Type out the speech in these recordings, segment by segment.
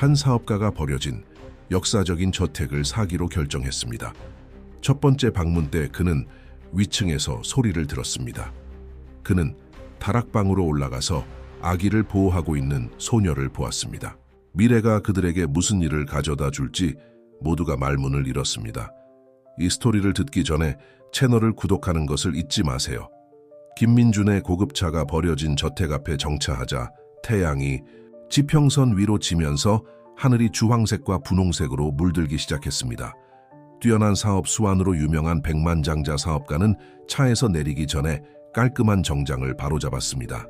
한 사업가가 버려진 역사적인 저택을 사기로 결정했습니다. 첫 번째 방문 때 그는 위층에서 소리를 들었습니다. 그는 다락방으로 올라가서 아기를 보호하고 있는 소녀를 보았습니다. 미래가 그들에게 무슨 일을 가져다 줄지 모두가 말문을 잃었습니다. 이 스토리를 듣기 전에 채널을 구독하는 것을 잊지 마세요. 김민준의 고급차가 버려진 저택 앞에 정차하자 태양이 지평선 위로 지면서 하늘이 주황색과 분홍색으로 물들기 시작했습니다. 뛰어난 사업 수완으로 유명한 백만장자 사업가는 차에서 내리기 전에 깔끔한 정장을 바로잡았습니다.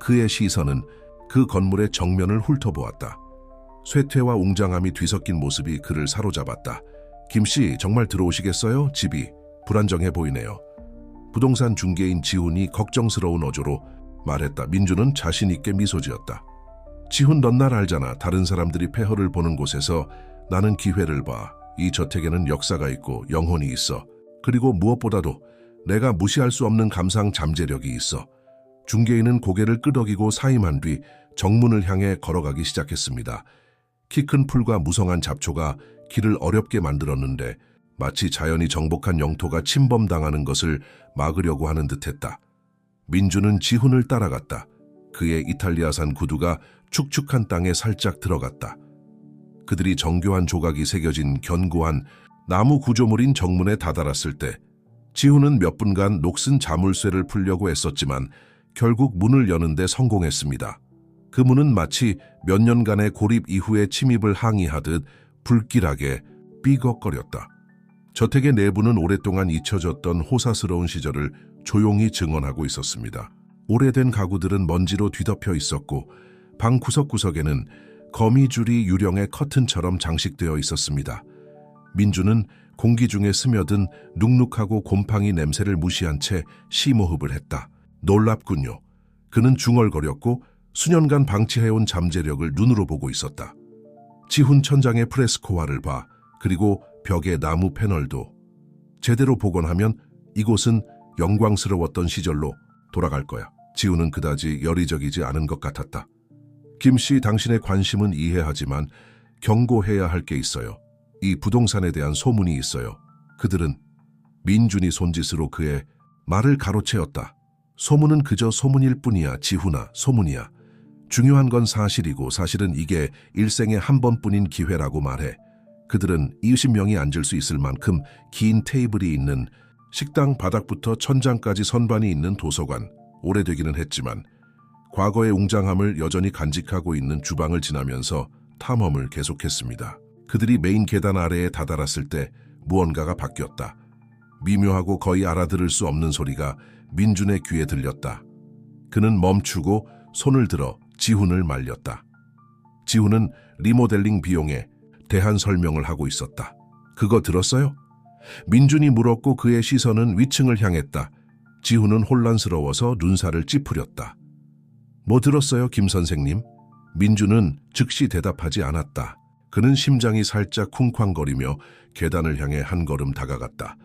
그의 시선은 그 건물의 정면을 훑어보았다. 쇠퇴와 웅장함이 뒤섞인 모습이 그를 사로잡았다. 김씨, 정말 들어오시겠어요? 집이 불안정해 보이네요. 부동산 중개인 지훈이 걱정스러운 어조로 말했다. 민준은 자신 있게 미소 지었다. 지훈, 넌 날 알잖아. 다른 사람들이 폐허를 보는 곳에서 나는 기회를 봐. 이 저택에는 역사가 있고 영혼이 있어. 그리고 무엇보다도 내가 무시할 수 없는 감상 잠재력이 있어. 중개인은 고개를 끄덕이고 사임한 뒤 정문을 향해 걸어가기 시작했습니다. 키 큰 풀과 무성한 잡초가 길을 어렵게 만들었는데 마치 자연이 정복한 영토가 침범당하는 것을 막으려고 하는 듯했다. 민준은 지훈을 따라갔다. 그의 이탈리아산 구두가 축축한 땅에 살짝 들어갔다. 그들이 정교한 조각이 새겨진 견고한 나무 구조물인 정문에 다다랐을 때 지훈은 몇 분간 녹슨 자물쇠를 풀려고 애썼지만 결국 문을 여는데 성공했습니다. 그 문은 마치 몇 년간의 고립 이후에 침입을 항의하듯 불길하게 삐걱거렸다. 저택의 내부는 오랫동안 잊혀졌던 호사스러운 시절을 조용히 증언하고 있었습니다. 오래된 가구들은 먼지로 뒤덮여 있었고 방 구석구석에는 거미줄이 유령의 커튼처럼 장식되어 있었습니다. 민주는 공기 중에 스며든 눅눅하고 곰팡이 냄새를 무시한 채 심호흡을 했다. 놀랍군요. 그는 중얼거렸고 수년간 방치해온 잠재력을 눈으로 보고 있었다. 지훈 천장의 프레스코화를 봐. 그리고 벽의 나무 패널도. 제대로 복원하면 이곳은 영광스러웠던 시절로 돌아갈 거야. 지훈은 그다지 여리적이지 않은 것 같았다. 김씨, 당신의 관심은 이해하지만 경고해야 할 게 있어요. 이 부동산에 대한 소문이 있어요. 그들은 민준이 손짓으로 그의 말을 가로채었다. 소문은 그저 소문일 뿐이야, 지훈아, 소문이야. 중요한 건 사실이고 사실은 이게 일생에 한 번뿐인 기회라고 말해. 그들은 20명이 앉을 수 있을 만큼 긴 테이블이 있는 식당 바닥부터 천장까지 선반이 있는 도서관, 오래되기는 했지만 과거의 웅장함을 여전히 간직하고 있는 주방을 지나면서 탐험을 계속했습니다. 그들이 메인 계단 아래에 다다랐을 때 무언가가 바뀌었다. 미묘하고 거의 알아들을 수 없는 소리가 민준의 귀에 들렸다. 그는 멈추고 손을 들어 지훈을 말렸다. 지훈은 리모델링 비용에 대한 설명을 하고 있었다. 그거 들었어요? 민준이 물었고 그의 시선은 위층을 향했다. 지훈은 혼란스러워서 눈살을 찌푸렸다. 뭐 들었어요, 김 선생님? 민준은 즉시 대답하지 않았다. 그는 심장이 살짝 쿵쾅거리며 계단을 향해 한 걸음 다가갔다.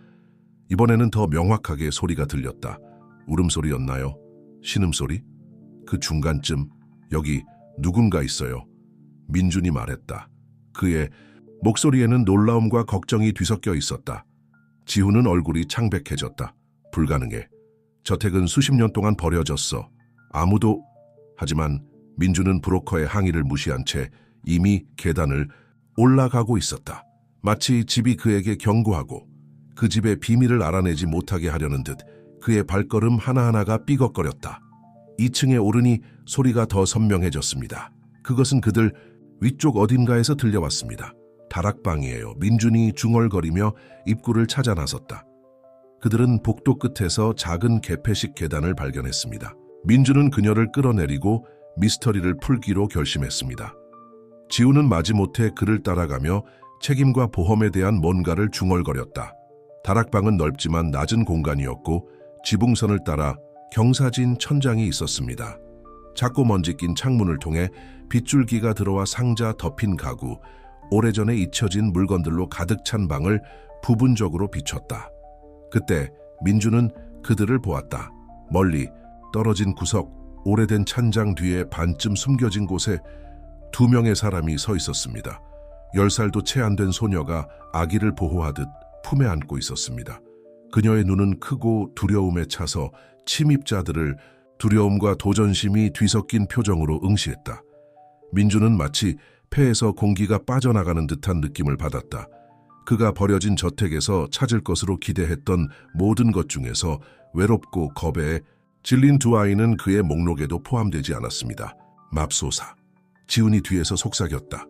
이번에는 더 명확하게 소리가 들렸다. 울음소리였나요? 신음소리? 그 중간쯤 여기 누군가 있어요. 민준이 말했다. 그의 목소리에는 놀라움과 걱정이 뒤섞여 있었다. 지훈은 얼굴이 창백해졌다. 불가능해. 저택은 수십 년 동안 버려졌어. 아무도... 하지만 민준은 브로커의 항의를 무시한 채 이미 계단을 올라가고 있었다. 마치 집이 그에게 경고하고 그 집의 비밀을 알아내지 못하게 하려는 듯 그의 발걸음 하나하나가 삐걱거렸다. 2층에 오르니 소리가 더 선명해졌습니다. 그것은 그들 위쪽 어딘가에서 들려왔습니다. 다락방이에요. 민준이 중얼거리며 입구를 찾아 나섰다. 그들은 복도 끝에서 작은 개폐식 계단을 발견했습니다. 민준은 그녀를 끌어내리고 미스터리를 풀기로 결심했습니다. 지훈은 마지못해 그를 따라가며 책임과 보험에 대한 뭔가를 중얼거렸다. 다락방은 넓지만 낮은 공간이었고 지붕선을 따라 경사진 천장이 있었습니다. 작고 먼지 낀 창문을 통해 빗줄기가 들어와 상자 덮인 가구, 오래전에 잊혀진 물건들로 가득 찬 방을 부분적으로 비췄다. 그때 민주는 그들을 보았다. 멀리 떨어진 구석, 오래된 찬장 뒤에 반쯤 숨겨진 곳에 두 명의 사람이 서 있었습니다. 10살도 채 안 된 소녀가 아기를 보호하듯 품에 안고 있었습니다. 그녀의 눈은 크고 두려움에 차서 침입자들을 두려움과 도전심이 뒤섞인 표정으로 응시했다. 민주는 마치 폐에서 공기가 빠져나가는 듯한 느낌을 받았다. 그가 버려진 저택에서 찾을 것으로 기대했던 모든 것 중에서 외롭고 겁에 질린 두 아이는 그의 목록에도 포함되지 않았습니다. 맙소사. 지훈이 뒤에서 속삭였다.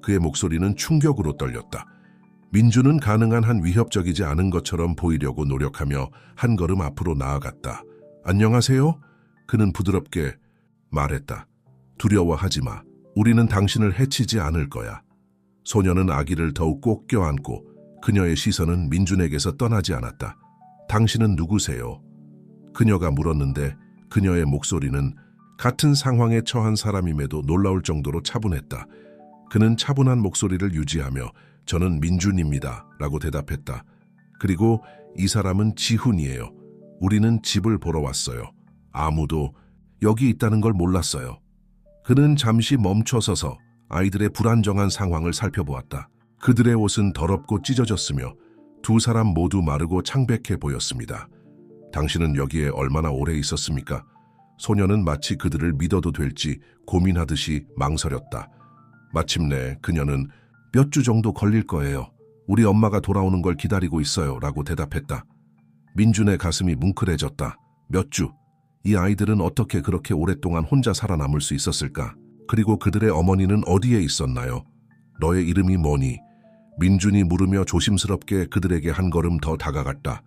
그의 목소리는 충격으로 떨렸다. 민주는 가능한 한 위협적이지 않은 것처럼 보이려고 노력하며 한 걸음 앞으로 나아갔다. 안녕하세요? 그는 부드럽게 말했다. 두려워하지 마. 우리는 당신을 해치지 않을 거야. 소녀는 아기를 더욱 꼭 껴안고 그녀의 시선은 민준에게서 떠나지 않았다. 당신은 누구세요? 그녀가 물었는데 그녀의 목소리는 같은 상황에 처한 사람임에도 놀라울 정도로 차분했다. 그는 차분한 목소리를 유지하며 저는 민준입니다 라고 대답했다. 그리고 이 사람은 지훈이에요. 우리는 집을 보러 왔어요. 아무도 여기 있다는 걸 몰랐어요. 그는 잠시 멈춰서서 아이들의 불안정한 상황을 살펴보았다. 그들의 옷은 더럽고 찢어졌으며 두 사람 모두 마르고 창백해 보였습니다. 당신은 여기에 얼마나 오래 있었습니까? 소녀는 마치 그들을 믿어도 될지 고민하듯이 망설였다. 마침내 그녀는 몇 주 정도 걸릴 거예요. 우리 엄마가 돌아오는 걸 기다리고 있어요 라고 대답했다. 민준의 가슴이 뭉클해졌다. 몇 주? 이 아이들은 어떻게 그렇게 오랫동안 혼자 살아남을 수 있었을까? 그리고 그들의 어머니는 어디에 있었나요? 너의 이름이 뭐니? 민준이 물으며 조심스럽게 그들에게 한 걸음 더 다가갔다.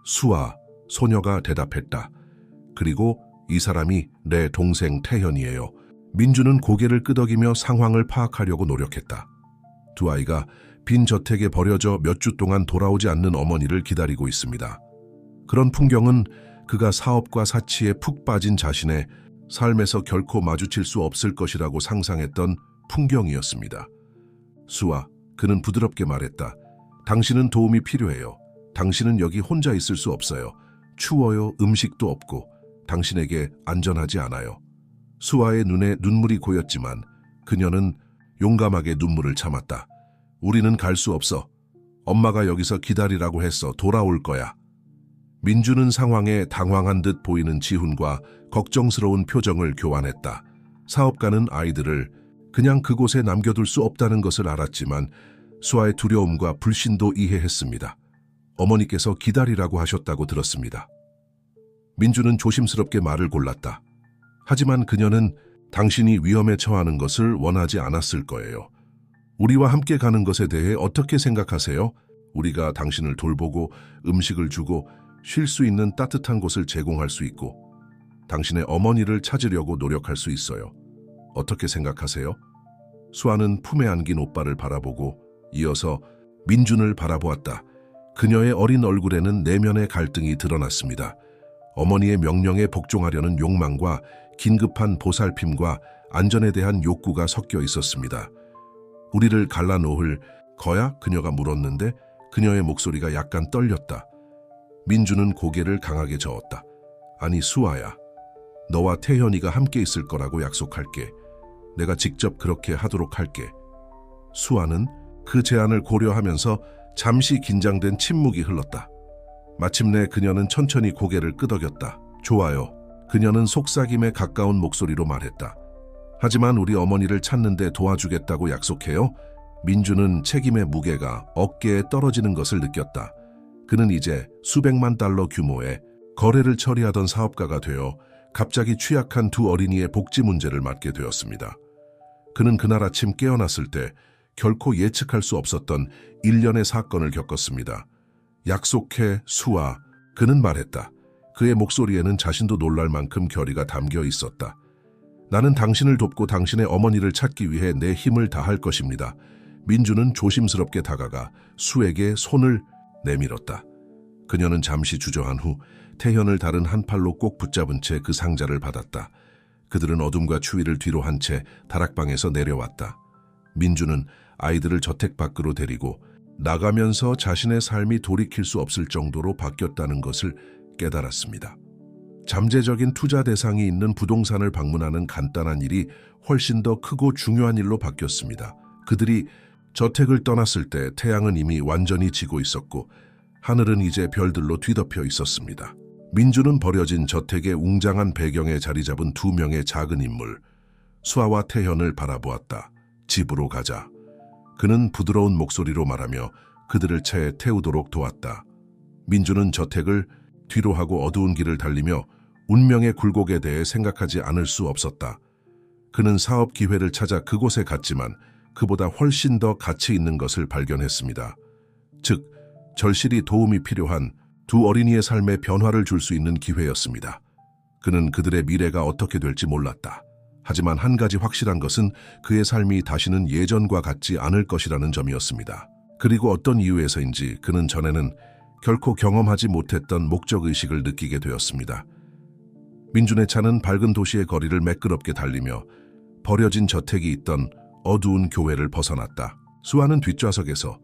수아, 소녀가 대답했다. 그리고 이 사람이 내 동생 태현이에요. 민준은 고개를 끄덕이며 상황을 파악하려고 노력했다. 두 아이가 빈 저택에 버려져 몇 주 동안 돌아오지 않는 어머니를 기다리고 있습니다. 그런 풍경은 그가 사업과 사치에 푹 빠진 자신의 삶에서 결코 마주칠 수 없을 것이라고 상상했던 풍경이었습니다. 수아, 그는 부드럽게 말했다. 당신은 도움이 필요해요. 당신은 여기 혼자 있을 수 없어요. 추워요. 음식도 없고 당신에게 안전하지 않아요. 수아의 눈에 눈물이 고였지만 그녀는 용감하게 눈물을 참았다. 우리는 갈 수 없어. 엄마가 여기서 기다리라고 했어. 돌아올 거야. 민주는 상황에 당황한 듯 보이는 지훈과 걱정스러운 표정을 교환했다. 사업가는 아이들을 그냥 그곳에 남겨둘 수 없다는 것을 알았지만 수아의 두려움과 불신도 이해했습니다. 어머니께서 기다리라고 하셨다고 들었습니다. 민주는 조심스럽게 말을 골랐다. 하지만 그녀는 당신이 위험에 처하는 것을 원하지 않았을 거예요. 우리와 함께 가는 것에 대해 어떻게 생각하세요? 우리가 당신을 돌보고 음식을 주고 쉴 수 있는 따뜻한 곳을 제공할 수 있고 당신의 어머니를 찾으려고 노력할 수 있어요. 어떻게 생각하세요? 수아는 품에 안긴 오빠를 바라보고 이어서 민준을 바라보았다. 그녀의 어린 얼굴에는 내면의 갈등이 드러났습니다. 어머니의 명령에 복종하려는 욕망과 긴급한 보살핌과 안전에 대한 욕구가 섞여 있었습니다. 우리를 갈라놓을 거야? 그녀가 물었는데 그녀의 목소리가 약간 떨렸다. 민주는 고개를 강하게 저었다. 아니 수아야, 너와 태현이가 함께 있을 거라고 약속할게. 내가 직접 그렇게 하도록 할게. 수아는 그 제안을 고려하면서 잠시 긴장된 침묵이 흘렀다. 마침내 그녀는 천천히 고개를 끄덕였다. 좋아요. 그녀는 속삭임에 가까운 목소리로 말했다. 하지만 우리 어머니를 찾는데 도와주겠다고 약속해요. 민주는 책임의 무게가 어깨에 떨어지는 것을 느꼈다. 그는 이제 수백만 달러 규모의 거래를 처리하던 사업가가 되어 갑자기 취약한 두 어린이의 복지 문제를 맡게 되었습니다. 그는 그날 아침 깨어났을 때 결코 예측할 수 없었던 일련의 사건을 겪었습니다. 약속해, 수아. 그는 말했다. 그의 목소리에는 자신도 놀랄 만큼 결의가 담겨 있었다. 나는 당신을 돕고 당신의 어머니를 찾기 위해 내 힘을 다할 것입니다. 민주는 조심스럽게 다가가 수에게 손을 내밀었다. 그녀는 잠시 주저한 후 태현을 다른 한 팔로 꼭 붙잡은 채 그 상자를 받았다. 그들은 어둠과 추위를 뒤로 한 채 다락방에서 내려왔다. 민주는 아이들을 저택 밖으로 데리고 나가면서 자신의 삶이 돌이킬 수 없을 정도로 바뀌었다는 것을 깨달았습니다. 잠재적인 투자 대상이 있는 부동산을 방문하는 간단한 일이 훨씬 더 크고 중요한 일로 바뀌었습니다. 그들이 저택을 떠났을 때 태양은 이미 완전히 지고 있었고 하늘은 이제 별들로 뒤덮여 있었습니다. 민주는 버려진 저택의 웅장한 배경에 자리 잡은 두 명의 작은 인물, 수아와 태현을 바라보았다. 집으로 가자. 그는 부드러운 목소리로 말하며 그들을 차에 태우도록 도왔다. 민주는 저택을 뒤로 하고 어두운 길을 달리며 운명의 굴곡에 대해 생각하지 않을 수 없었다. 그는 사업 기회를 찾아 그곳에 갔지만 그보다 훨씬 더 가치 있는 것을 발견했습니다. 즉, 절실히 도움이 필요한 두 어린이의 삶에 변화를 줄 수 있는 기회였습니다. 그는 그들의 미래가 어떻게 될지 몰랐다. 하지만 한 가지 확실한 것은 그의 삶이 다시는 예전과 같지 않을 것이라는 점이었습니다. 그리고 어떤 이유에서인지 그는 전에는 결코 경험하지 못했던 목적의식을 느끼게 되었습니다. 민준의 차는 밝은 도시의 거리를 매끄럽게 달리며 버려진 저택이 있던 어두운 교회를 벗어났다. 수아는 뒷좌석에서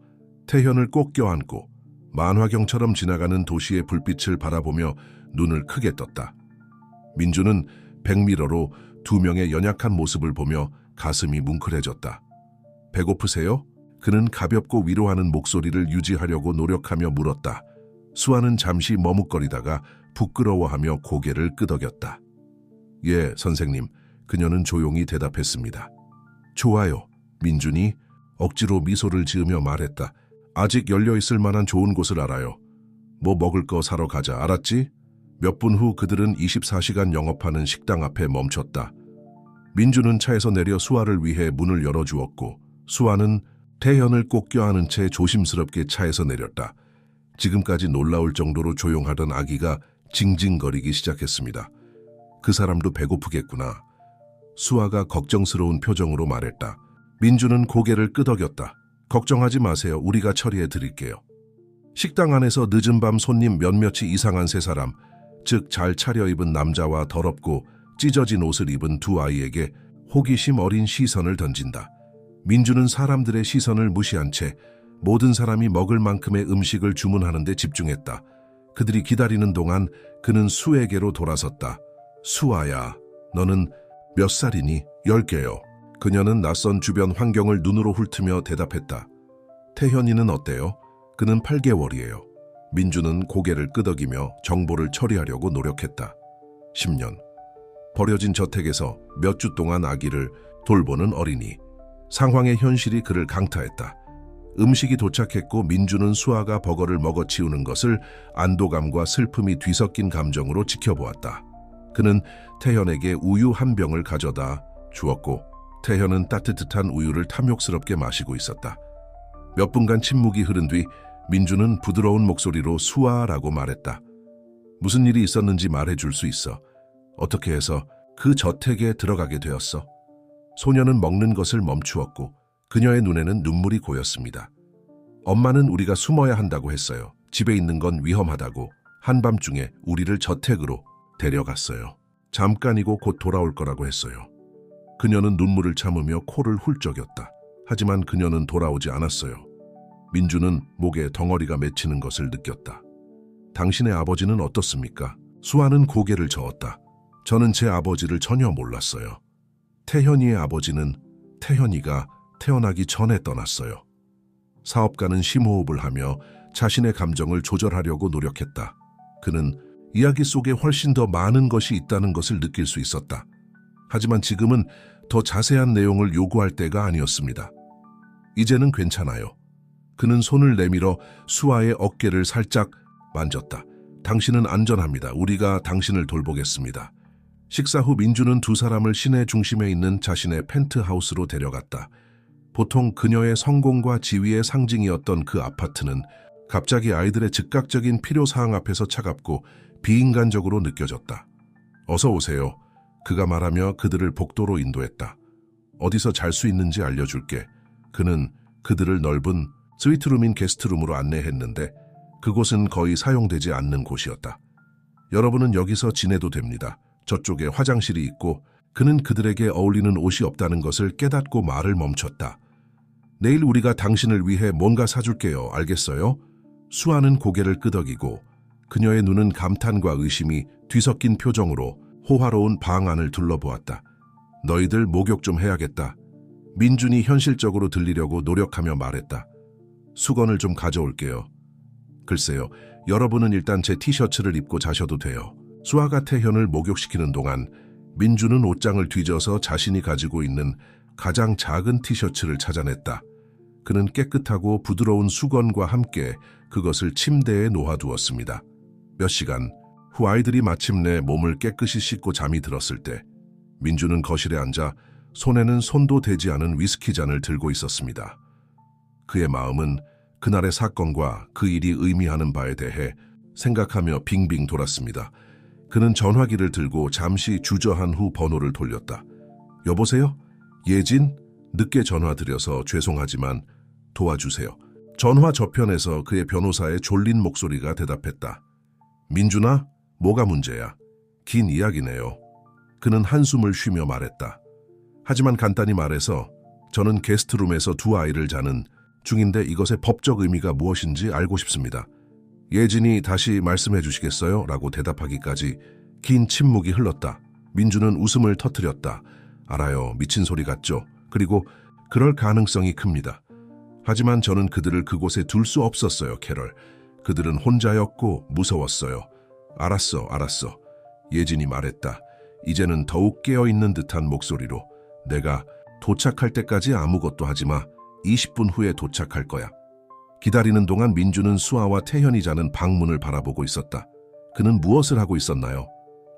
태현을 꼭 껴안고 만화경처럼 지나가는 도시의 불빛을 바라보며 눈을 크게 떴다. 민주는 백미러로 두 명의 연약한 모습을 보며 가슴이 뭉클해졌다. 배고프세요? 그는 가볍고 위로하는 목소리를 유지하려고 노력하며 물었다. 수아는 잠시 머뭇거리다가 부끄러워하며 고개를 끄덕였다. 예, 선생님. 그녀는 조용히 대답했습니다. 좋아요. 민준이 억지로 미소를 지으며 말했다. 아직 열려있을 만한 좋은 곳을 알아요. 뭐 먹을 거 사러 가자. 알았지? 몇 분 후 그들은 24시간 영업하는 식당 앞에 멈췄다. 민주는 차에서 내려 수아를 위해 문을 열어주었고 수아는 태현을 꼭 껴안은 채 조심스럽게 차에서 내렸다. 지금까지 놀라울 정도로 조용하던 아기가 징징거리기 시작했습니다. 그 사람도 배고프겠구나. 수아가 걱정스러운 표정으로 말했다. 민주는 고개를 끄덕였다. 걱정하지 마세요. 우리가 처리해 드릴게요. 식당 안에서 늦은 밤 손님 몇몇이 이상한 세 사람, 즉 잘 차려입은 남자와 더럽고 찢어진 옷을 입은 두 아이에게 호기심 어린 시선을 던진다. 민주는 사람들의 시선을 무시한 채 모든 사람이 먹을 만큼의 음식을 주문하는 데 집중했다. 그들이 기다리는 동안 그는 수에게로 돌아섰다. 수아야, 너는 몇 살이니? 10개요. 그녀는 낯선 주변 환경을 눈으로 훑으며 대답했다. 태현이는 어때요? 그는 8개월이에요. 민주는 고개를 끄덕이며 정보를 처리하려고 노력했다. 10년. 버려진 저택에서 몇 주 동안 아기를 돌보는 어린이. 상황의 현실이 그를 강타했다. 음식이 도착했고 민주는 수아가 버거를 먹어치우는 것을 안도감과 슬픔이 뒤섞인 감정으로 지켜보았다. 그는 태현에게 우유 한 병을 가져다 주었고 태현은 따뜻한 우유를 탐욕스럽게 마시고 있었다. 몇 분간 침묵이 흐른 뒤 민주는 부드러운 목소리로 수아라고 말했다. 무슨 일이 있었는지 말해줄 수 있어. 어떻게 해서 그 저택에 들어가게 되었어? 소녀는 먹는 것을 멈추었고 그녀의 눈에는 눈물이 고였습니다. 엄마는 우리가 숨어야 한다고 했어요. 집에 있는 건 위험하다고. 한밤중에 우리를 저택으로 데려갔어요. 잠깐이고 곧 돌아올 거라고 했어요. 그녀는 눈물을 참으며 코를 훌쩍였다. 하지만 그녀는 돌아오지 않았어요. 민주는 목에 덩어리가 맺히는 것을 느꼈다. 당신의 아버지는 어떻습니까? 수아는 고개를 저었다. 저는 제 아버지를 전혀 몰랐어요. 태현이의 아버지는 태현이가 태어나기 전에 떠났어요. 사업가는 심호흡을 하며 자신의 감정을 조절하려고 노력했다. 그는 이야기 속에 훨씬 더 많은 것이 있다는 것을 느낄 수 있었다. 하지만 지금은 더 자세한 내용을 요구할 때가 아니었습니다. 이제는 괜찮아요. 그는 손을 내밀어 수아의 어깨를 살짝 만졌다. 당신은 안전합니다. 우리가 당신을 돌보겠습니다. 식사 후 민주는 두 사람을 시내 중심에 있는 자신의 펜트하우스로 데려갔다. 보통 그녀의 성공과 지위의 상징이었던 그 아파트는 갑자기 아이들의 즉각적인 필요사항 앞에서 차갑고 비인간적으로 느껴졌다. 어서 오세요. 그가 말하며 그들을 복도로 인도했다. 어디서 잘 수 있는지 알려줄게. 그는 그들을 넓은 스위트룸인 게스트룸으로 안내했는데 그곳은 거의 사용되지 않는 곳이었다. 여러분은 여기서 지내도 됩니다. 저쪽에 화장실이 있고 그는 그들에게 어울리는 옷이 없다는 것을 깨닫고 말을 멈췄다. 내일 우리가 당신을 위해 뭔가 사줄게요. 알겠어요? 수아는 고개를 끄덕이고 그녀의 눈은 감탄과 의심이 뒤섞인 표정으로 호화로운 방 안을 둘러보았다. 너희들 목욕 좀 해야겠다. 민준이 현실적으로 들리려고 노력하며 말했다. 수건을 좀 가져올게요. 글쎄요, 여러분은 일단 제 티셔츠를 입고 자셔도 돼요. 수아가 태현을 목욕시키는 동안 민준은 옷장을 뒤져서 자신이 가지고 있는 가장 작은 티셔츠를 찾아냈다. 그는 깨끗하고 부드러운 수건과 함께 그것을 침대에 놓아두었습니다. 몇 시간 후 아이들이 마침내 몸을 깨끗이 씻고 잠이 들었을 때 민준은 거실에 앉아 손에는 손도 대지 않은 위스키 잔을 들고 있었습니다. 그의 마음은 그날의 사건과 그 일이 의미하는 바에 대해 생각하며 빙빙 돌았습니다. 그는 전화기를 들고 잠시 주저한 후 번호를 돌렸다. 여보세요? 예진? 늦게 전화드려서 죄송하지만 도와주세요. 전화 저편에서 그의 변호사의 졸린 목소리가 대답했다. 민준아, 뭐가 문제야? 긴 이야기네요. 그는 한숨을 쉬며 말했다. 하지만 간단히 말해서 저는 게스트룸에서 두 아이를 자는 중인데 이것의 법적 의미가 무엇인지 알고 싶습니다. 예진이 다시 말씀해 주시겠어요? 라고 대답하기까지 긴 침묵이 흘렀다. 민준은 웃음을 터뜨렸다. 알아요. 미친 소리 같죠? 그리고 그럴 가능성이 큽니다. 하지만 저는 그들을 그곳에 둘 수 없었어요, 캐럴. 그들은 혼자였고 무서웠어요. 알았어. 예진이 말했다. 이제는 더욱 깨어있는 듯한 목소리로. 내가 도착할 때까지 아무것도 하지 마. 20분 후에 도착할 거야. 기다리는 동안 민준은 수아와 태현이 자는 방문을 바라보고 있었다. 그는 무엇을 하고 있었나요?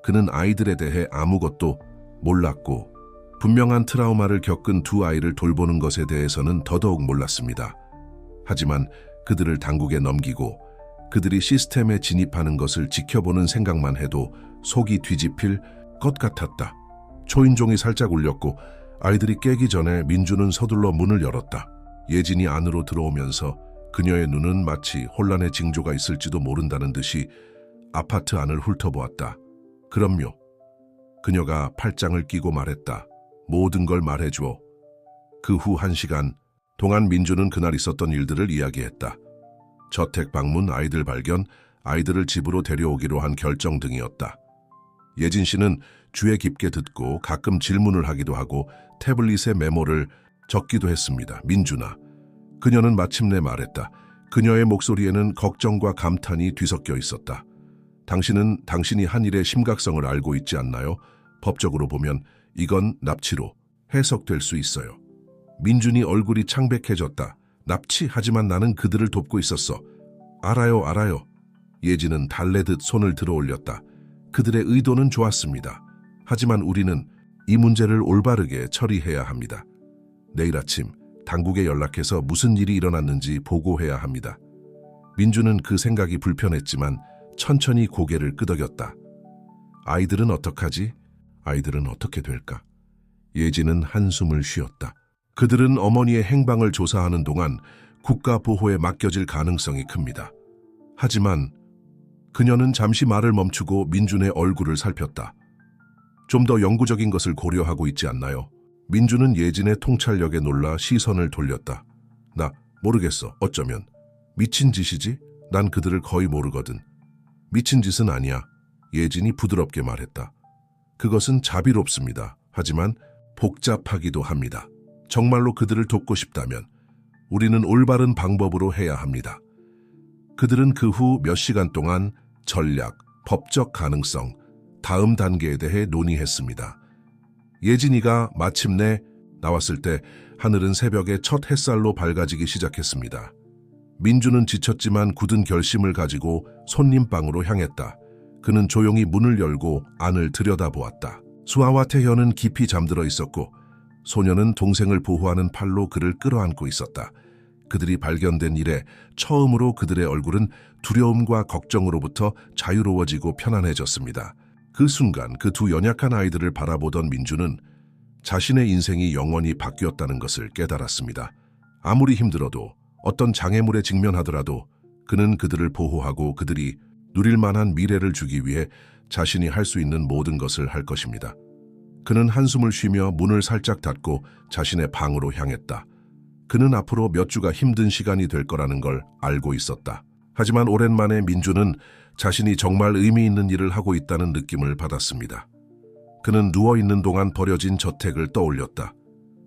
그는 아이들에 대해 아무것도 몰랐고 분명한 트라우마를 겪은 두 아이를 돌보는 것에 대해서는 더더욱 몰랐습니다. 하지만 그들을 당국에 넘기고 그들이 시스템에 진입하는 것을 지켜보는 생각만 해도 속이 뒤집힐 것 같았다. 초인종이 살짝 울렸고 아이들이 깨기 전에 민준은 서둘러 문을 열었다. 예진이 안으로 들어오면서 그녀의 눈은 마치 혼란의 징조가 있을지도 모른다는 듯이 아파트 안을 훑어보았다. 그럼요. 그녀가 팔짱을 끼고 말했다. 모든 걸 말해주어. 그 후 1시간 동안 민준은 그날 있었던 일들을 이야기했다. 저택 방문, 아이들 발견, 아이들을 집으로 데려오기로 한 결정 등이었다. 예진 씨는 귀에 깊게 듣고 가끔 질문을 하기도 하고 태블릿에 메모를 적기도 했습니다. 민준아. 그녀는 마침내 말했다. 그녀의 목소리에는 걱정과 감탄이 뒤섞여 있었다. 당신은 당신이 한 일의 심각성을 알고 있지 않나요? 법적으로 보면 이건 납치로 해석될 수 있어요. 민준이 얼굴이 창백해졌다. 납치? 하지만 나는 그들을 돕고 있었어. 알아요. 예진은 달래듯 손을 들어 올렸다. 그들의 의도는 좋았습니다. 하지만 우리는 이 문제를 올바르게 처리해야 합니다. 내일 아침 당국에 연락해서 무슨 일이 일어났는지 보고해야 합니다. 민준은 그 생각이 불편했지만 천천히 고개를 끄덕였다. 아이들은 어떡하지? 아이들은 어떻게 될까? 예진은 한숨을 쉬었다. 그들은 어머니의 행방을 조사하는 동안 국가 보호에 맡겨질 가능성이 큽니다. 하지만 그녀는 잠시 말을 멈추고 민준의 얼굴을 살폈다. 좀 더 영구적인 것을 고려하고 있지 않나요? 민준은 예진의 통찰력에 놀라 시선을 돌렸다. 나 모르겠어. 어쩌면 미친 짓이지? 난 그들을 거의 모르거든. 미친 짓은 아니야. 예진이 부드럽게 말했다. 그것은 자비롭습니다. 하지만 복잡하기도 합니다. 정말로 그들을 돕고 싶다면 우리는 올바른 방법으로 해야 합니다. 그들은 그 후 몇 시간 동안 전략, 법적 가능성, 다음 단계에 대해 논의했습니다. 예진이가 마침내 나왔을 때 하늘은 새벽에 첫 햇살로 밝아지기 시작했습니다. 민준은 지쳤지만 굳은 결심을 가지고 손님방으로 향했다. 그는 조용히 문을 열고 안을 들여다보았다. 수아와 태현은 깊이 잠들어 있었고 소녀는 동생을 보호하는 팔로 그를 끌어안고 있었다. 그들이 발견된 이래 처음으로 그들의 얼굴은 두려움과 걱정으로부터 자유로워지고 편안해졌습니다. 그 순간 그 두 연약한 아이들을 바라보던 민준은 자신의 인생이 영원히 바뀌었다는 것을 깨달았습니다. 아무리 힘들어도 어떤 장애물에 직면하더라도 그는 그들을 보호하고 그들이 누릴 만한 미래를 주기 위해 자신이 할 수 있는 모든 것을 할 것입니다. 그는 한숨을 쉬며 문을 살짝 닫고 자신의 방으로 향했다. 그는 앞으로 몇 주가 힘든 시간이 될 거라는 걸 알고 있었다. 하지만 오랜만에 민준은 자신이 정말 의미 있는 일을 하고 있다는 느낌을 받았습니다. 그는 누워있는 동안 버려진 저택을 떠올렸다.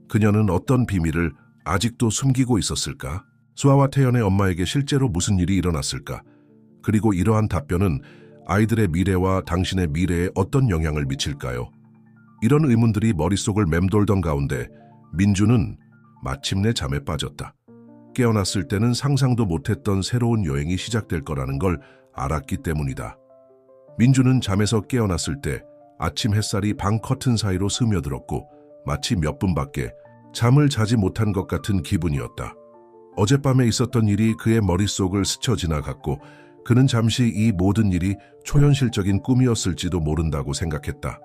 그녀는 어떤 비밀을 아직도 숨기고 있었을까? 수아와 태연의 엄마에게 실제로 무슨 일이 일어났을까? 그리고 이러한 답변은 아이들의 미래와 당신의 미래에 어떤 영향을 미칠까요? 이런 의문들이 머릿속을 맴돌던 가운데 민주는 마침내 잠에 빠졌다. 깨어났을 때는 상상도 못했던 새로운 여행이 시작될 거라는 걸 알았기 때문이다. 민주는 잠에서 깨어났을 때 아침 햇살이 방 커튼 사이로 스며들었고 마치 몇 분밖에 잠을 자지 못한 것 같은 기분이었다. 어젯밤에 있었던 일이 그의 머릿속을 스쳐 지나갔고 그는 잠시 이 모든 일이 초현실적인 꿈이었을지도 모른다고 생각했다.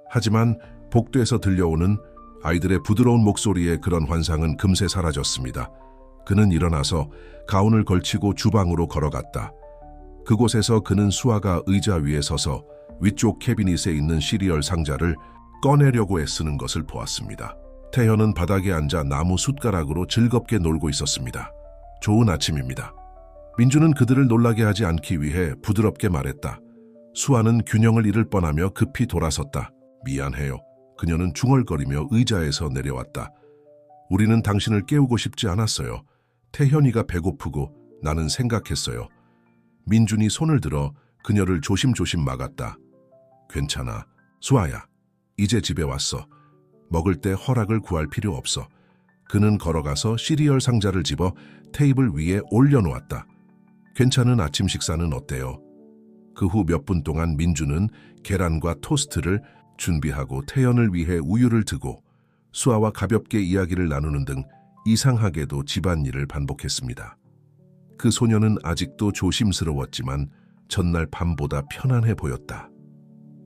하지만 복도에서 들려오는 아이들의 부드러운 목소리에 그런 환상은 금세 사라졌습니다. 그는 일어나서 가운을 걸치고 주방으로 걸어갔다. 그곳에서 그는 수아가 의자 위에 서서 위쪽 캐비닛에 있는 시리얼 상자를 꺼내려고 애쓰는 것을 보았습니다. 태현은 바닥에 앉아 나무 숟가락으로 즐겁게 놀고 있었습니다. 좋은 아침입니다. 민주는 그들을 놀라게 하지 않기 위해 부드럽게 말했다. 수아는 균형을 잃을 뻔하며 급히 돌아섰다. 미안해요. 그녀는 중얼거리며 의자에서 내려왔다. 우리는 당신을 깨우고 싶지 않았어요. 태현이가 배고프고 나는 생각했어요. 민준이 손을 들어 그녀를 조심조심 막았다. 괜찮아. 수아야. 이제 집에 왔어. 먹을 때 허락을 구할 필요 없어. 그는 걸어가서 시리얼 상자를 집어 테이블 위에 올려놓았다. 괜찮은 아침 식사는 어때요? 그 후 몇 분 동안 민주는 계란과 토스트를 준비하고 태연을 위해 우유를 드고 수아와 가볍게 이야기를 나누는 등 이상하게도 집안일을 반복했습니다. 그 소녀는 아직도 조심스러웠지만 전날 밤보다 편안해 보였다.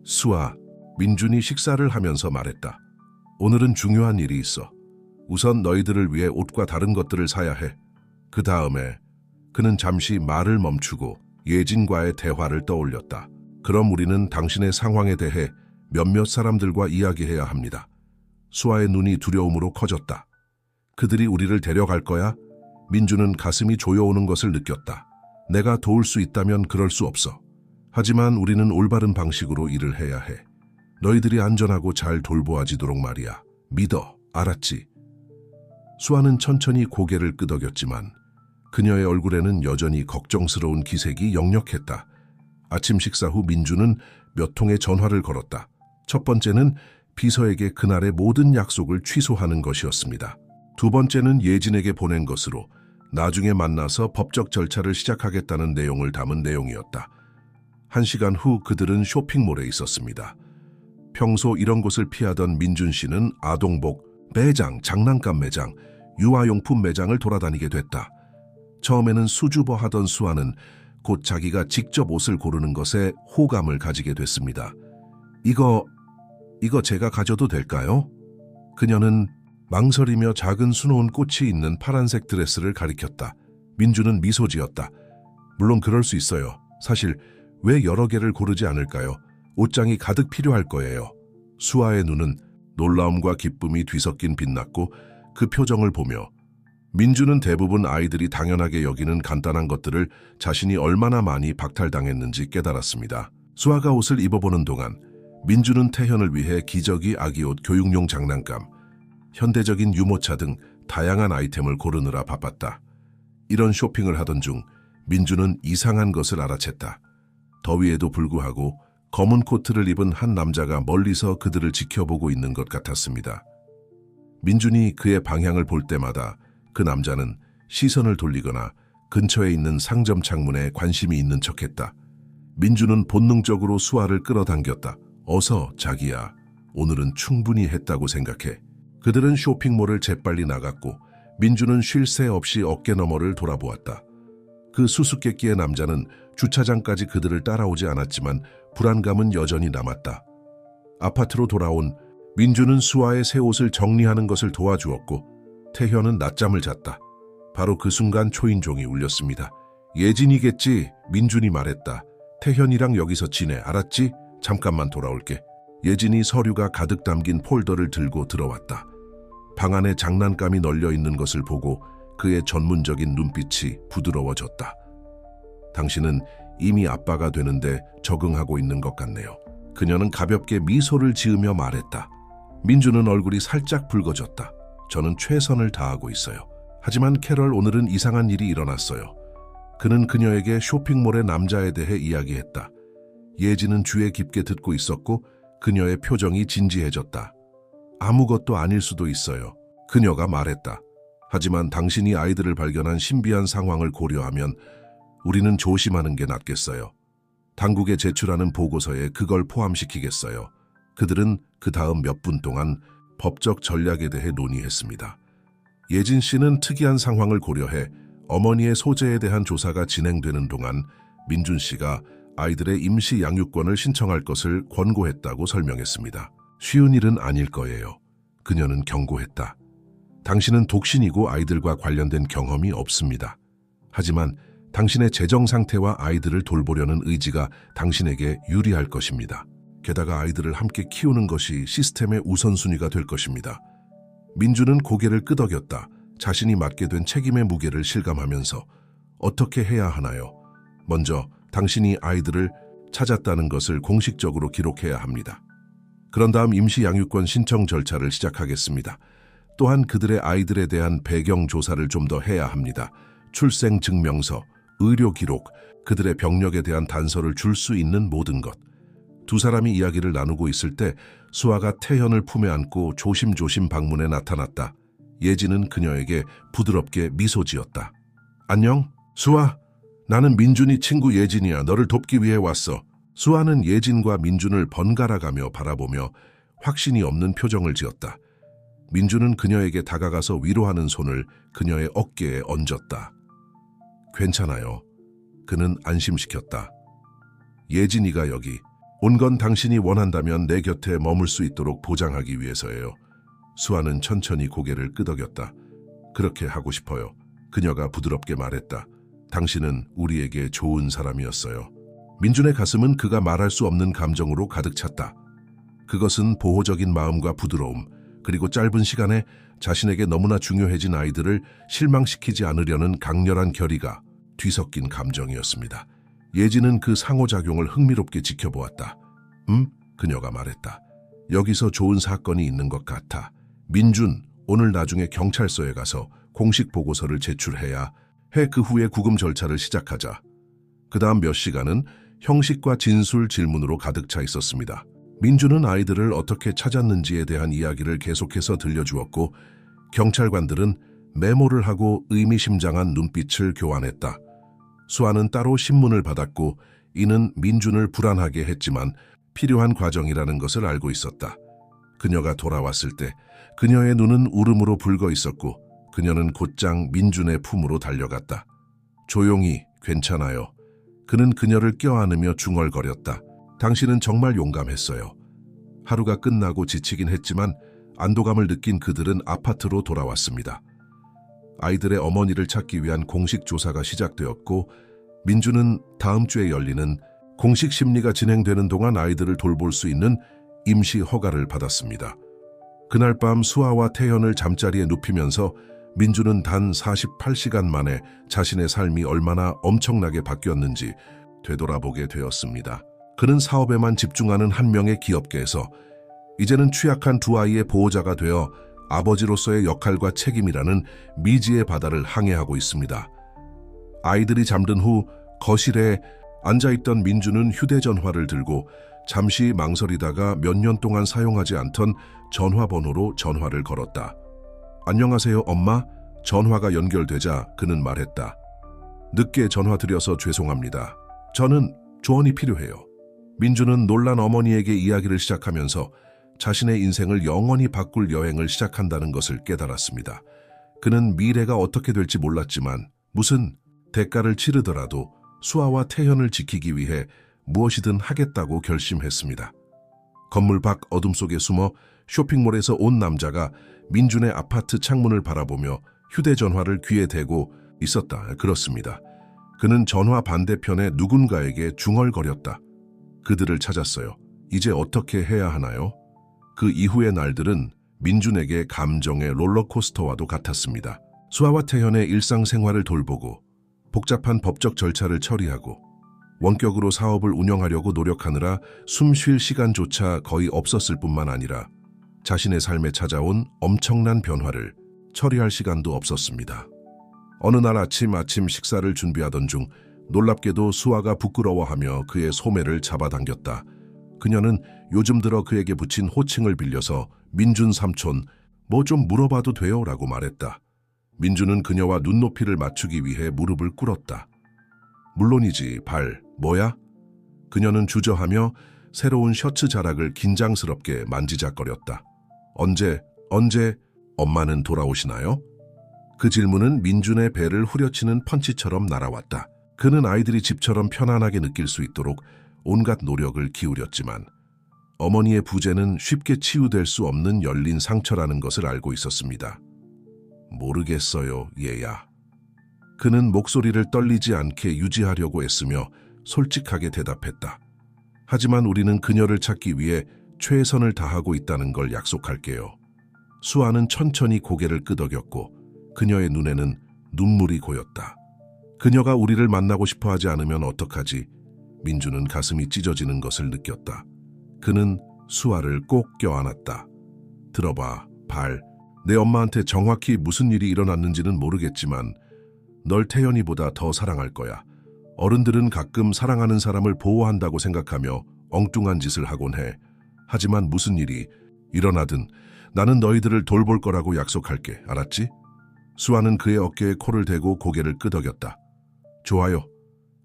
수아, 민준이 식사를 하면서 말했다. 오늘은 중요한 일이 있어. 우선 너희들을 위해 옷과 다른 것들을 사야 해. 그 다음에 그는 잠시 말을 멈추고 예진과의 대화를 떠올렸다. 그럼 우리는 당신의 상황에 대해 몇몇 사람들과 이야기해야 합니다. 수아의 눈이 두려움으로 커졌다. 그들이 우리를 데려갈 거야? 민주는 가슴이 조여오는 것을 느꼈다. 내가 도울 수 있다면 그럴 수 없어. 하지만 우리는 올바른 방식으로 일을 해야 해. 너희들이 안전하고 잘 돌보아지도록 말이야. 믿어. 알았지? 수아는 천천히 고개를 끄덕였지만 그녀의 얼굴에는 여전히 걱정스러운 기색이 역력했다. 아침 식사 후 민주는 몇 통의 전화를 걸었다. 첫 번째는 비서에게 그날의 모든 약속을 취소하는 것이었습니다. 두 번째는 예진에게 보낸 것으로 나중에 만나서 법적 절차를 시작하겠다는 내용을 담은 내용이었다. 1시간 후 그들은 쇼핑몰에 있었습니다. 평소 이런 곳을 피하던 민준 씨는 아동복, 매장, 장난감 매장, 유아용품 매장을 돌아다니게 됐다. 처음에는 수줍어하던 수아는 곧 자기가 직접 옷을 고르는 것에 호감을 가지게 됐습니다. 이거 제가 가져도 될까요? 그녀는 망설이며 작은 수놓은 꽃이 있는 파란색 드레스를 가리켰다. 민주는 미소 지었다. 물론 그럴 수 있어요. 사실 왜 여러 개를 고르지 않을까요? 옷장이 가득 필요할 거예요. 수아의 눈은 놀라움과 기쁨이 뒤섞인 빛났고 그 표정을 보며 민주는 대부분 아이들이 당연하게 여기는 간단한 것들을 자신이 얼마나 많이 박탈당했는지 깨달았습니다. 수아가 옷을 입어보는 동안 민주는 태현을 위해 기저귀, 아기옷, 교육용 장난감, 현대적인 유모차 등 다양한 아이템을 고르느라 바빴다. 이런 쇼핑을 하던 중 민주는 이상한 것을 알아챘다. 더위에도 불구하고 검은 코트를 입은 한 남자가 멀리서 그들을 지켜보고 있는 것 같았습니다. 민준이 그의 방향을 볼 때마다 그 남자는 시선을 돌리거나 근처에 있는 상점 창문에 관심이 있는 척했다. 민준은 본능적으로 수아를 끌어당겼다. 어서 자기야, 오늘은 충분히 했다고 생각해. 그들은 쇼핑몰을 재빨리 나갔고 민준은 쉴 새 없이 어깨너머를 돌아보았다. 그 수수께끼의 남자는 주차장까지 그들을 따라오지 않았지만 불안감은 여전히 남았다. 아파트로 돌아온 민주는 수아의 새 옷을 정리하는 것을 도와주었고 태현은 낮잠을 잤다. 바로 그 순간 초인종이 울렸습니다. 예진이겠지, 민준이 말했다. 태현이랑 여기서 지내, 알았지? 잠깐만 돌아올게. 예진이 서류가 가득 담긴 폴더를 들고 들어왔다. 방 안에 장난감이 널려 있는 것을 보고 그의 전문적인 눈빛이 부드러워졌다. 당신은 이미 아빠가 되는데 적응하고 있는 것 같네요. 그녀는 가볍게 미소를 지으며 말했다. 민주는 얼굴이 살짝 붉어졌다. 저는 최선을 다하고 있어요. 하지만 캐럴, 오늘은 이상한 일이 일어났어요. 그는 그녀에게 쇼핑몰의 남자에 대해 이야기했다. 예진은 귀에 깊게 듣고 있었고 그녀의 표정이 진지해졌다. 아무것도 아닐 수도 있어요. 그녀가 말했다. 하지만 당신이 아이들을 발견한 신비한 상황을 고려하면 우리는 조심하는 게 낫겠어요. 당국에 제출하는 보고서에 그걸 포함시키겠어요. 그들은 그 다음 몇 분 동안 법적 전략에 대해 논의했습니다. 예진 씨는 특이한 상황을 고려해 어머니의 소재에 대한 조사가 진행되는 동안 민준 씨가 아이들의 임시 양육권을 신청할 것을 권고했다고 설명했습니다. 쉬운 일은 아닐 거예요. 그녀는 경고했다. 당신은 독신이고 아이들과 관련된 경험이 없습니다. 하지만 당신의 재정 상태와 아이들을 돌보려는 의지가 당신에게 유리할 것입니다. 게다가 아이들을 함께 키우는 것이 시스템의 우선순위가 될 것입니다. 민주는 고개를 끄덕였다. 자신이 맡게 된 책임의 무게를 실감하면서 어떻게 해야 하나요? 먼저 당신이 아이들을 찾았다는 것을 공식적으로 기록해야 합니다. 그런 다음 임시 양육권 신청 절차를 시작하겠습니다. 또한 그들의 아이들에 대한 배경 조사를 좀 더 해야 합니다. 출생 증명서, 의료 기록, 그들의 병력에 대한 단서를 줄 수 있는 모든 것. 두 사람이 이야기를 나누고 있을 때 수아가 태현을 품에 안고 조심조심 방문에 나타났다. 예진은 그녀에게 부드럽게 미소 지었다. 안녕, 수아. 나는 민준이 친구 예진이야. 너를 돕기 위해 왔어. 수아는 예진과 민준을 번갈아가며 바라보며 확신이 없는 표정을 지었다. 민준은 그녀에게 다가가서 위로하는 손을 그녀의 어깨에 얹었다. 괜찮아요. 그는 안심시켰다. 예진이가 여기 온 건 당신이 원한다면 내 곁에 머물 수 있도록 보장하기 위해서예요. 수아는 천천히 고개를 끄덕였다. 그렇게 하고 싶어요. 그녀가 부드럽게 말했다. 당신은 우리에게 좋은 사람이었어요. 민준의 가슴은 그가 말할 수 없는 감정으로 가득 찼다. 그것은 보호적인 마음과 부드러움, 그리고 짧은 시간에 자신에게 너무나 중요해진 아이들을 실망시키지 않으려는 강렬한 결의가 뒤섞인 감정이었습니다. 예진은 그 상호작용을 흥미롭게 지켜보았다. 그녀가 말했다. 여기서 좋은 사건이 있는 것 같아. 민준, 오늘 나중에 경찰서에 가서 공식 보고서를 제출해야 해. 그 후에 구금 절차를 시작하자. 그 다음 몇 시간은 형식과 진술 질문으로 가득 차 있었습니다. 민준은 아이들을 어떻게 찾았는지에 대한 이야기를 계속해서 들려주었고 경찰관들은 메모를 하고 의미심장한 눈빛을 교환했다. 수아는 따로 신문을 받았고 이는 민준을 불안하게 했지만 필요한 과정이라는 것을 알고 있었다. 그녀가 돌아왔을 때 그녀의 눈은 울음으로 붉어 있었고 그녀는 곧장 민준의 품으로 달려갔다. 조용히, 괜찮아요. 그는 그녀를 껴안으며 중얼거렸다. 당신은 정말 용감했어요. 하루가 끝나고 지치긴 했지만 안도감을 느낀 그들은 아파트로 돌아왔습니다. 아이들의 어머니를 찾기 위한 공식 조사가 시작되었고 민주는 다음 주에 열리는 공식 심리가 진행되는 동안 아이들을 돌볼 수 있는 임시 허가를 받았습니다. 그날 밤 수아와 태현을 잠자리에 눕히면서 민주는 단 48시간 만에 자신의 삶이 얼마나 엄청나게 바뀌었는지 되돌아보게 되었습니다. 그는 사업에만 집중하는 한 명의 기업계에서 이제는 취약한 두 아이의 보호자가 되어 아버지로서의 역할과 책임이라는 미지의 바다를 항해하고 있습니다. 아이들이 잠든 후 거실에 앉아있던 민주는 휴대전화를 들고 잠시 망설이다가 몇 년 동안 사용하지 않던 전화번호로 전화를 걸었다. 안녕하세요, 엄마. 전화가 연결되자 그는 말했다. 늦게 전화드려서 죄송합니다. 저는 조언이 필요해요. 민주는 놀란 어머니에게 이야기를 시작하면서 자신의 인생을 영원히 바꿀 여행을 시작한다는 것을 깨달았습니다. 그는 미래가 어떻게 될지 몰랐지만 무슨 대가를 치르더라도 수아와 태현을 지키기 위해 무엇이든 하겠다고 결심했습니다. 건물 밖 어둠 속에 숨어 쇼핑몰에서 온 남자가 민준의 아파트 창문을 바라보며 휴대전화를 귀에 대고 있었다. 그렇습니다. 그는 전화 반대편에 누군가에게 중얼거렸다. 그들을 찾았어요. 이제 어떻게 해야 하나요? 그 이후의 날들은 민준에게 감정의 롤러코스터와도 같았습니다. 수아와 태현의 일상생활을 돌보고 복잡한 법적 절차를 처리하고 원격으로 사업을 운영하려고 노력하느라 숨 쉴 시간조차 거의 없었을 뿐만 아니라 자신의 삶에 찾아온 엄청난 변화를 처리할 시간도 없었습니다. 어느 날 아침 식사를 준비하던 중 놀랍게도 수아가 부끄러워하며 그의 소매를 잡아당겼다. 그녀는 요즘 들어 그에게 붙인 호칭을 빌려서 민준 삼촌, 뭐 좀 물어봐도 돼요? 라고 말했다. 민준은 그녀와 눈높이를 맞추기 위해 무릎을 꿇었다. 물론이지, 발, 뭐야? 그녀는 주저하며 새로운 셔츠 자락을 긴장스럽게 만지작거렸다. 언제 엄마는 돌아오시나요? 그 질문은 민준의 배를 후려치는 펀치처럼 날아왔다. 그는 아이들이 집처럼 편안하게 느낄 수 있도록 온갖 노력을 기울였지만 어머니의 부재는 쉽게 치유될 수 없는 열린 상처라는 것을 알고 있었습니다. 모르겠어요, 얘야. 그는 목소리를 떨리지 않게 유지하려고 애쓰며 솔직하게 대답했다. 하지만 우리는 그녀를 찾기 위해 최선을 다하고 있다는 걸 약속할게요. 수아는 천천히 고개를 끄덕였고 그녀의 눈에는 눈물이 고였다. 그녀가 우리를 만나고 싶어 하지 않으면 어떡하지? 민준은 가슴이 찢어지는 것을 느꼈다. 그는 수아를 꼭 껴안았다. 들어봐, 발. 내 엄마한테 정확히 무슨 일이 일어났는지는 모르겠지만 널 태연이보다 더 사랑할 거야. 어른들은 가끔 사랑하는 사람을 보호한다고 생각하며 엉뚱한 짓을 하곤 해. 하지만 무슨 일이 일어나든 나는 너희들을 돌볼 거라고 약속할게. 알았지? 수아는 그의 어깨에 코를 대고 고개를 끄덕였다. 좋아요.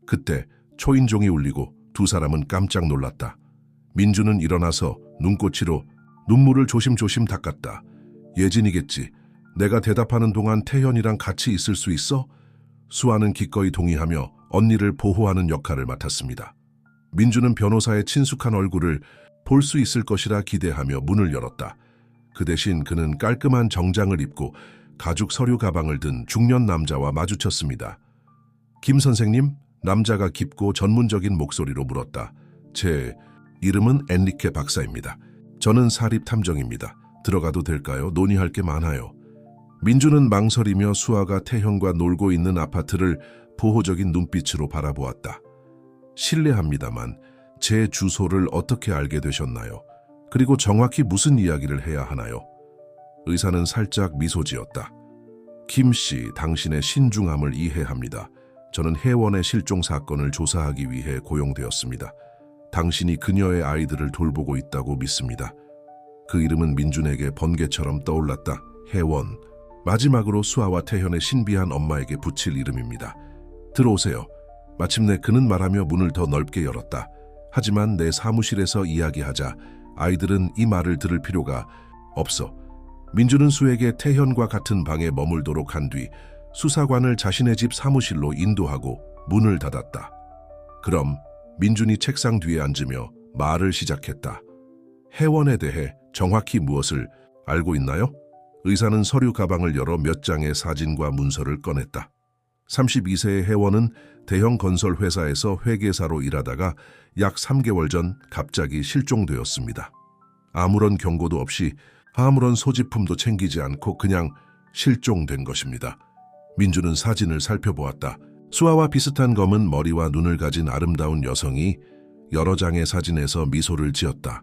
그때 초인종이 울리고 두 사람은 깜짝 놀랐다. 민준은 일어나서 눈꼬치로 눈물을 조심조심 닦았다. 예진이겠지. 내가 대답하는 동안 태현이랑 같이 있을 수 있어? 수아는 기꺼이 동의하며 언니를 보호하는 역할을 맡았습니다. 민준은 변호사의 친숙한 얼굴을 볼 수 있을 것이라 기대하며 문을 열었다. 그 대신 그는 깔끔한 정장을 입고 가죽 서류 가방을 든 중년 남자와 마주쳤습니다. 김 선생님? 남자가 깊고 전문적인 목소리로 물었다. 제 이름은 엔리케 박사입니다. 저는 사립탐정입니다. 들어가도 될까요? 논의할 게 많아요. 민준은 망설이며 수아가 태현과 놀고 있는 아파트를 보호적인 눈빛으로 바라보았다. 실례합니다만 제 주소를 어떻게 알게 되셨나요? 그리고 정확히 무슨 이야기를 해야 하나요? 의사는 살짝 미소 지었다. 김 씨, 당신의 신중함을 이해합니다. 저는 혜원의 실종 사건을 조사하기 위해 고용되었습니다. 당신이 그녀의 아이들을 돌보고 있다고 믿습니다. 그 이름은 민준에게 번개처럼 떠올랐다. 혜원. 마지막으로 수아와 태현의 신비한 엄마에게 붙일 이름입니다. 들어오세요. 마침내 그는 말하며 문을 더 넓게 열었다. 하지만 내 사무실에서 이야기하자 아이들은 이 말을 들을 필요가 없어. 민준은 수에게 태현과 같은 방에 머물도록 한 뒤 수사관을 자신의 집 사무실로 인도하고 문을 닫았다. 그럼 민준이 책상 뒤에 앉으며 말을 시작했다. 혜원에 대해 정확히 무엇을 알고 있나요? 의사는 서류 가방을 열어 몇 장의 사진과 문서를 꺼냈다. 32세의 혜원은 대형 건설 회사에서 회계사로 일하다가 약 3개월 전 갑자기 실종되었습니다. 아무런 경고도 없이 아무런 소지품도 챙기지 않고 그냥 실종된 것입니다. 민준은 사진을 살펴보았다. 수아와 비슷한 검은 머리와 눈을 가진 아름다운 여성이 여러 장의 사진에서 미소를 지었다.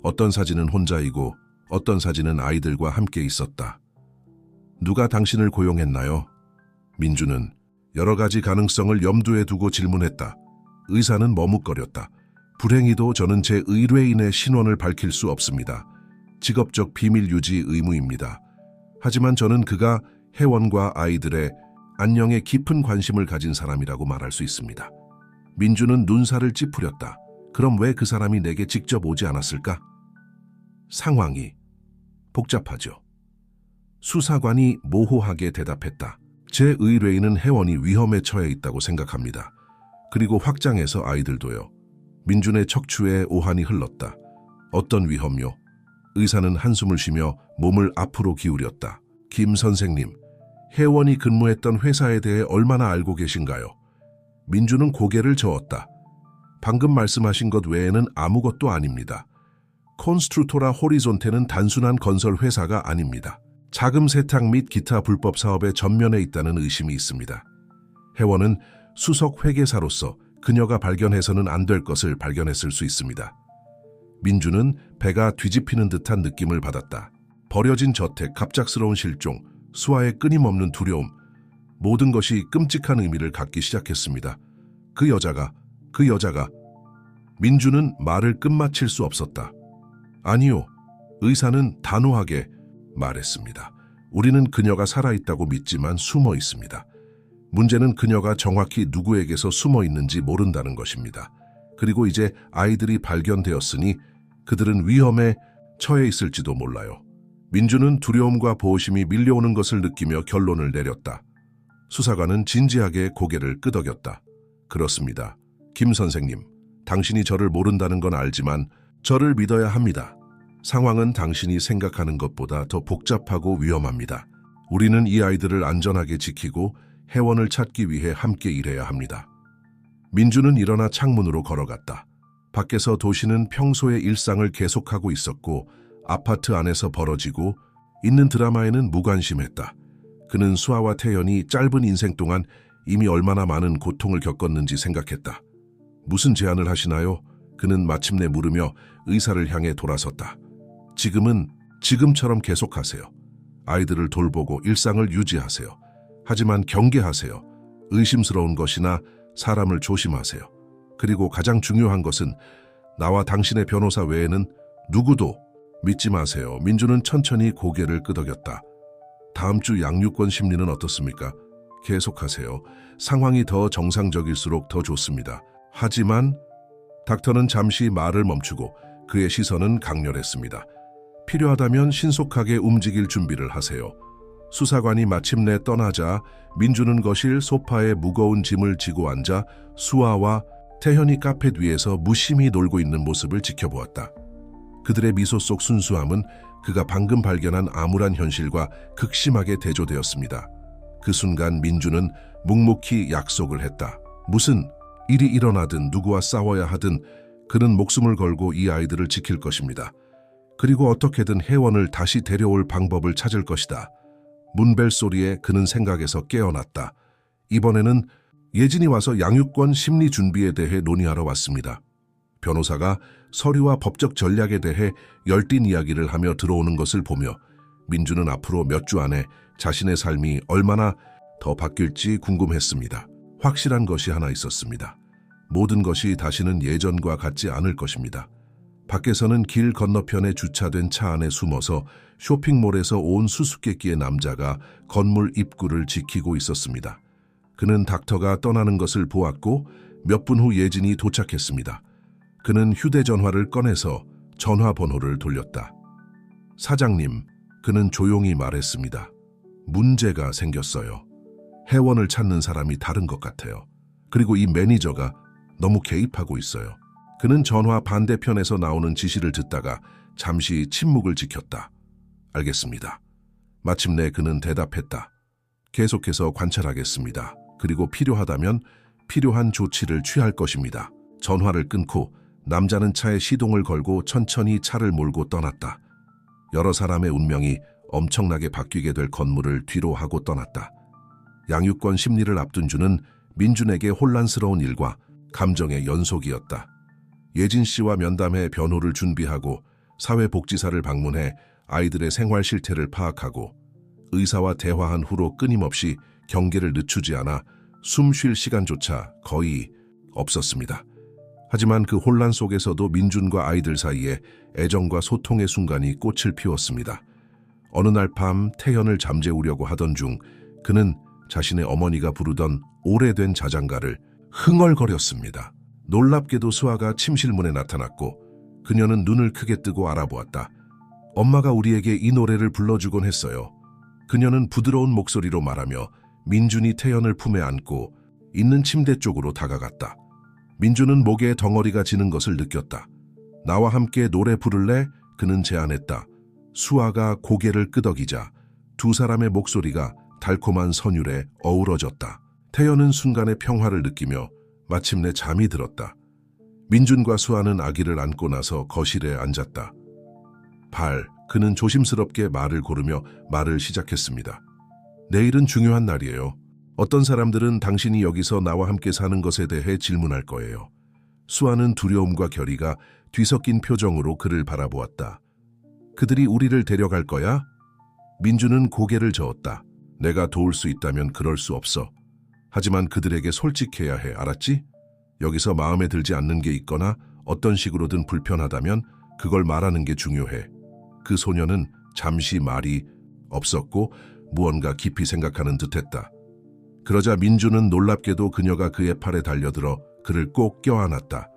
어떤 사진은 혼자이고 어떤 사진은 아이들과 함께 있었다. 누가 당신을 고용했나요? 민준은 여러 가지 가능성을 염두에 두고 질문했다. 의사는 머뭇거렸다. 불행히도 저는 제 의뢰인의 신원을 밝힐 수 없습니다. 직업적 비밀 유지 의무입니다. 하지만 저는 그가 혜원과 아이들의 안녕에 깊은 관심을 가진 사람이라고 말할 수 있습니다. 민준은 눈살을 찌푸렸다. 그럼 왜 그 사람이 내게 직접 오지 않았을까? 상황이 복잡하죠. 수사관이 모호하게 대답했다. 제 의뢰인은 혜원이 위험에 처해 있다고 생각합니다. 그리고 확장해서 아이들도요. 민준의 척추에 오한이 흘렀다. 어떤 위험요? 의사는 한숨을 쉬며 몸을 앞으로 기울였다. 김 선생님, 혜원이 근무했던 회사에 대해 얼마나 알고 계신가요? 민준은 고개를 저었다. 방금 말씀하신 것 외에는 아무것도 아닙니다. 콘스트루토라 호리존테는 단순한 건설 회사가 아닙니다. 자금 세탁 및 기타 불법 사업의 전면에 있다는 의심이 있습니다. 혜원은 수석 회계사로서 그녀가 발견해서는 안 될 것을 발견했을 수 있습니다. 민주는 배가 뒤집히는 듯한 느낌을 받았다. 버려진 저택, 갑작스러운 실종, 수아의 끊임없는 두려움, 모든 것이 끔찍한 의미를 갖기 시작했습니다. 그 여자가 민주는 말을 끝마칠 수 없었다. 아니요. 의사는 단호하게 말했습니다. 우리는 그녀가 살아있다고 믿지만 숨어 있습니다. 문제는 그녀가 정확히 누구에게서 숨어 있는지 모른다는 것입니다. 그리고 이제 아이들이 발견되었으니 그들은 위험에 처해 있을지도 몰라요. 민주는 두려움과 보호심이 밀려오는 것을 느끼며 결론을 내렸다. 수사관은 진지하게 고개를 끄덕였다. 그렇습니다. 김 선생님, 당신이 저를 모른다는 건 알지만 저를 믿어야 합니다. 상황은 당신이 생각하는 것보다 더 복잡하고 위험합니다. 우리는 이 아이들을 안전하게 지키고 해원을 찾기 위해 함께 일해야 합니다. 민주는 일어나 창문으로 걸어갔다. 밖에서 도시는 평소의 일상을 계속하고 있었고 아파트 안에서 벌어지고 있는 드라마에는 무관심했다. 그는 수아와 태연이 짧은 인생 동안 이미 얼마나 많은 고통을 겪었는지 생각했다. 무슨 제안을 하시나요? 그는 마침내 물으며 의사를 향해 돌아섰다. 지금처럼 계속하세요. 아이들을 돌보고 일상을 유지하세요. 하지만 경계하세요. 의심스러운 것이나 사람을 조심하세요. 그리고 가장 중요한 것은 나와 당신의 변호사 외에는 누구도 믿지 마세요. 민주는 천천히 고개를 끄덕였다. 다음 주 양육권 심리는 어떻습니까? 계속하세요. 상황이 더 정상적일수록 더 좋습니다. 하지만 닥터는 잠시 말을 멈추고 그의 시선은 강렬했습니다. 필요하다면 신속하게 움직일 준비를 하세요. 수사관이 마침내 떠나자 민주는 거실 소파에 무거운 짐을 지고 앉아 수아와 태현이 카펫 위에서 무심히 놀고 있는 모습을 지켜보았다. 그들의 미소 속 순수함은 그가 방금 발견한 암울한 현실과 극심하게 대조되었습니다. 그 순간 민주는 묵묵히 약속을 했다. 무슨 일이 일어나든 누구와 싸워야 하든 그는 목숨을 걸고 이 아이들을 지킬 것입니다. 그리고 어떻게든 혜원을 다시 데려올 방법을 찾을 것이다. 문벨 소리에 그는 생각에서 깨어났다. 이번에는 예진이 와서 양육권 심리 준비에 대해 논의하러 왔습니다. 변호사가 서류와 법적 전략에 대해 열띤 이야기를 하며 들어오는 것을 보며 민주는 앞으로 몇 주 안에 자신의 삶이 얼마나 더 바뀔지 궁금했습니다. 확실한 것이 하나 있었습니다. 모든 것이 다시는 예전과 같지 않을 것입니다. 밖에서는 길 건너편에 주차된 차 안에 숨어서 쇼핑몰에서 온 수수께끼의 남자가 건물 입구를 지키고 있었습니다. 그는 닥터가 떠나는 것을 보았고 몇 분 후 예진이 도착했습니다. 그는 휴대전화를 꺼내서 전화번호를 돌렸다. 사장님, 그는 조용히 말했습니다. 문제가 생겼어요. 혜원을 찾는 사람이 다른 것 같아요. 그리고 이 매니저가 너무 개입하고 있어요. 그는 전화 반대편에서 나오는 지시를 듣다가 잠시 침묵을 지켰다. 알겠습니다. 마침내 그는 대답했다. 계속해서 관찰하겠습니다. 그리고 필요하다면 필요한 조치를 취할 것입니다. 전화를 끊고 남자는 차에 시동을 걸고 천천히 차를 몰고 떠났다. 여러 사람의 운명이 엄청나게 바뀌게 될 건물을 뒤로 하고 떠났다. 양육권 심리를 앞둔 주는 민준에게 혼란스러운 일과 감정의 연속이었다. 예진 씨와 면담해 변호를 준비하고 사회복지사를 방문해 아이들의 생활 실태를 파악하고 의사와 대화한 후로 끊임없이 경계를 늦추지 않아 숨 쉴 시간조차 거의 없었습니다. 하지만 그 혼란 속에서도 민준과 아이들 사이에 애정과 소통의 순간이 꽃을 피웠습니다. 어느 날 밤 태연을 잠재우려고 하던 중 그는 자신의 어머니가 부르던 오래된 자장가를 흥얼거렸습니다. 놀랍게도 수아가 침실문에 나타났고 그녀는 눈을 크게 뜨고 알아보았다. 엄마가 우리에게 이 노래를 불러주곤 했어요. 그녀는 부드러운 목소리로 말하며 민준이 태연을 품에 안고 있는 침대 쪽으로 다가갔다. 민준은 목에 덩어리가 지는 것을 느꼈다. 나와 함께 노래 부를래? 그는 제안했다. 수아가 고개를 끄덕이자 두 사람의 목소리가 달콤한 선율에 어우러졌다. 태연은 순간의 평화를 느끼며 마침내 잠이 들었다. 민준과 수아는 아기를 안고 나서 거실에 앉았다. 그는 조심스럽게 말을 고르며 말을 시작했습니다. 내일은 중요한 날이에요. 어떤 사람들은 당신이 여기서 나와 함께 사는 것에 대해 질문할 거예요. 수아는 두려움과 결의가 뒤섞인 표정으로 그를 바라보았다. 그들이 우리를 데려갈 거야? 민주는 고개를 저었다. 내가 도울 수 있다면 그럴 수 없어. 하지만 그들에게 솔직해야 해, 알았지? 여기서 마음에 들지 않는 게 있거나 어떤 식으로든 불편하다면 그걸 말하는 게 중요해. 그 소녀는 잠시 말이 없었고 무언가 깊이 생각하는 듯했다. 그러자 민주는 놀랍게도 그녀가 그의 팔에 달려들어 그를 꼭 껴안았다.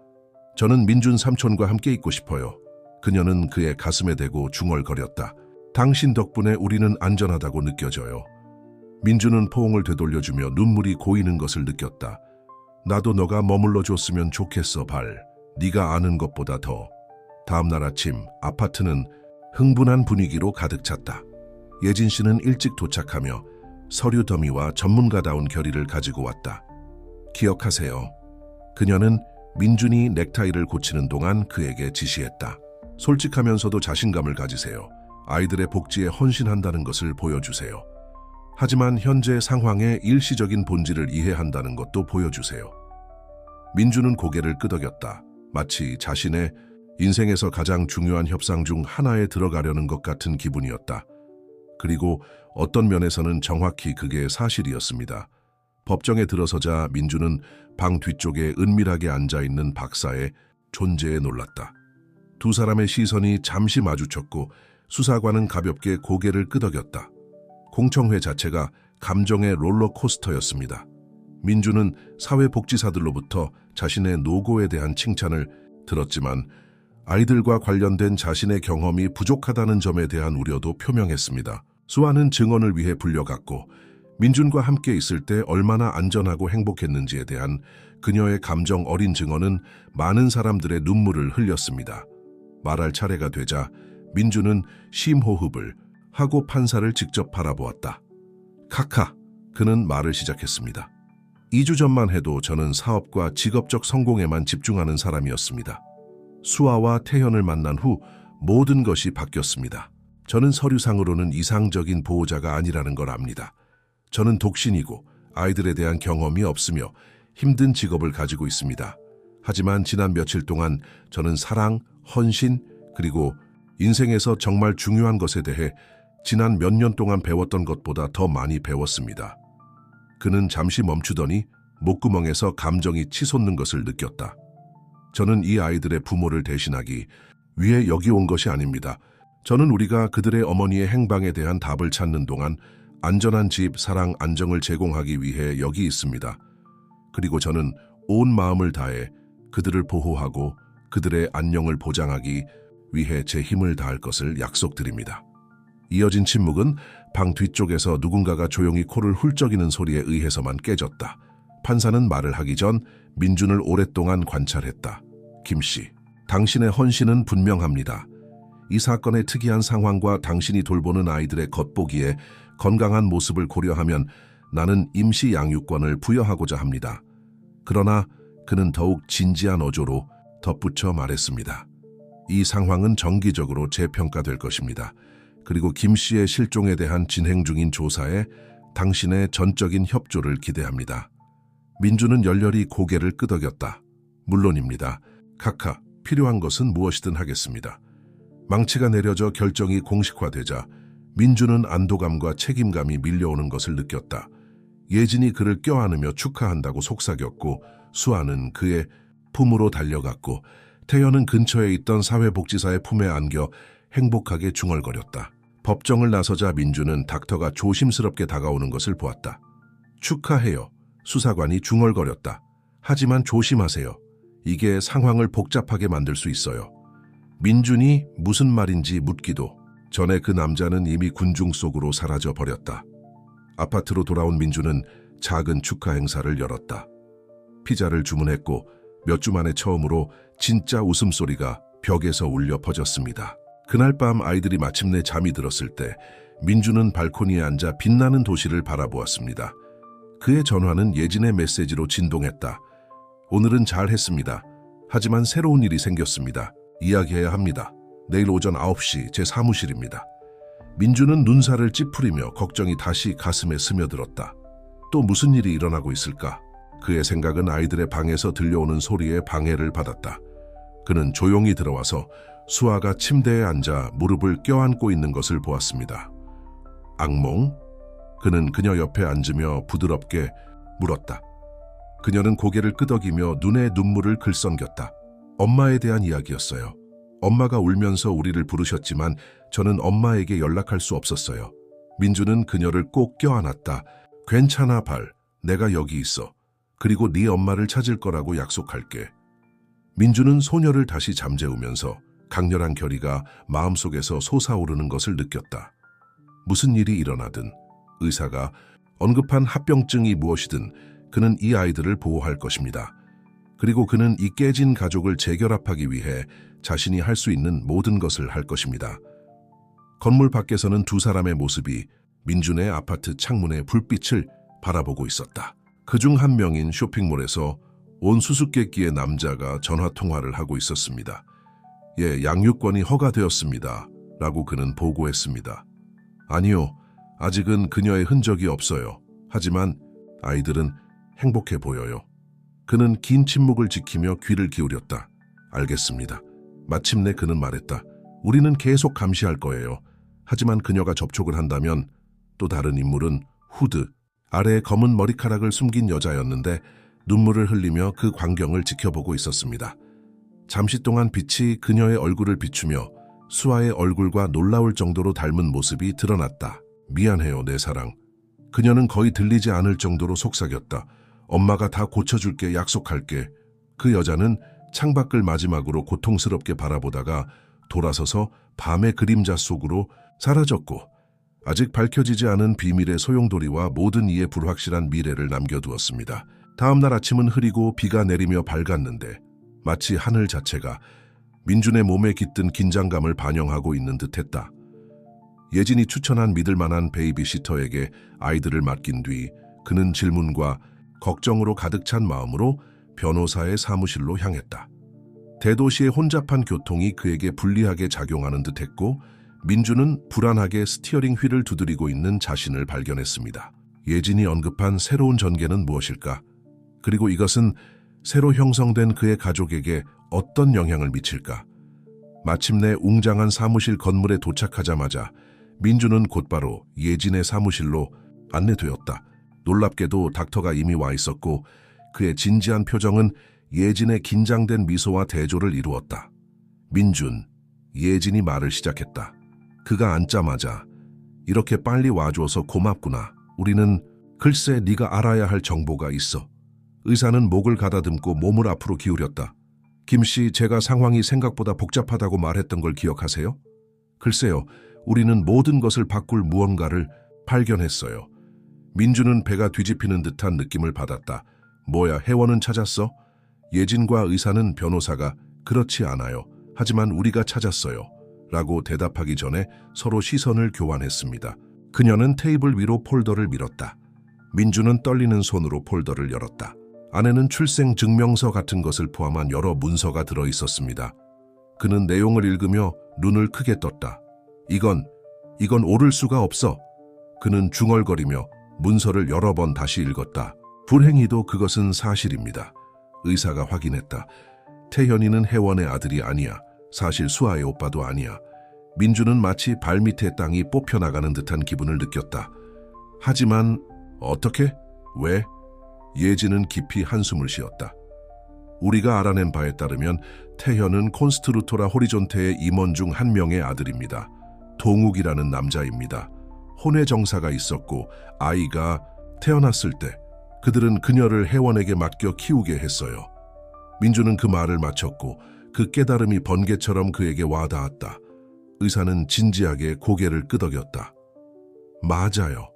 저는 민준 삼촌과 함께 있고 싶어요. 그녀는 그의 가슴에 대고 중얼거렸다. 당신 덕분에 우리는 안전하다고 느껴져요. 민주는 포옹을 되돌려주며 눈물이 고이는 것을 느꼈다. 나도 너가 머물러 줬으면 좋겠어, 발. 네가 아는 것보다 더. 다음 날 아침 아파트는 흥분한 분위기로 가득 찼다. 예진 씨는 일찍 도착하며 서류 더미와 전문가다운 결의를 가지고 왔다. 기억하세요. 그녀는 민준이 넥타이를 고치는 동안 그에게 지시했다. 솔직하면서도 자신감을 가지세요. 아이들의 복지에 헌신한다는 것을 보여주세요. 하지만 현재 상황의 일시적인 본질을 이해한다는 것도 보여주세요. 민준은 고개를 끄덕였다. 마치 자신의 인생에서 가장 중요한 협상 중 하나에 들어가려는 것 같은 기분이었다. 그리고 어떤 면에서는 정확히 그게 사실이었습니다. 법정에 들어서자 민주는 방 뒤쪽에 은밀하게 앉아있는 박사의 존재에 놀랐다. 두 사람의 시선이 잠시 마주쳤고 수사관은 가볍게 고개를 끄덕였다. 공청회 자체가 감정의 롤러코스터였습니다. 민주는 사회복지사들로부터 자신의 노고에 대한 칭찬을 들었지만 아이들과 관련된 자신의 경험이 부족하다는 점에 대한 우려도 표명했습니다. 수아는 증언을 위해 불려갔고 민준과 함께 있을 때 얼마나 안전하고 행복했는지에 대한 그녀의 감정 어린 증언은 많은 사람들의 눈물을 흘렸습니다. 말할 차례가 되자 민준은 심호흡을 하고 판사를 직접 바라보았다. 카카, 그는 말을 시작했습니다. 2주 전만 해도 저는 사업과 직업적 성공에만 집중하는 사람이었습니다. 수아와 태현을 만난 후 모든 것이 바뀌었습니다. 저는 서류상으로는 이상적인 보호자가 아니라는 걸 압니다. 저는 독신이고 아이들에 대한 경험이 없으며 힘든 직업을 가지고 있습니다. 하지만 지난 며칠 동안 저는 사랑, 헌신, 그리고 인생에서 정말 중요한 것에 대해 지난 몇 년 동안 배웠던 것보다 더 많이 배웠습니다. 그는 잠시 멈추더니 목구멍에서 감정이 치솟는 것을 느꼈다. 저는 이 아이들의 부모를 대신하기 위해 여기 온 것이 아닙니다. 저는 우리가 그들의 어머니의 행방에 대한 답을 찾는 동안 안전한 집, 사랑, 안정을 제공하기 위해 여기 있습니다. 그리고 저는 온 마음을 다해 그들을 보호하고 그들의 안녕을 보장하기 위해 제 힘을 다할 것을 약속드립니다. 이어진 침묵은 방 뒤쪽에서 누군가가 조용히 코를 훌쩍이는 소리에 의해서만 깨졌다. 판사는 말을 하기 전 민준을 오랫동안 관찰했다. 김씨, 당신의 헌신은 분명합니다. 이 사건의 특이한 상황과 당신이 돌보는 아이들의 겉보기에 건강한 모습을 고려하면 나는 임시 양육권을 부여하고자 합니다. 그러나 그는 더욱 진지한 어조로 덧붙여 말했습니다. 이 상황은 정기적으로 재평가될 것입니다. 그리고 김 씨의 실종에 대한 진행 중인 조사에 당신의 전적인 협조를 기대합니다. 민주는 열렬히 고개를 끄덕였다. 물론입니다. 카카, 필요한 것은 무엇이든 하겠습니다. 망치가 내려져 결정이 공식화되자 민주는 안도감과 책임감이 밀려오는 것을 느꼈다. 예진이 그를 껴안으며 축하한다고 속삭였고 수아는 그의 품으로 달려갔고 태연은 근처에 있던 사회복지사의 품에 안겨 행복하게 중얼거렸다. 법정을 나서자 민주는 닥터가 조심스럽게 다가오는 것을 보았다. 축하해요. 수사관이 중얼거렸다. 하지만 조심하세요. 이게 상황을 복잡하게 만들 수 있어요. 민준이 무슨 말인지 묻기도 전에 그 남자는 이미 군중 속으로 사라져 버렸다. 아파트로 돌아온 민준은 작은 축하 행사를 열었다. 피자를 주문했고 몇 주 만에 처음으로 진짜 웃음소리가 벽에서 울려 퍼졌습니다. 그날 밤 아이들이 마침내 잠이 들었을 때 민준은 발코니에 앉아 빛나는 도시를 바라보았습니다. 그의 전화는 예진의 메시지로 진동했다. 오늘은 잘했습니다. 하지만 새로운 일이 생겼습니다. 이야기해야 합니다. 내일 오전 9시 제 사무실입니다. 민주는 눈살을 찌푸리며 걱정이 다시 가슴에 스며들었다. 또 무슨 일이 일어나고 있을까? 그의 생각은 아이들의 방에서 들려오는 소리에 방해를 받았다. 그는 조용히 들어와서 수아가 침대에 앉아 무릎을 껴안고 있는 것을 보았습니다. 악몽? 그는 그녀 옆에 앉으며 부드럽게 물었다. 그녀는 고개를 끄덕이며 눈에 눈물을 글썽겼다. 엄마에 대한 이야기였어요. 엄마가 울면서 우리를 부르셨지만 저는 엄마에게 연락할 수 없었어요. 민주는 그녀를 꼭 껴안았다. 괜찮아, 발. 내가 여기 있어. 그리고 네 엄마를 찾을 거라고 약속할게. 민주는 소녀를 다시 잠재우면서 강렬한 결의가 마음속에서 솟아오르는 것을 느꼈다. 무슨 일이 일어나든, 의사가 언급한 합병증이 무엇이든 그는 이 아이들을 보호할 것입니다. 그리고 그는 이 깨진 가족을 재결합하기 위해 자신이 할 수 있는 모든 것을 할 것입니다. 건물 밖에서는 두 사람의 모습이 민준의 아파트 창문에 불빛을 바라보고 있었다. 그중 한 명인 쇼핑몰에서 온 수수께끼의 남자가 전화통화를 하고 있었습니다. 예, 양육권이 허가되었습니다. 라고 그는 보고했습니다. 아니요, 아직은 그녀의 흔적이 없어요. 하지만 아이들은 행복해 보여요. 그는 긴 침묵을 지키며 귀를 기울였다. 알겠습니다. 마침내 그는 말했다. 우리는 계속 감시할 거예요. 하지만 그녀가 접촉을 한다면 또 다른 인물은 후드, 아래에 검은 머리카락을 숨긴 여자였는데 눈물을 흘리며 그 광경을 지켜보고 있었습니다. 잠시 동안 빛이 그녀의 얼굴을 비추며 수아의 얼굴과 놀라울 정도로 닮은 모습이 드러났다. 미안해요, 내 사랑. 그녀는 거의 들리지 않을 정도로 속삭였다. 엄마가 다 고쳐줄게, 약속할게. 그 여자는 창밖을 마지막으로 고통스럽게 바라보다가 돌아서서 밤의 그림자 속으로 사라졌고 아직 밝혀지지 않은 비밀의 소용돌이와 모든 이의 불확실한 미래를 남겨두었습니다. 다음 날 아침은 흐리고 비가 내리며 밝았는데 마치 하늘 자체가 민준의 몸에 깃든 긴장감을 반영하고 있는 듯했다. 예진이 추천한 믿을 만한 베이비시터에게 아이들을 맡긴 뒤 그는 질문과 걱정으로 가득 찬 마음으로 변호사의 사무실로 향했다. 대도시의 혼잡한 교통이 그에게 불리하게 작용하는 듯했고 민주는 불안하게 스티어링 휠을 두드리고 있는 자신을 발견했습니다. 예진이 언급한 새로운 전개는 무엇일까? 그리고 이것은 새로 형성된 그의 가족에게 어떤 영향을 미칠까? 마침내 웅장한 사무실 건물에 도착하자마자 민주는 곧바로 예진의 사무실로 안내되었다. 놀랍게도 닥터가 이미 와 있었고 그의 진지한 표정은 예진의 긴장된 미소와 대조를 이루었다. 민준, 예진이 말을 시작했다. 그가 앉자마자 이렇게 빨리 와줘서 고맙구나. 우리는 글쎄 네가 알아야 할 정보가 있어. 의사는 목을 가다듬고 몸을 앞으로 기울였다. 김 씨, 제가 상황이 생각보다 복잡하다고 말했던 걸 기억하세요? 글쎄요, 우리는 모든 것을 바꿀 무언가를 발견했어요. 민주는 배가 뒤집히는 듯한 느낌을 받았다. 뭐야, 혜원은 찾았어? 예진과 의사는 변호사가 그렇지 않아요. 하지만 우리가 찾았어요. 라고 대답하기 전에 서로 시선을 교환했습니다. 그녀는 테이블 위로 폴더를 밀었다. 민주는 떨리는 손으로 폴더를 열었다. 안에는 출생 증명서 같은 것을 포함한 여러 문서가 들어 있었습니다. 그는 내용을 읽으며 눈을 크게 떴다. 이건 옳을 수가 없어. 그는 중얼거리며 문서를 여러 번 다시 읽었다. 불행히도 그것은 사실입니다. 의사가 확인했다. 태현이는 혜원의 아들이 아니야. 사실 수아의 오빠도 아니야. 민주는 마치 발밑에 땅이 뽑혀나가는 듯한 기분을 느꼈다. 하지만 어떻게? 왜? 예진은 깊이 한숨을 쉬었다. 우리가 알아낸 바에 따르면 태현은 콘스트루토라 호리존테의 임원 중 한 명의 아들입니다. 동욱이라는 남자입니다. 혼외 정사가 있었고 아이가 태어났을 때 그들은 그녀를 혜원에게 맡겨 키우게 했어요. 민주는 그 말을 마쳤고 그 깨달음이 번개처럼 그에게 와닿았다. 의사는 진지하게 고개를 끄덕였다. 맞아요.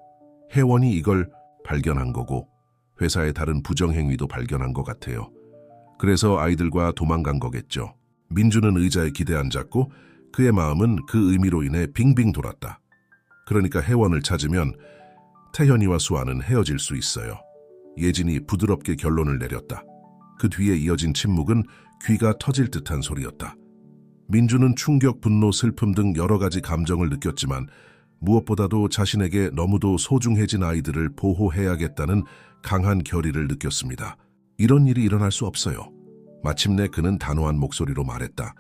혜원이 이걸 발견한 거고 회사의 다른 부정행위도 발견한 것 같아요. 그래서 아이들과 도망간 거겠죠. 민주는 의자에 기대 앉았고 그의 마음은 그 의미로 인해 빙빙 돌았다. 그러니까 혜원을 찾으면 태현이와 수아는 헤어질 수 있어요. 예진이 부드럽게 결론을 내렸다. 그 뒤에 이어진 침묵은 귀가 터질 듯한 소리였다. 민주는 충격, 분노, 슬픔 등 여러 가지 감정을 느꼈지만 무엇보다도 자신에게 너무도 소중해진 아이들을 보호해야겠다는 강한 결의를 느꼈습니다. 이런 일이 일어날 수 없어요. 마침내 그는 단호한 목소리로 말했다.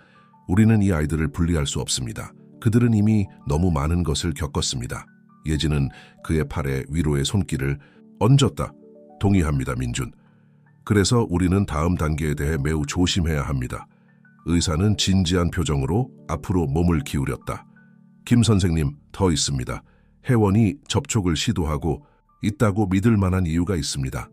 우리는 이 아이들을 분리할 수 없습니다. 그들은 이미 너무 많은 것을 겪었습니다. 예진은 그의 팔에 위로의 손길을 얹었다. 동의합니다, 민준. 그래서 우리는 다음 단계에 대해 매우 조심해야 합니다. 의사는 진지한 표정으로 앞으로 몸을 기울였다. 김 선생님, 더 있습니다. 혜원이 접촉을 시도하고 있다고 믿을 만한 이유가 있습니다.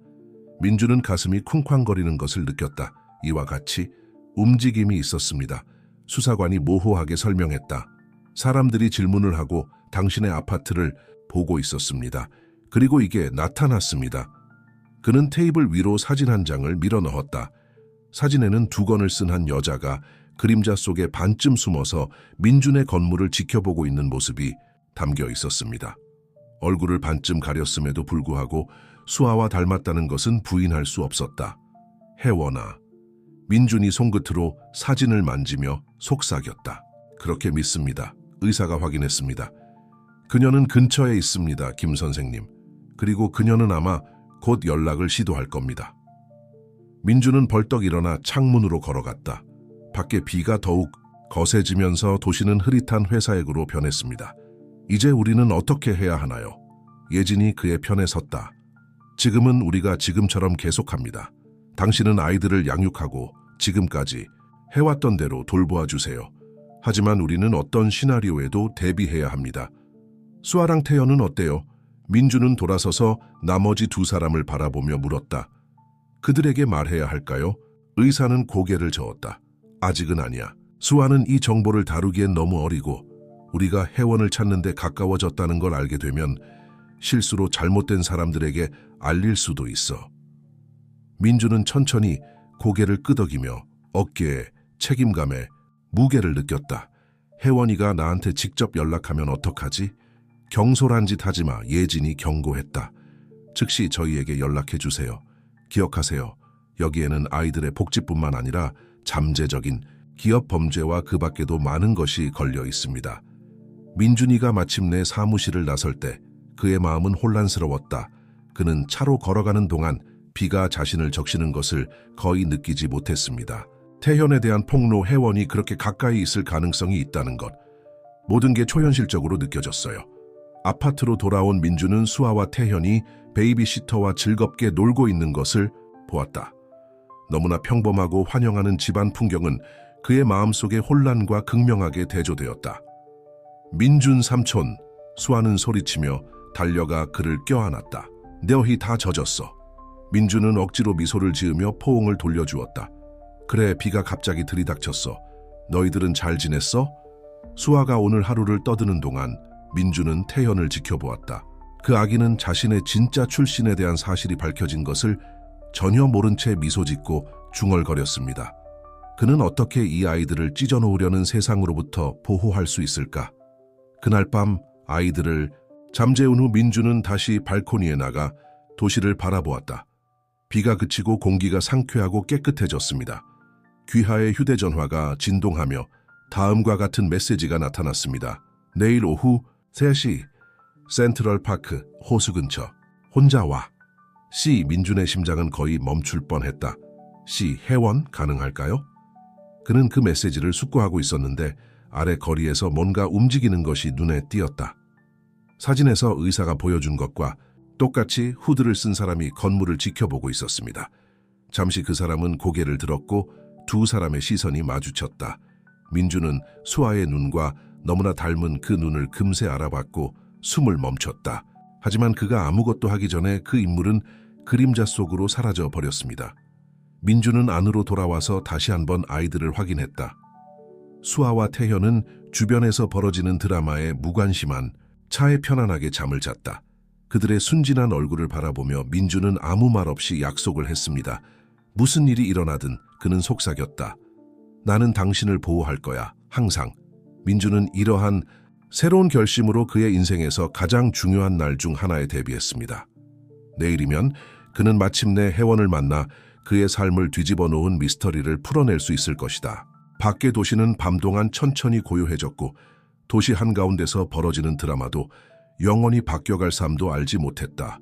민준은 가슴이 쿵쾅거리는 것을 느꼈다. 이와 같이 움직임이 있었습니다. 수사관이 모호하게 설명했다. 사람들이 질문을 하고 당신의 아파트를 보고 있었습니다. 그리고 이게 나타났습니다. 그는 테이블 위로 사진 한 장을 밀어 넣었다. 사진에는 두건을 쓴 한 여자가 그림자 속에 반쯤 숨어서 민준의 건물을 지켜보고 있는 모습이 담겨 있었습니다. 얼굴을 반쯤 가렸음에도 불구하고 수아와 닮았다는 것은 부인할 수 없었다. 혜원아. 민준이 손끝으로 사진을 만지며 속삭였다. 그렇게 믿습니다. 의사가 확인했습니다. 그녀는 근처에 있습니다, 김 선생님. 그리고 그녀는 아마 곧 연락을 시도할 겁니다. 민준은 벌떡 일어나 창문으로 걸어갔다. 밖에 비가 더욱 거세지면서 도시는 흐릿한 회사액으로 변했습니다. 이제 우리는 어떻게 해야 하나요? 예진이 그의 편에 섰다. 지금은 우리가 지금처럼 계속합니다. 당신은 아이들을 양육하고 지금까지 해왔던 대로 돌보아 주세요. 하지만 우리는 어떤 시나리오에도 대비해야 합니다. 수아랑 태연은 어때요? 민준은 돌아서서 나머지 두 사람을 바라보며 물었다. 그들에게 말해야 할까요? 의사는 고개를 저었다. 아직은 아니야. 수아는 이 정보를 다루기엔 너무 어리고 우리가 혜원을 찾는 데 가까워졌다는 걸 알게 되면 실수로 잘못된 사람들에게 알릴 수도 있어. 민준은 천천히 고개를 끄덕이며 어깨에 책임감에 무게를 느꼈다. 혜원이가 나한테 직접 연락하면 어떡하지? 경솔한 짓 하지 마, 예진이 경고했다. 즉시 저희에게 연락해 주세요. 기억하세요. 여기에는 아이들의 복지뿐만 아니라 잠재적인 기업 범죄와 그 밖에도 많은 것이 걸려 있습니다. 민준이가 마침내 사무실을 나설 때 그의 마음은 혼란스러웠다. 그는 차로 걸어가는 동안 비가 자신을 적시는 것을 거의 느끼지 못했습니다. 태현에 대한 폭로, 혜원이 그렇게 가까이 있을 가능성이 있다는 것. 모든 게 초현실적으로 느껴졌어요. 아파트로 돌아온 민준은 수아와 태현이 베이비시터와 즐겁게 놀고 있는 것을 보았다. 너무나 평범하고 환영하는 집안 풍경은 그의 마음속에 혼란과 극명하게 대조되었다. 민준 삼촌, 수아는 소리치며 달려가 그를 껴안았다. 내 옷이 다 젖었어. 민준은 억지로 미소를 지으며 포옹을 돌려주었다. 그래, 비가 갑자기 들이닥쳤어. 너희들은 잘 지냈어? 수아가 오늘 하루를 떠드는 동안 민준은 태연을 지켜보았다. 그 아기는 자신의 진짜 출신에 대한 사실이 밝혀진 것을 전혀 모른 채 미소 짓고 중얼거렸습니다. 그는 어떻게 이 아이들을 찢어놓으려는 세상으로부터 보호할 수 있을까? 그날 밤 아이들을 잠재운 후 민준은 다시 발코니에 나가 도시를 바라보았다. 비가 그치고 공기가 상쾌하고 깨끗해졌습니다. 귀하의 휴대전화가 진동하며 다음과 같은 메시지가 나타났습니다. 내일 오후 3시 센트럴파크 호수 근처 혼자 와. C. 민준의 심장은 거의 멈출 뻔했다. C. 혜원 가능할까요? 그는 그 메시지를 숙고하고 있었는데 아래 거리에서 뭔가 움직이는 것이 눈에 띄었다. 사진에서 의사가 보여준 것과 똑같이 후드를 쓴 사람이 건물을 지켜보고 있었습니다. 잠시 그 사람은 고개를 들었고 두 사람의 시선이 마주쳤다. 민준은 수아의 눈과 너무나 닮은 그 눈을 금세 알아봤고 숨을 멈췄다. 하지만 그가 아무것도 하기 전에 그 인물은 그림자 속으로 사라져 버렸습니다. 민준은 안으로 돌아와서 다시 한번 아이들을 확인했다. 수아와 태현은 주변에서 벌어지는 드라마에 무관심한 차에 편안하게 잠을 잤다. 그들의 순진한 얼굴을 바라보며 민준은 아무 말 없이 약속을 했습니다. 무슨 일이 일어나든 그는 속삭였다. 나는 당신을 보호할 거야, 항상. 민준은 이러한 새로운 결심으로 그의 인생에서 가장 중요한 날 중 하나에 대비했습니다. 내일이면 그는 마침내 혜원을 만나 그의 삶을 뒤집어 놓은 미스터리를 풀어낼 수 있을 것이다. 밖의 도시는 밤 동안 천천히 고요해졌고 도시 한가운데서 벌어지는 드라마도 영원히 바뀌어갈 삶도 알지 못했다.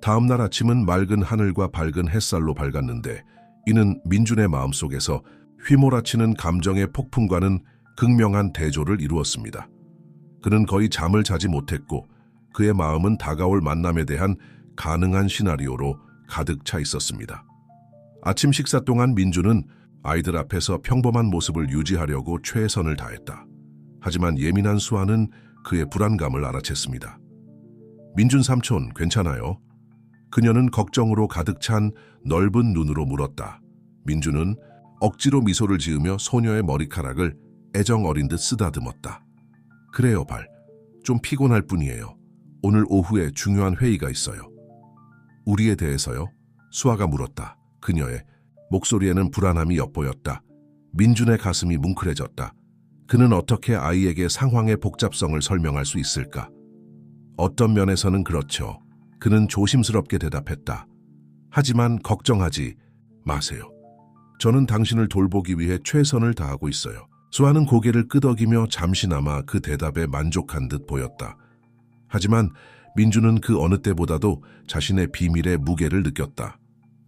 다음 날 아침은 맑은 하늘과 밝은 햇살로 밝았는데 이는 민준의 마음속에서 휘몰아치는 감정의 폭풍과는 극명한 대조를 이루었습니다. 그는 거의 잠을 자지 못했고 그의 마음은 다가올 만남에 대한 가능한 시나리오로 가득 차 있었습니다. 아침 식사 동안 민준은 아이들 앞에서 평범한 모습을 유지하려고 최선을 다했다. 하지만 예민한 수아는 그의 불안감을 알아챘습니다. 민준 삼촌, 괜찮아요? 그녀는 걱정으로 가득 찬 넓은 눈으로 물었다. 민준은 억지로 미소를 지으며 소녀의 머리카락을 애정 어린 듯 쓰다듬었다. 그래요, 발. 좀 피곤할 뿐이에요. 오늘 오후에 중요한 회의가 있어요. 우리에 대해서요? 수아가 물었다. 그녀의 목소리에는 불안함이 엿보였다. 민준의 가슴이 뭉클해졌다. 그는 어떻게 아이에게 상황의 복잡성을 설명할 수 있을까? 어떤 면에서는 그렇죠. 그는 조심스럽게 대답했다. 하지만 걱정하지 마세요. 저는 당신을 돌보기 위해 최선을 다하고 있어요. 수아는 고개를 끄덕이며 잠시나마 그 대답에 만족한 듯 보였다. 하지만 민준은 그 어느 때보다도 자신의 비밀의 무게를 느꼈다.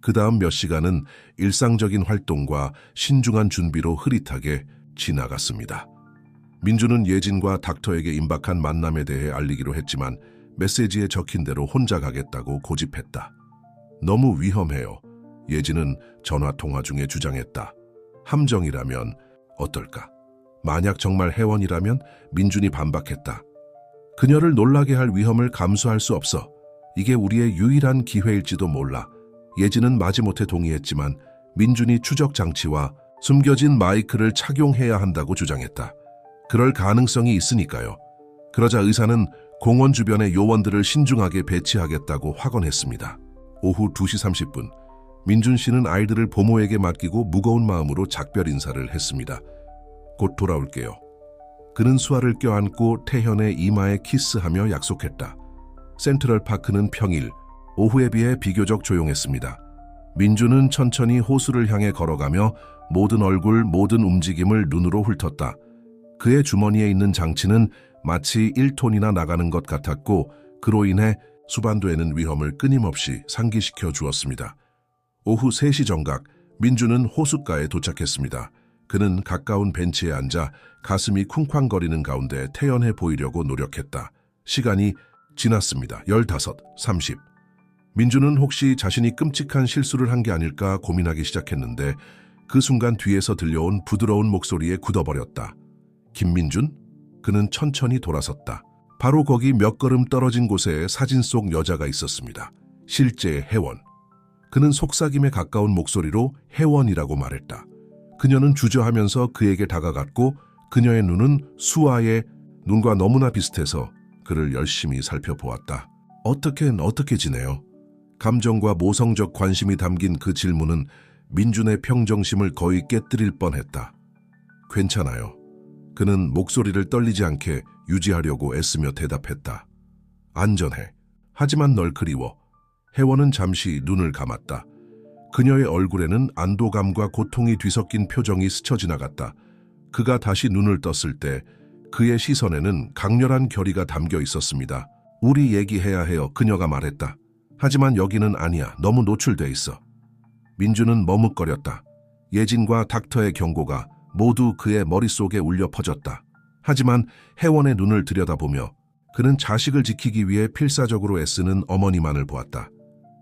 그 다음 몇 시간은 일상적인 활동과 신중한 준비로 흐릿하게 지나갔습니다. 민준은 예진과 닥터에게 임박한 만남에 대해 알리기로 했지만 메시지에 적힌 대로 혼자 가겠다고 고집했다. 너무 위험해요. 예진은 전화통화 중에 주장했다. 함정이라면 어떨까? 만약 정말 혜원이라면? 민준이 반박했다. 그녀를 놀라게 할 위험을 감수할 수 없어. 이게 우리의 유일한 기회일지도 몰라. 예진은 마지못해 동의했지만 민준이 추적 장치와 숨겨진 마이크를 착용해야 한다고 주장했다. 그럴 가능성이 있으니까요. 그러자 의사는 공원 주변의 요원들을 신중하게 배치하겠다고 확언했습니다. 오후 2시 30분, 민준 씨는 아이들을 보모에게 맡기고 무거운 마음으로 작별 인사를 했습니다. 곧 돌아올게요. 그는 수아를 껴안고 태현의 이마에 키스하며 약속했다. 센트럴파크는 평일, 오후에 비해 비교적 조용했습니다. 민준은 천천히 호수를 향해 걸어가며 모든 얼굴, 모든 움직임을 눈으로 훑었다. 그의 주머니에 있는 장치는 마치 1톤이나 나가는 것 같았고 그로 인해 수반도에는 위험을 끊임없이 상기시켜 주었습니다. 오후 3시 정각, 민준은 호숫가에 도착했습니다. 그는 가까운 벤치에 앉아 가슴이 쿵쾅거리는 가운데 태연해 보이려고 노력했다. 시간이 지났습니다. 15, 30. 민준은 혹시 자신이 끔찍한 실수를 한 게 아닐까 고민하기 시작했는데 그 순간 뒤에서 들려온 부드러운 목소리에 굳어버렸다. 김민준? 그는 천천히 돌아섰다. 바로 거기 몇 걸음 떨어진 곳에 사진 속 여자가 있었습니다. 실제 혜원. 그는 속삭임에 가까운 목소리로 혜원이라고 말했다. 그녀는 주저하면서 그에게 다가갔고 그녀의 눈은 수아의 눈과 너무나 비슷해서 그를 열심히 살펴보았다. 어떻게 지내요? 감정과 모성적 관심이 담긴 그 질문은 민준의 평정심을 거의 깨뜨릴 뻔했다. 괜찮아요. 그는 목소리를 떨리지 않게 유지하려고 애쓰며 대답했다. 안전해. 하지만 널 그리워. 혜원은 잠시 눈을 감았다. 그녀의 얼굴에는 안도감과 고통이 뒤섞인 표정이 스쳐 지나갔다. 그가 다시 눈을 떴을 때 그의 시선에는 강렬한 결의가 담겨 있었습니다. 우리 얘기해야 해요. 그녀가 말했다. 하지만 여기는 아니야. 너무 노출돼 있어. 민준은 머뭇거렸다. 예진과 닥터의 경고가 모두 그의 머릿속에 울려 퍼졌다. 하지만 혜원의 눈을 들여다보며 그는 자식을 지키기 위해 필사적으로 애쓰는 어머니만을 보았다.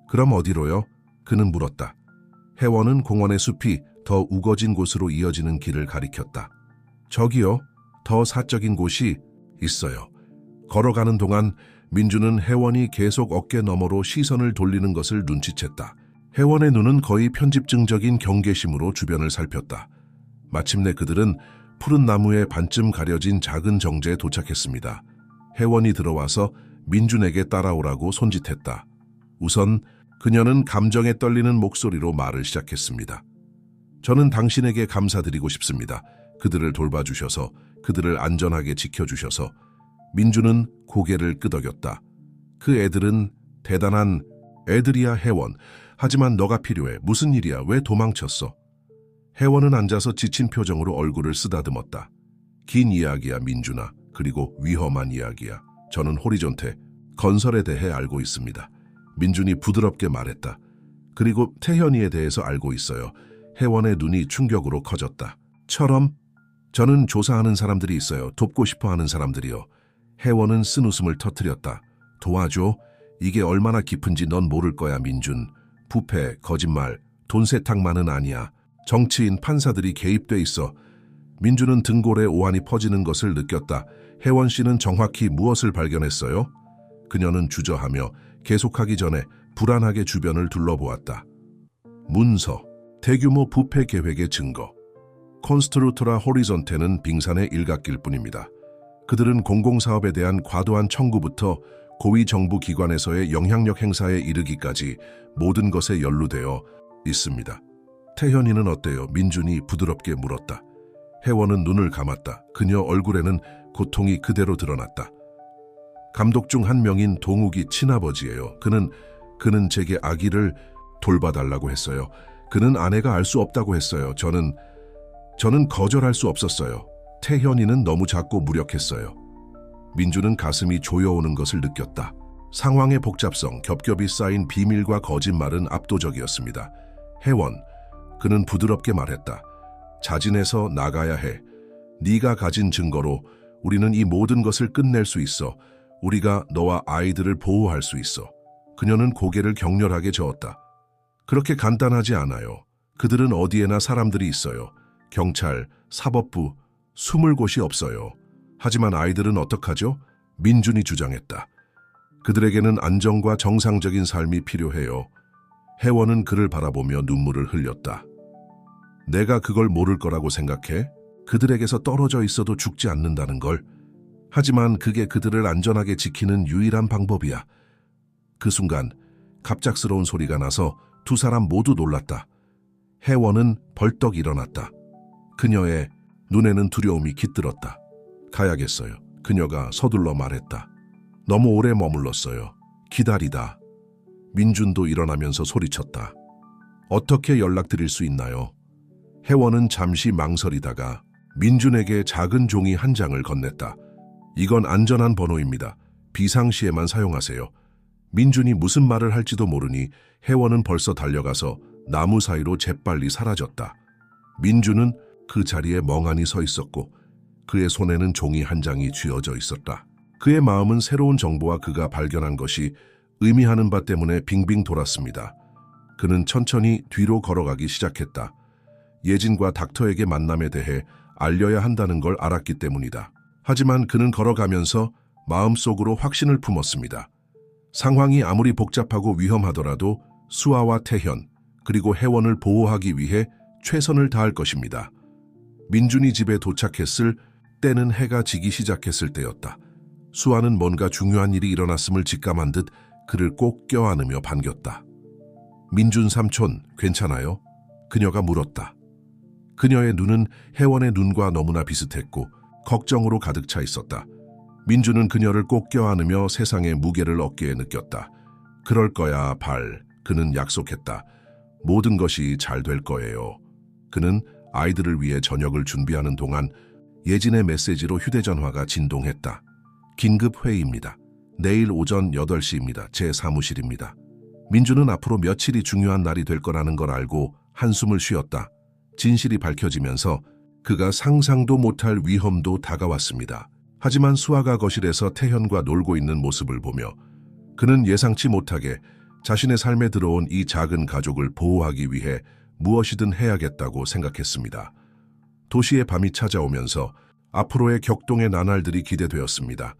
그럼 어디로요? 그는 물었다. 혜원은 공원의 숲이 더 우거진 곳으로 이어지는 길을 가리켰다. 저기요, 더 사적인 곳이 있어요. 걸어가는 동안 민준은 혜원이 계속 어깨 너머로 시선을 돌리는 것을 눈치챘다. 혜원의 눈은 거의 편집증적인 경계심으로 주변을 살폈다. 마침내 그들은 푸른 나무에 반쯤 가려진 작은 정제에 도착했습니다. 혜원이 들어와서 민준에게 따라오라고 손짓했다. 우선 그녀는 감정에 떨리는 목소리로 말을 시작했습니다. 저는 당신에게 감사드리고 싶습니다. 그들을 돌봐주셔서, 그들을 안전하게 지켜주셔서. 민준은 고개를 끄덕였다. 그 애들은 대단한 애들이야, 혜원. 하지만 너가 필요해. 무슨 일이야? 왜 도망쳤어? 혜원은 앉아서 지친 표정으로 얼굴을 쓰다듬었다. 긴 이야기야, 민준아. 그리고 위험한 이야기야. 저는 호리존테, 건설에 대해 알고 있습니다. 민준이 부드럽게 말했다. 그리고 태현이에 대해서 알고 있어요. 혜원의 눈이 충격으로 커졌다. 처럼 저는 조사하는 사람들이 있어요. 돕고 싶어 하는 사람들이요. 혜원은 쓴웃음을 터뜨렸다. 도와줘? 이게 얼마나 깊은지 넌 모를 거야, 민준. 부패, 거짓말, 돈 세탁만은 아니야. 정치인, 판사들이 개입돼 있어. 민준은 등골에 오한이 퍼지는 것을 느꼈다. 혜원 씨는 정확히 무엇을 발견했어요? 그녀는 주저하며 계속하기 전에 불안하게 주변을 둘러보았다. 문서, 대규모 부패 계획의 증거. 콘스트루트라 호리존테는 빙산의 일각일 뿐입니다. 그들은 공공사업에 대한 과도한 청구부터 고위 정부 기관에서의 영향력 행사에 이르기까지 모든 것에 연루되어 있습니다. 태현이는 어때요? 민준이 부드럽게 물었다. 혜원은 눈을 감았다. 그녀 얼굴에는 고통이 그대로 드러났다. 감독 중 한 명인 동욱이 친아버지예요. 그는 제게 아기를 돌봐달라고 했어요. 그는 아내가 알 수 없다고 했어요. 저는 거절할 수 없었어요. 태현이는 너무 작고 무력했어요. 민주는 가슴이 조여오는 것을 느꼈다. 상황의 복잡성, 겹겹이 쌓인 비밀과 거짓말은 압도적이었습니다. 혜원, 그는 부드럽게 말했다. 자진해서 나가야 해. 네가 가진 증거로 우리는 이 모든 것을 끝낼 수 있어. 우리가 너와 아이들을 보호할 수 있어. 그녀는 고개를 격렬하게 저었다. 그렇게 간단하지 않아요. 그들은 어디에나 사람들이 있어요. 경찰, 사법부, 숨을 곳이 없어요. 하지만 아이들은 어떡하죠? 민준이 주장했다. 그들에게는 안정과 정상적인 삶이 필요해요. 혜원은 그를 바라보며 눈물을 흘렸다. 내가 그걸 모를 거라고 생각해? 그들에게서 떨어져 있어도 죽지 않는다는 걸. 하지만 그게 그들을 안전하게 지키는 유일한 방법이야. 그 순간 갑작스러운 소리가 나서 두 사람 모두 놀랐다. 혜원은 벌떡 일어났다. 그녀의 눈에는 두려움이 깃들었다. 가야겠어요. 그녀가 서둘러 말했다. 너무 오래 머물렀어요. 기다리다. 민준도 일어나면서 소리쳤다. 어떻게 연락드릴 수 있나요? 혜원은 잠시 망설이다가 민준에게 작은 종이 한 장을 건넸다. 이건 안전한 번호입니다. 비상시에만 사용하세요. 민준이 무슨 말을 할지도 모르니 혜원은 벌써 달려가서 나무 사이로 재빨리 사라졌다. 민준은 그 자리에 멍하니 서 있었고 그의 손에는 종이 한 장이 쥐어져 있었다. 그의 마음은 새로운 정보와 그가 발견한 것이 의미하는 바 때문에 빙빙 돌았습니다. 그는 천천히 뒤로 걸어가기 시작했다. 예진과 닥터에게 만남에 대해 알려야 한다는 걸 알았기 때문이다. 하지만 그는 걸어가면서 마음속으로 확신을 품었습니다. 상황이 아무리 복잡하고 위험하더라도 수아와 태현, 그리고 혜원을 보호하기 위해 최선을 다할 것입니다. 민준이 집에 도착했을 때는 해가 지기 시작했을 때였다. 수아는 뭔가 중요한 일이 일어났음을 직감한 듯 그를 꼭 껴안으며 반겼다. 민준 삼촌, 괜찮아요? 그녀가 물었다. 그녀의 눈은 혜원의 눈과 너무나 비슷했고 걱정으로 가득 차 있었다. 민준은 그녀를 꼭 껴안으며 세상의 무게를 어깨에 느꼈다. 그럴 거야, 발. 그는 약속했다. 모든 것이 잘 될 거예요. 그는 아이들을 위해 저녁을 준비하는 동안 예진의 메시지로 휴대전화가 진동했다. 긴급 회의입니다. 내일 오전 8시입니다. 제 사무실입니다. 민준은 앞으로 며칠이 중요한 날이 될 거라는 걸 알고 한숨을 쉬었다. 진실이 밝혀지면서 그가 상상도 못할 위험도 다가왔습니다. 하지만 수아가 거실에서 태현과 놀고 있는 모습을 보며 그는 예상치 못하게 자신의 삶에 들어온 이 작은 가족을 보호하기 위해 무엇이든 해야겠다고 생각했습니다. 도시의 밤이 찾아오면서 앞으로의 격동의 나날들이 기대되었습니다.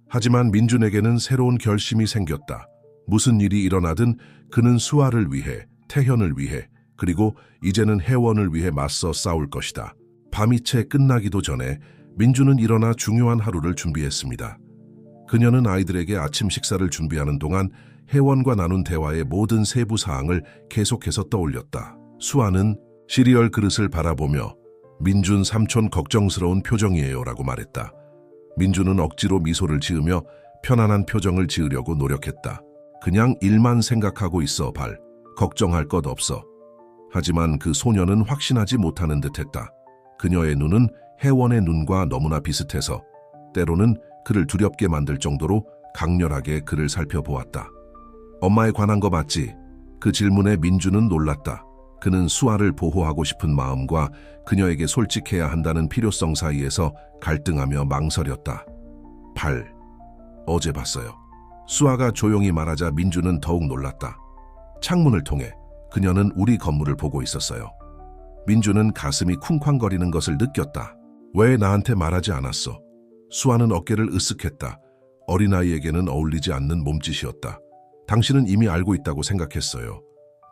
하지만 민준에게는 새로운 결심이 생겼다. 무슨 일이 일어나든 그는 수아를 위해, 태현을 위해, 그리고 이제는 혜원을 위해 맞서 싸울 것이다. 밤이 채 끝나기도 전에 민준은 일어나 중요한 하루를 준비했습니다. 그녀는 아이들에게 아침 식사를 준비하는 동안 혜원과 나눈 대화의 모든 세부 사항을 계속해서 떠올렸다. 수아는 시리얼 그릇을 바라보며 민준 삼촌 걱정스러운 표정이에요 라고 말했다. 민준은 억지로 미소를 지으며 편안한 표정을 지으려고 노력했다. 그냥 일만 생각하고 있어, 발. 걱정할 것 없어. 하지만 그 소녀는 확신하지 못하는 듯했다. 그녀의 눈은 혜원의 눈과 너무나 비슷해서 때로는 그를 두렵게 만들 정도로 강렬하게 그를 살펴보았다. 엄마에 관한 거 맞지? 그 질문에 민주는 놀랐다. 그는 수아를 보호하고 싶은 마음과 그녀에게 솔직해야 한다는 필요성 사이에서 갈등하며 망설였다. 8. 어제 봤어요. 수아가 조용히 말하자 민주는 더욱 놀랐다. 창문을 통해 그녀는 우리 건물을 보고 있었어요. 민주는 가슴이 쿵쾅거리는 것을 느꼈다. 왜 나한테 말하지 않았어? 수아는 어깨를 으쓱했다. 어린아이에게는 어울리지 않는 몸짓이었다. 당신은 이미 알고 있다고 생각했어요.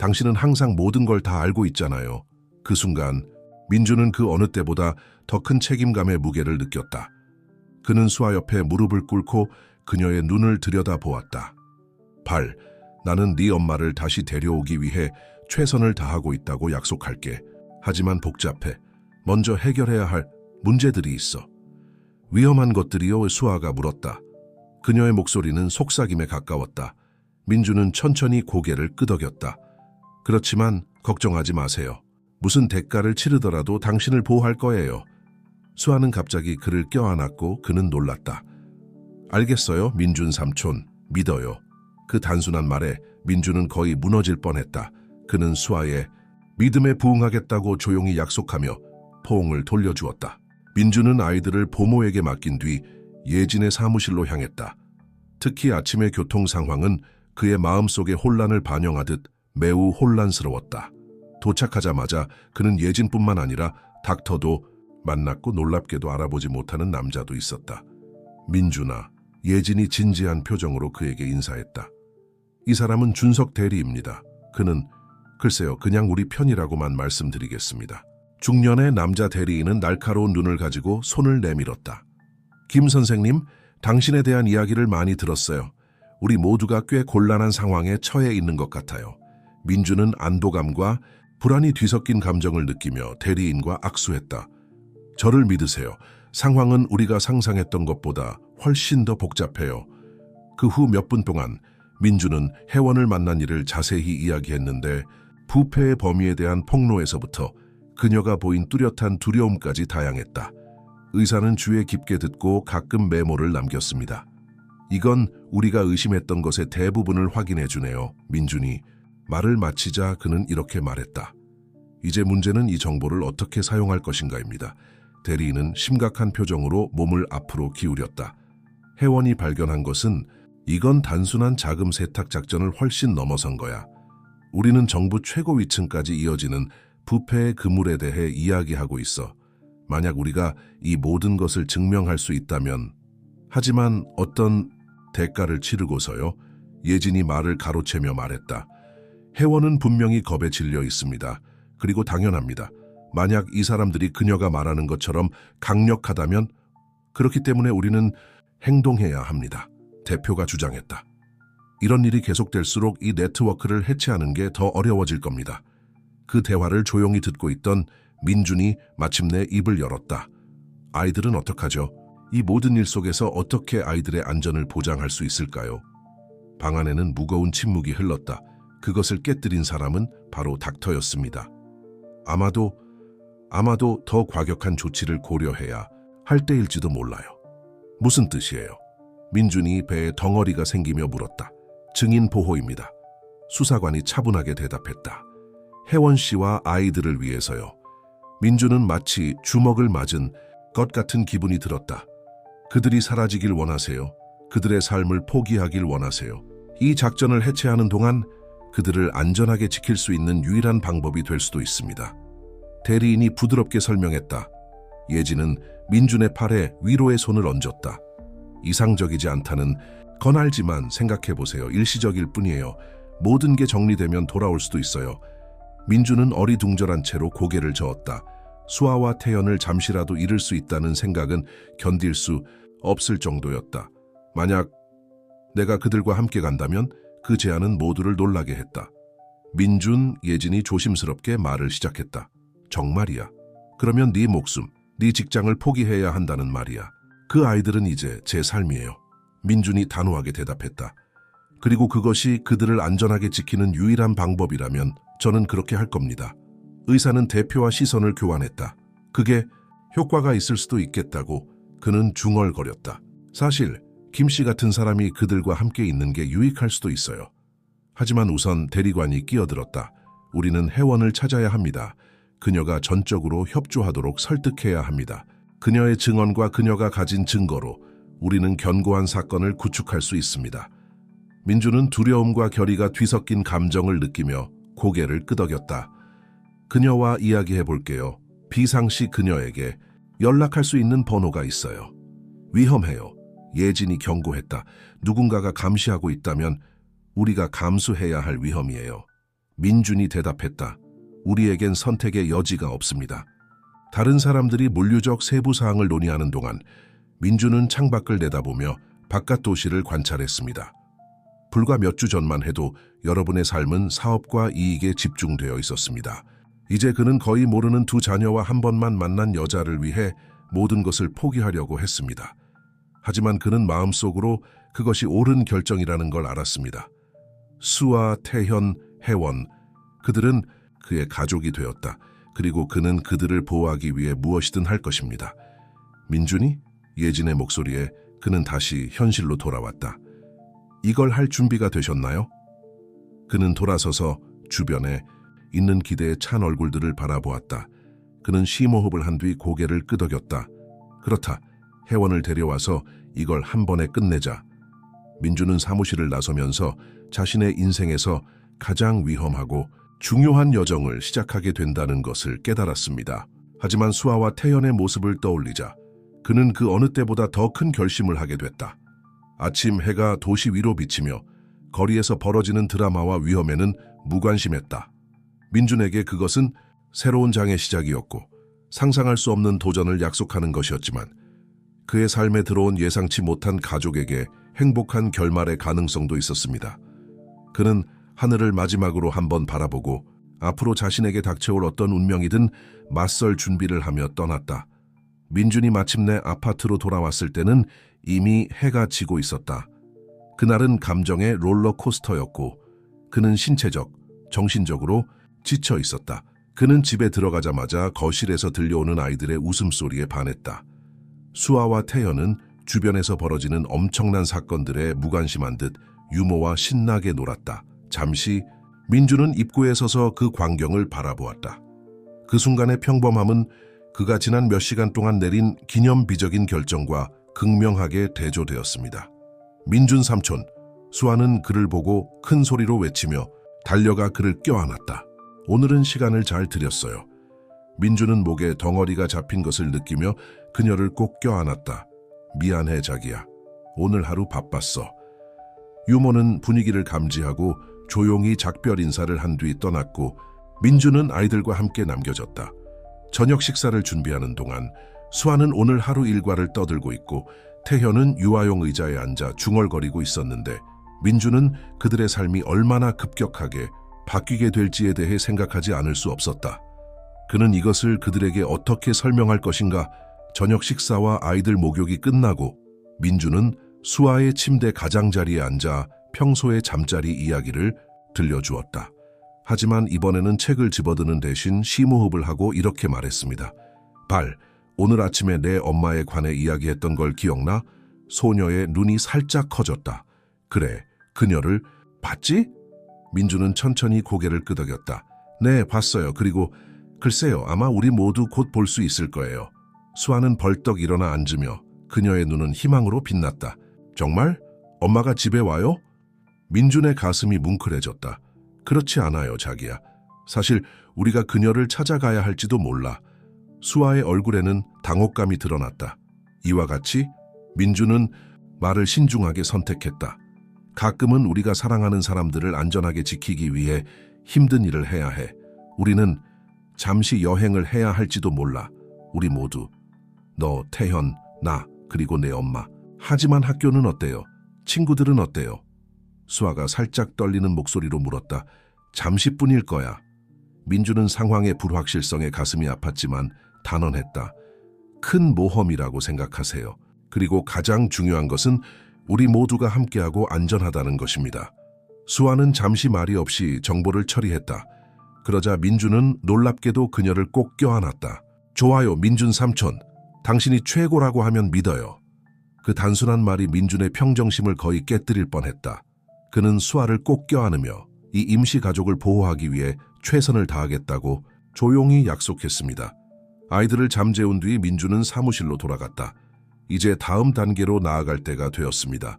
당신은 항상 모든 걸 다 알고 있잖아요. 그 순간 민주는 그 어느 때보다 더 큰 책임감의 무게를 느꼈다. 그는 수아 옆에 무릎을 꿇고 그녀의 눈을 들여다보았다. 8. 나는 네 엄마를 다시 데려오기 위해 최선을 다하고 있다고 약속할게. 하지만 복잡해. 먼저 해결해야 할 문제들이 있어. 위험한 것들이요? 수아가 물었다. 그녀의 목소리는 속삭임에 가까웠다. 민주는 천천히 고개를 끄덕였다. 그렇지만 걱정하지 마세요. 무슨 대가를 치르더라도 당신을 보호할 거예요. 수아는 갑자기 그를 껴안았고 그는 놀랐다. 알겠어요, 민준 삼촌. 믿어요. 그 단순한 말에 민주는 거의 무너질 뻔했다. 그는 수아의 믿음에 부응하겠다고 조용히 약속하며 포옹을 돌려주었다. 민주는 아이들을 보모에게 맡긴 뒤 예진의 사무실로 향했다. 특히 아침의 교통 상황은 그의 마음속의 혼란을 반영하듯 매우 혼란스러웠다. 도착하자마자 그는 예진뿐만 아니라 닥터도 만났고 놀랍게도 알아보지 못하는 남자도 있었다. 민주나 예진이 진지한 표정으로 그에게 인사했다. 이 사람은 준석 대리입니다. 그는 글쎄요, 그냥 우리 편이라고만 말씀드리겠습니다. 중년의 남자 대리인은 날카로운 눈을 가지고 손을 내밀었다. 김 선생님, 당신에 대한 이야기를 많이 들었어요. 우리 모두가 꽤 곤란한 상황에 처해 있는 것 같아요. 민주는 안도감과 불안이 뒤섞인 감정을 느끼며 대리인과 악수했다. 저를 믿으세요. 상황은 우리가 상상했던 것보다 훨씬 더 복잡해요. 그 후 몇 분 동안 민주는 혜원을 만난 일을 자세히 이야기했는데 부패의 범위에 대한 폭로에서부터 그녀가 보인 뚜렷한 두려움까지 다양했다. 의사는 주의 깊게 듣고 가끔 메모를 남겼습니다. 이건 우리가 의심했던 것의 대부분을 확인해 주네요. 민준이 말을 마치자 그는 이렇게 말했다. 이제 문제는 이 정보를 어떻게 사용할 것인가입니다. 대리인은 심각한 표정으로 몸을 앞으로 기울였다. 혜원이 발견한 것은 이건 단순한 자금 세탁 작전을 훨씬 넘어선 거야. 우리는 정부 최고위층까지 이어지는 부패의 그물에 대해 이야기하고 있어. 만약 우리가 이 모든 것을 증명할 수 있다면, 하지만 어떤 대가를 치르고서요. 예진이 말을 가로채며 말했다. 혜원은 분명히 겁에 질려 있습니다. 그리고 당연합니다. 만약 이 사람들이 그녀가 말하는 것처럼 강력하다면 그렇기 때문에 우리는 행동해야 합니다. 대표가 주장했다. 이런 일이 계속될수록 이 네트워크를 해체하는 게 더 어려워질 겁니다. 그 대화를 조용히 듣고 있던 민준이 마침내 입을 열었다. 아이들은 어떡하죠? 이 모든 일 속에서 어떻게 아이들의 안전을 보장할 수 있을까요? 방 안에는 무거운 침묵이 흘렀다. 그것을 깨뜨린 사람은 바로 닥터였습니다. 아마도 더 과격한 조치를 고려해야 할 때일지도 몰라요. 무슨 뜻이에요? 민준이 배에 덩어리가 생기며 물었다. 증인 보호입니다. 수사관이 차분하게 대답했다. 혜원 씨와 아이들을 위해서요. 민준은 마치 주먹을 맞은 것 같은 기분이 들었다. 그들이 사라지길 원하세요. 그들의 삶을 포기하길 원하세요. 이 작전을 해체하는 동안 그들을 안전하게 지킬 수 있는 유일한 방법이 될 수도 있습니다. 대리인이 부드럽게 설명했다. 예진은 민준의 팔에 위로의 손을 얹었다. 이상적이지 않다는 건 알지만 생각해보세요. 일시적일 뿐이에요. 모든 게 정리되면 돌아올 수도 있어요. 민준은 어리둥절한 채로 고개를 저었다. 수아와 태연을 잠시라도 잃을 수 있다는 생각은 견딜 수 없을 정도였다. 만약 내가 그들과 함께 간다면 그 제안은 모두를 놀라게 했다. 민준, 예진이 조심스럽게 말을 시작했다. 정말이야. 그러면 네 목숨, 네 직장을 포기해야 한다는 말이야. 그 아이들은 이제 제 삶이에요. 민준이 단호하게 대답했다. 그리고 그것이 그들을 안전하게 지키는 유일한 방법이라면 저는 그렇게 할 겁니다. 의사는 대표와 시선을 교환했다. 그게 효과가 있을 수도 있겠다고 그는 중얼거렸다. 사실 김씨 같은 사람이 그들과 함께 있는 게 유익할 수도 있어요. 하지만 우선 대리관이 끼어들었다. 우리는 혜원을 찾아야 합니다. 그녀가 전적으로 협조하도록 설득해야 합니다. 그녀의 증언과 그녀가 가진 증거로 우리는 견고한 사건을 구축할 수 있습니다. 민주는 두려움과 결의가 뒤섞인 감정을 느끼며 고개를 끄덕였다. 그녀와 이야기해 볼게요. 비상시 그녀에게 연락할 수 있는 번호가 있어요. 위험해요. 예진이 경고했다. 누군가가 감시하고 있다면 우리가 감수해야 할 위험이에요. 민준이 대답했다. 우리에겐 선택의 여지가 없습니다. 다른 사람들이 물류적 세부 사항을 논의하는 동안 민준은 창밖을 내다보며 바깥 도시를 관찰했습니다. 불과 몇 주 전만 해도 여러분의 삶은 사업과 이익에 집중되어 있었습니다. 이제 그는 거의 모르는 두 자녀와 한 번만 만난 여자를 위해 모든 것을 포기하려고 했습니다. 하지만 그는 마음속으로 그것이 옳은 결정이라는 걸 알았습니다. 수아, 태현, 혜원, 그들은 그의 가족이 되었다. 그리고 그는 그들을 보호하기 위해 무엇이든 할 것입니다. 민준이? 예진의 목소리에 그는 다시 현실로 돌아왔다. 이걸 할 준비가 되셨나요? 그는 돌아서서 주변에 있는 기대에 찬 얼굴들을 바라보았다. 그는 심호흡을 한 뒤 고개를 끄덕였다. 그렇다. 혜원을 데려와서 이걸 한 번에 끝내자. 민주는 사무실을 나서면서 자신의 인생에서 가장 위험하고 중요한 여정을 시작하게 된다는 것을 깨달았습니다. 하지만 수아와 태연의 모습을 떠올리자 그는 그 어느 때보다 더 큰 결심을 하게 됐다. 아침 해가 도시 위로 비치며 거리에서 벌어지는 드라마와 위험에는 무관심했다. 민준에게 그것은 새로운 장의 시작이었고 상상할 수 없는 도전을 약속하는 것이었지만 그의 삶에 들어온 예상치 못한 가족에게 행복한 결말의 가능성도 있었습니다. 그는 하늘을 마지막으로 한번 바라보고 앞으로 자신에게 닥쳐올 어떤 운명이든 맞설 준비를 하며 떠났다. 민준이 마침내 아파트로 돌아왔을 때는 이미 해가 지고 있었다. 그날은 감정의 롤러코스터였고 그는 신체적, 정신적으로 지쳐 있었다. 그는 집에 들어가자마자 거실에서 들려오는 아이들의 웃음소리에 반했다. 수아와 태연은 주변에서 벌어지는 엄청난 사건들에 무관심한 듯 유모와 신나게 놀았다. 잠시 민주는 입구에 서서 그 광경을 바라보았다. 그 순간의 평범함은 그가 지난 몇 시간 동안 내린 기념비적인 결정과 극명하게 대조되었습니다. 민준 삼촌, 수아는 그를 보고 큰 소리로 외치며 달려가 그를 껴안았다. 오늘은 시간을 잘 들였어요. 민주는 목에 덩어리가 잡힌 것을 느끼며 그녀를 꼭 껴안았다. 미안해 자기야. 오늘 하루 바빴어. 유모는 분위기를 감지하고 조용히 작별 인사를 한 뒤 떠났고 민주는 아이들과 함께 남겨졌다. 저녁 식사를 준비하는 동안 수아는 오늘 하루 일과를 떠들고 있고 태현은 유아용 의자에 앉아 중얼거리고 있었는데 민주는 그들의 삶이 얼마나 급격하게 바뀌게 될지에 대해 생각하지 않을 수 없었다. 그는 이것을 그들에게 어떻게 설명할 것인가. 저녁 식사와 아이들 목욕이 끝나고 민주는 수아의 침대 가장자리에 앉아 평소의 잠자리 이야기를 들려주었다. 하지만 이번에는 책을 집어드는 대신 심호흡을 하고 이렇게 말했습니다. 발, 오늘 아침에 내 엄마에 관해 이야기했던 걸 기억나? 소녀의 눈이 살짝 커졌다. 그래, 그녀를 봤지? 민주는 천천히 고개를 끄덕였다. 네, 봤어요. 그리고 글쎄요, 아마 우리 모두 곧 볼 수 있을 거예요. 수아는 벌떡 일어나 앉으며 그녀의 눈은 희망으로 빛났다. 정말? 엄마가 집에 와요? 민준의 가슴이 뭉클해졌다. 그렇지 않아요, 자기야. 사실 우리가 그녀를 찾아가야 할지도 몰라. 수아의 얼굴에는 당혹감이 드러났다. 이와 같이 민준은 말을 신중하게 선택했다. 가끔은 우리가 사랑하는 사람들을 안전하게 지키기 위해 힘든 일을 해야 해. 우리는 잠시 여행을 해야 할지도 몰라. 우리 모두. 너, 태현, 나, 그리고 내 엄마. 하지만 학교는 어때요? 친구들은 어때요? 수아가 살짝 떨리는 목소리로 물었다. 잠시뿐일 거야. 민주는 상황의 불확실성에 가슴이 아팠지만 단언했다. 큰 모험이라고 생각하세요. 그리고 가장 중요한 것은 우리 모두가 함께하고 안전하다는 것입니다. 수아는 잠시 말이 없이 정보를 처리했다. 그러자 민주는 놀랍게도 그녀를 꼭 껴안았다. 좋아요, 민준 삼촌. 당신이 최고라고 하면 믿어요. 그 단순한 말이 민준의 평정심을 거의 깨뜨릴 뻔했다. 그는 수아를 꼭 껴안으며 이 임시 가족을 보호하기 위해 최선을 다하겠다고 조용히 약속했습니다. 아이들을 잠재운 뒤 민준은 사무실로 돌아갔다. 이제 다음 단계로 나아갈 때가 되었습니다.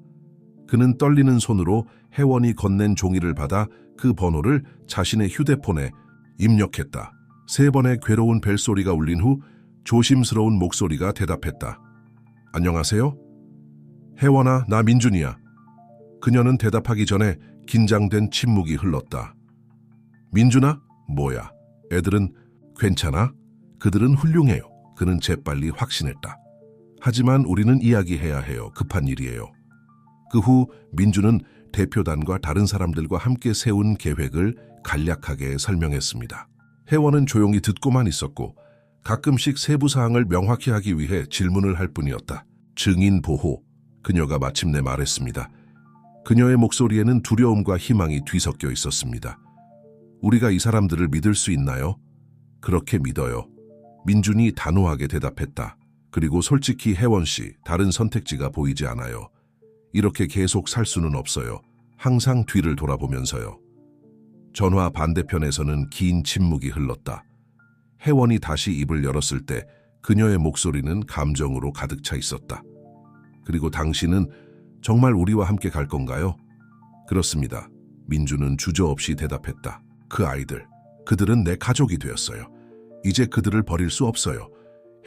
그는 떨리는 손으로 혜원이 건넨 종이를 받아 그 번호를 자신의 휴대폰에 입력했다. 3번의 괴로운 벨소리가 울린 후 조심스러운 목소리가 대답했다. 안녕하세요? 혜원아, 나 민준이야. 그녀는 대답하기 전에 긴장된 침묵이 흘렀다. 민준아? 뭐야? 애들은 괜찮아? 그들은 훌륭해요. 그는 재빨리 확신했다. 하지만 우리는 이야기해야 해요. 급한 일이에요. 그 후 민준은 대표단과 다른 사람들과 함께 세운 계획을 간략하게 설명했습니다. 혜원은 조용히 듣고만 있었고 가끔씩 세부 사항을 명확히 하기 위해 질문을 할 뿐이었다. 증인 보호, 그녀가 마침내 말했습니다. 그녀의 목소리에는 두려움과 희망이 뒤섞여 있었습니다. 우리가 이 사람들을 믿을 수 있나요? 그렇게 믿어요. 민준이 단호하게 대답했다. 그리고 솔직히 혜원 씨, 다른 선택지가 보이지 않아요. 이렇게 계속 살 수는 없어요. 항상 뒤를 돌아보면서요. 전화 반대편에서는 긴 침묵이 흘렀다. 혜원이 다시 입을 열었을 때 그녀의 목소리는 감정으로 가득 차 있었다. 그리고 당신은 정말 우리와 함께 갈 건가요? 그렇습니다. 민준은 주저없이 대답했다. 그 아이들, 그들은 내 가족이 되었어요. 이제 그들을 버릴 수 없어요.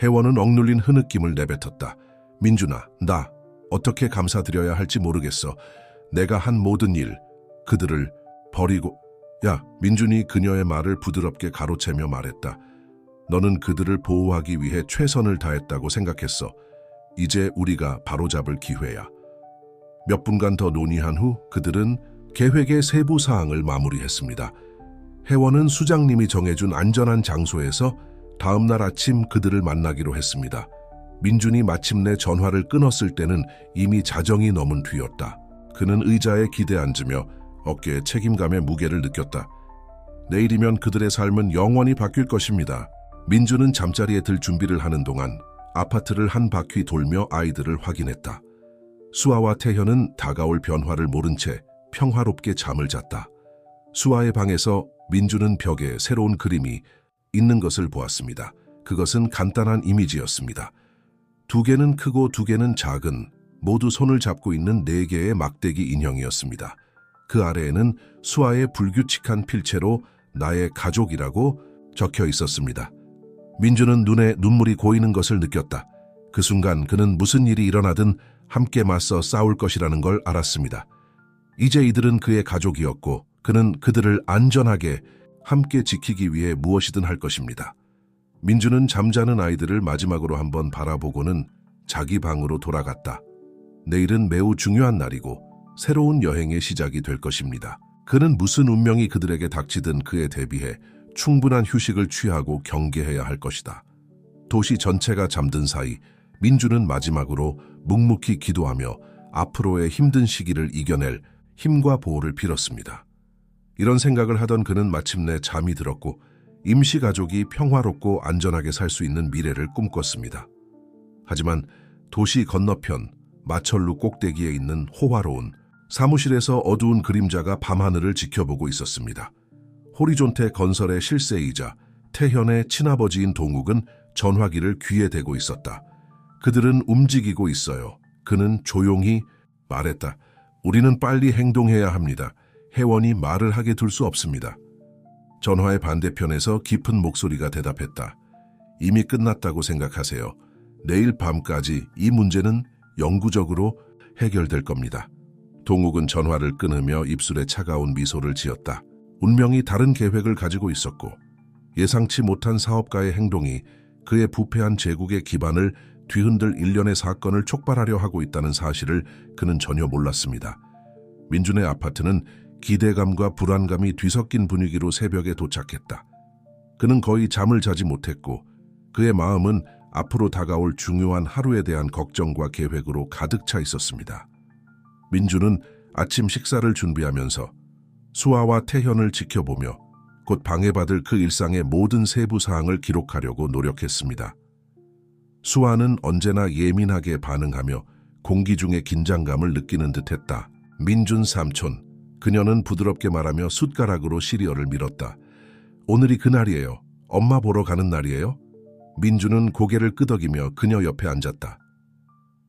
혜원은 억눌린 흐느낌을 내뱉었다. 민준아, 나 어떻게 감사드려야 할지 모르겠어. 내가 한 모든 일, 그들을 버리고... 야, 민준이 그녀의 말을 부드럽게 가로채며 말했다. 너는 그들을 보호하기 위해 최선을 다했다고 생각했어. 이제 우리가 바로잡을 기회야. 몇 분간 더 논의한 후 그들은 계획의 세부 사항을 마무리했습니다. 혜원은 수장님이 정해준 안전한 장소에서 다음 날 아침 그들을 만나기로 했습니다. 민준이 마침내 전화를 끊었을 때는 이미 자정이 넘은 뒤였다. 그는 의자에 기대앉으며 어깨에 책임감의 무게를 느꼈다. 내일이면 그들의 삶은 영원히 바뀔 것입니다. 민준은 잠자리에 들 준비를 하는 동안 아파트를 한 바퀴 돌며 아이들을 확인했다. 수아와 태현은 다가올 변화를 모른 채 평화롭게 잠을 잤다. 수아의 방에서 민준은 벽에 새로운 그림이 있는 것을 보았습니다. 그것은 간단한 이미지였습니다. 2개는 크고 2개는 작은, 모두 손을 잡고 있는 4개의 막대기 인형이었습니다. 그 아래에는 수아의 불규칙한 필체로 나의 가족이라고 적혀 있었습니다. 민준은 눈에 눈물이 고이는 것을 느꼈다. 그 순간 그는 무슨 일이 일어나든 함께 맞서 싸울 것이라는 걸 알았습니다. 이제 이들은 그의 가족이었고 그는 그들을 안전하게 함께 지키기 위해 무엇이든 할 것입니다. 민준은 잠자는 아이들을 마지막으로 한번 바라보고는 자기 방으로 돌아갔다. 내일은 매우 중요한 날이고 새로운 여행의 시작이 될 것입니다. 그는 무슨 운명이 그들에게 닥치든 그에 대비해 충분한 휴식을 취하고 경계해야 할 것이다. 도시 전체가 잠든 사이 민준은 마지막으로 묵묵히 기도하며 앞으로의 힘든 시기를 이겨낼 힘과 보호를 빌었습니다. 이런 생각을 하던 그는 마침내 잠이 들었고 임시가족이 평화롭고 안전하게 살 수 있는 미래를 꿈꿨습니다. 하지만 도시 건너편 마철루 꼭대기에 있는 호화로운 사무실에서 어두운 그림자가 밤하늘을 지켜보고 있었습니다. 호리존테 건설의 실세이자 태현의 친아버지인 동욱은 전화기를 귀에 대고 있었다. 그들은 움직이고 있어요. 그는 조용히 말했다. 우리는 빨리 행동해야 합니다. 혜원이 말을 하게 둘 수 없습니다. 전화의 반대편에서 깊은 목소리가 대답했다. 이미 끝났다고 생각하세요. 내일 밤까지 이 문제는 영구적으로 해결될 겁니다. 동욱은 전화를 끊으며 입술에 차가운 미소를 지었다. 운명이 다른 계획을 가지고 있었고 예상치 못한 사업가의 행동이 그의 부패한 제국의 기반을 뒤흔들 일련의 사건을 촉발하려 하고 있다는 사실을 그는 전혀 몰랐습니다. 민준의 아파트는 기대감과 불안감이 뒤섞인 분위기로 새벽에 도착했다. 그는 거의 잠을 자지 못했고 그의 마음은 앞으로 다가올 중요한 하루에 대한 걱정과 계획으로 가득 차 있었습니다. 민준은 아침 식사를 준비하면서 수아와 태현을 지켜보며 곧 방해받을 그 일상의 모든 세부 사항을 기록하려고 노력했습니다. 수아는 언제나 예민하게 반응하며 공기 중에 긴장감을 느끼는 듯했다. 민준 삼촌, 그녀는 부드럽게 말하며 숟가락으로 시리얼을 밀었다. 오늘이 그날이에요. 엄마 보러 가는 날이에요? 민준은 고개를 끄덕이며 그녀 옆에 앉았다.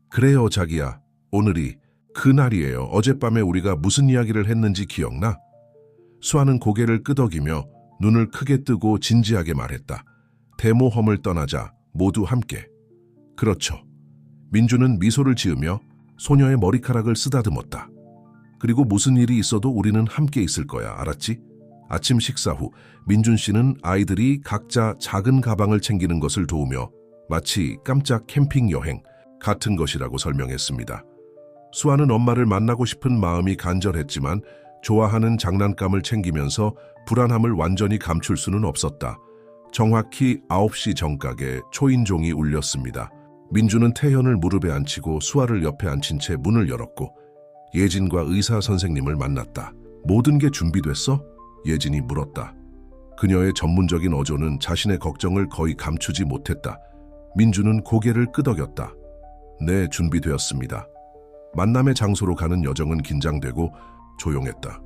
그래요, 자기야. 오늘이 그날이에요. 어젯밤에 우리가 무슨 이야기를 했는지 기억나? 수아는 고개를 끄덕이며 눈을 크게 뜨고 진지하게 말했다. 대모험을 떠나자 모두 함께. 그렇죠. 민준은 미소를 지으며 소녀의 머리카락을 쓰다듬었다. 그리고 무슨 일이 있어도 우리는 함께 있을 거야, 알았지? 아침 식사 후 민준 씨는 아이들이 각자 작은 가방을 챙기는 것을 도우며 마치 깜짝 캠핑 여행 같은 것이라고 설명했습니다. 수아는 엄마를 만나고 싶은 마음이 간절했지만 좋아하는 장난감을 챙기면서 불안함을 완전히 감출 수는 없었다. 정확히 9시 정각에 초인종이 울렸습니다. 민준은 태연을 무릎에 앉히고 수아를 옆에 앉힌 채 문을 열었고 예진과 의사 선생님을 만났다. 모든 게 준비됐어? 예진이 물었다. 그녀의 전문적인 어조는 자신의 걱정을 거의 감추지 못했다. 민준은 고개를 끄덕였다. 네, 준비되었습니다. 만남의 장소로 가는 여정은 긴장되고 조용했다.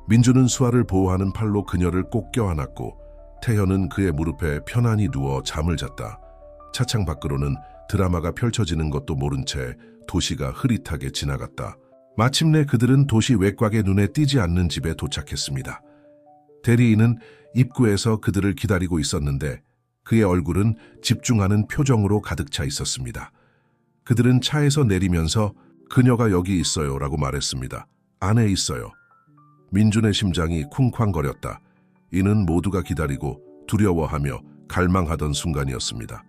민준은 수아를 보호하는 팔로 그녀를 꼭 껴안았고 태현은 그의 무릎에 편안히 누워 잠을 잤다. 차창 밖으로는 드라마가 펼쳐지는 것도 모른 채 도시가 흐릿하게 지나갔다. 마침내 그들은 도시 외곽의 눈에 띄지 않는 집에 도착했습니다. 대리인은 입구에서 그들을 기다리고 있었는데 그의 얼굴은 집중하는 표정으로 가득 차 있었습니다. 그들은 차에서 내리면서 그녀가 여기 있어요 라고 말했습니다. 안에 있어요. 민준의 심장이 쿵쾅거렸다. 이는 모두가 기다리고 두려워하며 갈망하던 순간이었습니다.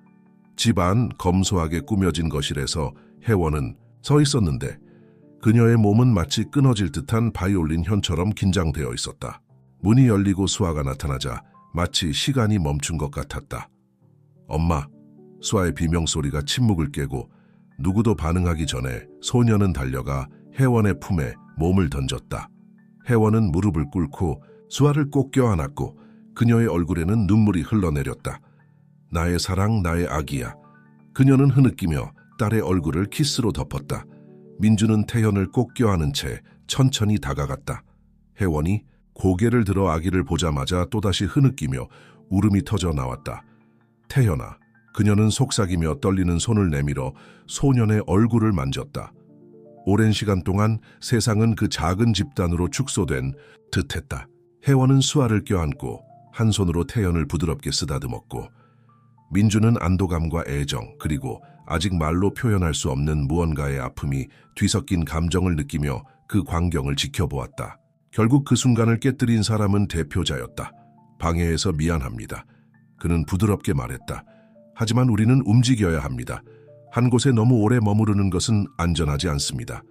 집 안 검소하게 꾸며진 거실에서 혜원은 서 있었는데 그녀의 몸은 마치 끊어질 듯한 바이올린 현처럼 긴장되어 있었다. 문이 열리고 수아가 나타나자 마치 시간이 멈춘 것 같았다. 엄마, 수아의 비명소리가 침묵을 깨고 누구도 반응하기 전에 소녀는 달려가 혜원의 품에 몸을 던졌다. 혜원은 무릎을 꿇고 수아를 꼭 껴안았고 그녀의 얼굴에는 눈물이 흘러내렸다. 나의 사랑, 나의 아기야. 그녀는 흐느끼며 딸의 얼굴을 키스로 덮었다. 민준은 태연을 꼭 껴안은 채 천천히 다가갔다. 혜원이 고개를 들어 아기를 보자마자 또다시 흐느끼며 울음이 터져 나왔다. 태연아. 그녀는 속삭이며 떨리는 손을 내밀어 소년의 얼굴을 만졌다. 오랜 시간 동안 세상은 그 작은 집단으로 축소된 듯했다. 혜원은 수아를 껴안고 한 손으로 태연을 부드럽게 쓰다듬었고 민주는 안도감과 애정 그리고 아직 말로 표현할 수 없는 무언가의 아픔이 뒤섞인 감정을 느끼며 그 광경을 지켜보았다. 결국 그 순간을 깨뜨린 사람은 대표자였다. 방해해서 미안합니다. 그는 부드럽게 말했다. 하지만 우리는 움직여야 합니다. 한 곳에 너무 오래 머무르는 것은 안전하지 않습니다.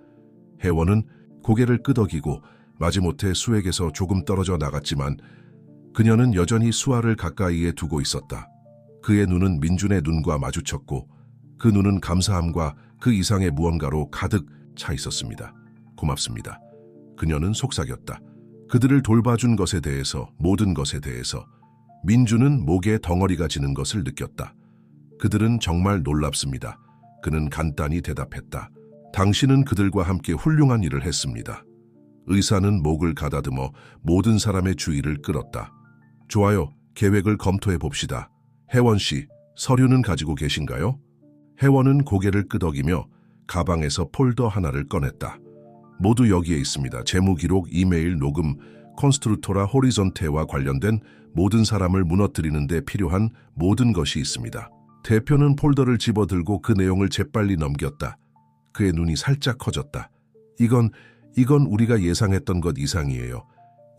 혜원은 고개를 끄덕이고 마지못해 수에게서 조금 떨어져 나갔지만 그녀는 여전히 수아를 가까이에 두고 있었다. 그의 눈은 민준의 눈과 마주쳤고 그 눈은 감사함과 그 이상의 무언가로 가득 차 있었습니다. 고맙습니다. 그녀는 속삭였다. 그들을 돌봐준 것에 대해서, 모든 것에 대해서. 민준은 목에 덩어리가 지는 것을 느꼈다. 그들은 정말 놀랍습니다. 그는 간단히 대답했다. 당신은 그들과 함께 훌륭한 일을 했습니다. 의사는 목을 가다듬어 모든 사람의 주의를 끌었다. 좋아요. 계획을 검토해 봅시다. 혜원 씨, 서류는 가지고 계신가요? 혜원은 고개를 끄덕이며 가방에서 폴더 하나를 꺼냈다. 모두 여기에 있습니다. 재무기록, 이메일, 녹음, 콘스트루토라 호리존테와 관련된 모든 사람을 무너뜨리는 데 필요한 모든 것이 있습니다. 대표는 폴더를 집어들고 그 내용을 재빨리 넘겼다. 그의 눈이 살짝 커졌다. 이건 우리가 예상했던 것 이상이에요.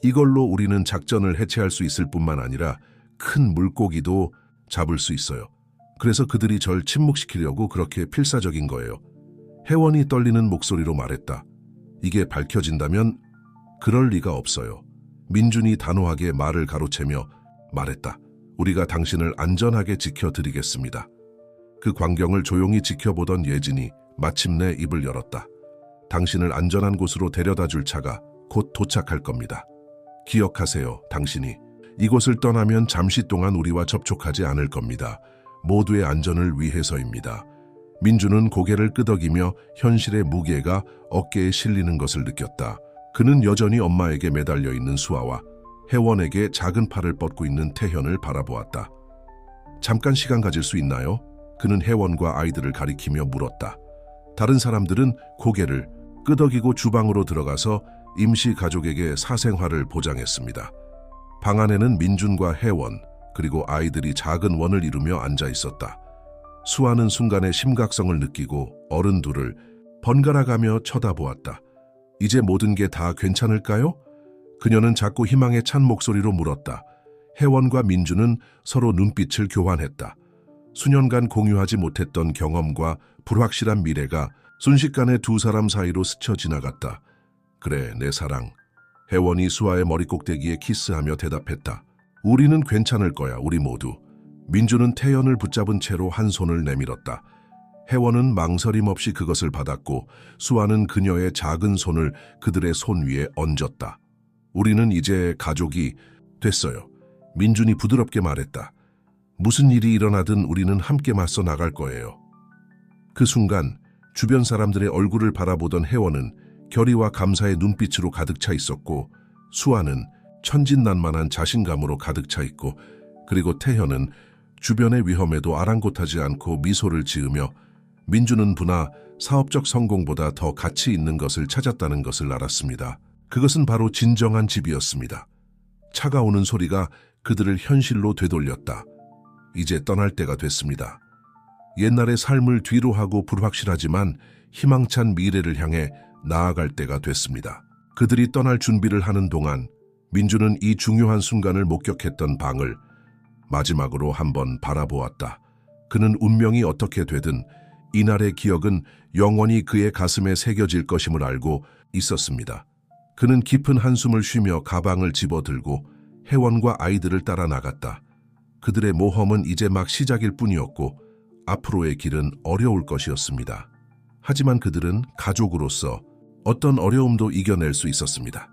이걸로 우리는 작전을 해체할 수 있을 뿐만 아니라 큰 물고기도 잡을 수 있어요. 그래서 그들이 절 침묵시키려고 그렇게 필사적인 거예요. 혜원이 떨리는 목소리로 말했다. 이게 밝혀진다면 그럴 리가 없어요. 민준이 단호하게 말을 가로채며 말했다. 우리가 당신을 안전하게 지켜드리겠습니다. 그 광경을 조용히 지켜보던 예진이 마침내 입을 열었다. 당신을 안전한 곳으로 데려다 줄 차가 곧 도착할 겁니다. 기억하세요, 당신이. 이곳을 떠나면 잠시 동안 우리와 접촉하지 않을 겁니다. 모두의 안전을 위해서입니다. 민주는 고개를 끄덕이며 현실의 무게가 어깨에 실리는 것을 느꼈다. 그는 여전히 엄마에게 매달려 있는 수아와 혜원에게 작은 팔을 뻗고 있는 태현을 바라보았다. 잠깐 시간 가질 수 있나요? 그는 혜원과 아이들을 가리키며 물었다. 다른 사람들은 고개를 끄덕이고 주방으로 들어가서 임시 가족에게 사생활을 보장했습니다. 방 안에는 민준과 혜원, 그리고 아이들이 작은 원을 이루며 앉아 있었다. 수아는 순간의 심각성을 느끼고 어른 둘을 번갈아가며 쳐다보았다. 이제 모든 게 다 괜찮을까요? 그녀는 작고 희망에 찬 목소리로 물었다. 혜원과 민주는 서로 눈빛을 교환했다. 수년간 공유하지 못했던 경험과 불확실한 미래가 순식간에 두 사람 사이로 스쳐 지나갔다. 그래, 내 사랑. 혜원이 수아의 머리꼭대기에 키스하며 대답했다. 우리는 괜찮을 거야, 우리 모두. 민주는 태연을 붙잡은 채로 한 손을 내밀었다. 혜원은 망설임 없이 그것을 받았고 수아는 그녀의 작은 손을 그들의 손 위에 얹었다. 우리는 이제 가족이 됐어요. 민준이 부드럽게 말했다. 무슨 일이 일어나든 우리는 함께 맞서 나갈 거예요. 그 순간 주변 사람들의 얼굴을 바라보던 혜원은 결의와 감사의 눈빛으로 가득 차 있었고 수아는 천진난만한 자신감으로 가득 차 있고 그리고 태현은 주변의 위험에도 아랑곳하지 않고 미소를 지으며 민주는 부나 사업적 성공보다 더 가치 있는 것을 찾았다는 것을 알았습니다. 그것은 바로 진정한 집이었습니다. 차가우는 소리가 그들을 현실로 되돌렸다. 이제 떠날 때가 됐습니다. 옛날의 삶을 뒤로 하고 불확실하지만 희망찬 미래를 향해 나아갈 때가 됐습니다. 그들이 떠날 준비를 하는 동안 민주는 이 중요한 순간을 목격했던 방을 마지막으로 한번 바라보았다. 그는 운명이 어떻게 되든 이날의 기억은 영원히 그의 가슴에 새겨질 것임을 알고 있었습니다. 그는 깊은 한숨을 쉬며 가방을 집어들고 혜원과 아이들을 따라 나갔다. 그들의 모험은 이제 막 시작일 뿐이었고 앞으로의 길은 어려울 것이었습니다. 하지만 그들은 가족으로서 어떤 어려움도 이겨낼 수 있었습니다.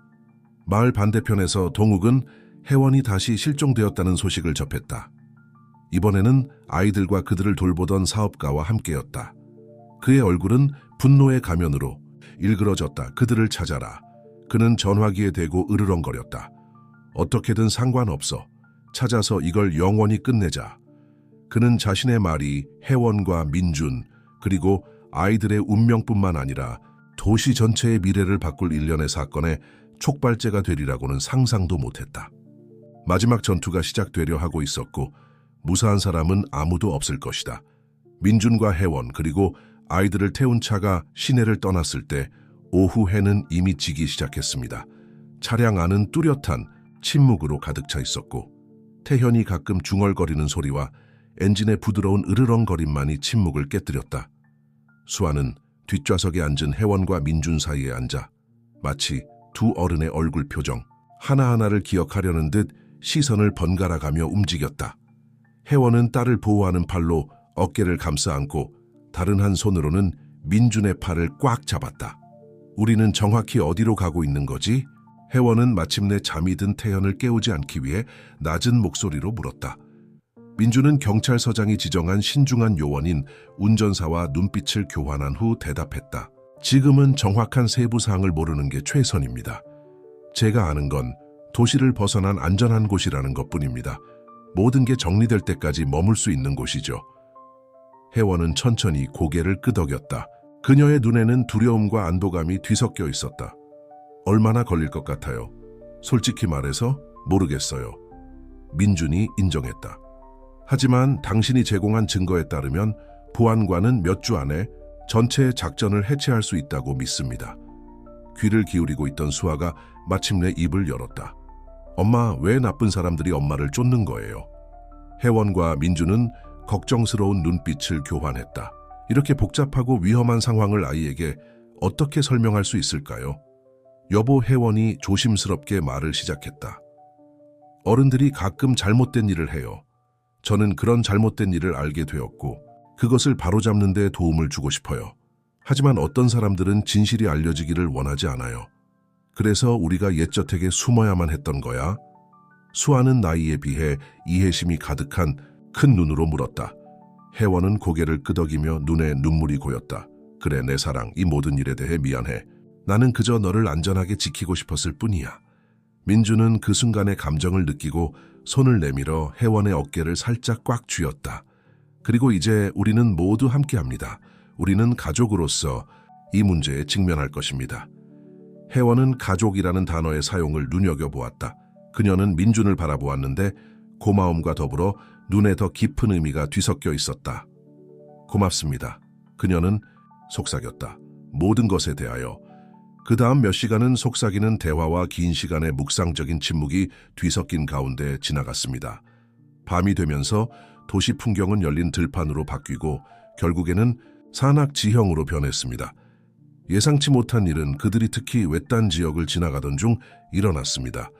마을 반대편에서 동욱은 혜원이 다시 실종되었다는 소식을 접했다. 이번에는 아이들과 그들을 돌보던 사업가와 함께였다. 그의 얼굴은 분노의 가면으로 일그러졌다. 그들을 찾아라. 그는 전화기에 대고 으르렁거렸다. 어떻게든 상관없어. 찾아서 이걸 영원히 끝내자. 그는 자신의 말이 혜원과 민준 그리고 아이들의 운명뿐만 아니라 도시 전체의 미래를 바꿀 일련의 사건의 촉발제가 되리라고는 상상도 못했다. 마지막 전투가 시작되려 하고 있었고 무사한 사람은 아무도 없을 것이다. 민준과 혜원 그리고 아이들을 태운 차가 시내를 떠났을 때 오후 해는 이미 지기 시작했습니다. 차량 안은 뚜렷한 침묵으로 가득 차 있었고 태현이 가끔 중얼거리는 소리와 엔진의 부드러운 으르렁거림만이 침묵을 깨뜨렸다. 수아는 뒷좌석에 앉은 혜원과 민준 사이에 앉아 마치 두 어른의 얼굴 표정 하나하나를 기억하려는 듯 시선을 번갈아가며 움직였다. 혜원은 딸을 보호하는 팔로 어깨를 감싸 안고 다른 한 손으로는 민준의 팔을 꽉 잡았다. 우리는 정확히 어디로 가고 있는 거지? 혜원은 마침내 잠이 든 태현을 깨우지 않기 위해 낮은 목소리로 물었다. 민준은 경찰서장이 지정한 신중한 요원인 운전사와 눈빛을 교환한 후 대답했다. 지금은 정확한 세부사항을 모르는 게 최선입니다. 제가 아는 건 도시를 벗어난 안전한 곳이라는 것뿐입니다. 모든 게 정리될 때까지 머물 수 있는 곳이죠. 혜원은 천천히 고개를 끄덕였다. 그녀의 눈에는 두려움과 안도감이 뒤섞여 있었다. 얼마나 걸릴 것 같아요? 솔직히 말해서 모르겠어요. 민준이 인정했다. 하지만 당신이 제공한 증거에 따르면 보안관은 몇 주 안에 전체 작전을 해체할 수 있다고 믿습니다. 귀를 기울이고 있던 수아가 마침내 입을 열었다. 엄마, 왜 나쁜 사람들이 엄마를 쫓는 거예요? 혜원과 민주는 걱정스러운 눈빛을 교환했다. 이렇게 복잡하고 위험한 상황을 아이에게 어떻게 설명할 수 있을까요? 여보, 혜원이 조심스럽게 말을 시작했다. 어른들이 가끔 잘못된 일을 해요. 저는 그런 잘못된 일을 알게 되었고 그것을 바로잡는 데 도움을 주고 싶어요. 하지만 어떤 사람들은 진실이 알려지기를 원하지 않아요. 그래서 우리가 옛저택에 숨어야만 했던 거야? 수아는 나이에 비해 이해심이 가득한 큰 눈으로 물었다. 혜원은 고개를 끄덕이며 눈에 눈물이 고였다. 그래, 내 사랑, 이 모든 일에 대해 미안해. 나는 그저 너를 안전하게 지키고 싶었을 뿐이야. 민주는 그 순간의 감정을 느끼고 손을 내밀어 혜원의 어깨를 살짝 꽉 쥐었다. 그리고 이제 우리는 모두 함께합니다. 우리는 가족으로서 이 문제에 직면할 것입니다. 혜원은 가족이라는 단어의 사용을 눈여겨보았다. 그녀는 민준을 바라보았는데 고마움과 더불어 눈에 더 깊은 의미가 뒤섞여 있었다. 고맙습니다. 그녀는 속삭였다. 모든 것에 대하여. 그 다음 몇 시간은 속삭이는 대화와 긴 시간의 묵상적인 침묵이 뒤섞인 가운데 지나갔습니다. 밤이 되면서 도시 풍경은 열린 들판으로 바뀌고 결국에는 산악지형으로 변했습니다. 예상치 못한 일은 그들이 특히 외딴 지역을 지나가던 중 일어났습니다.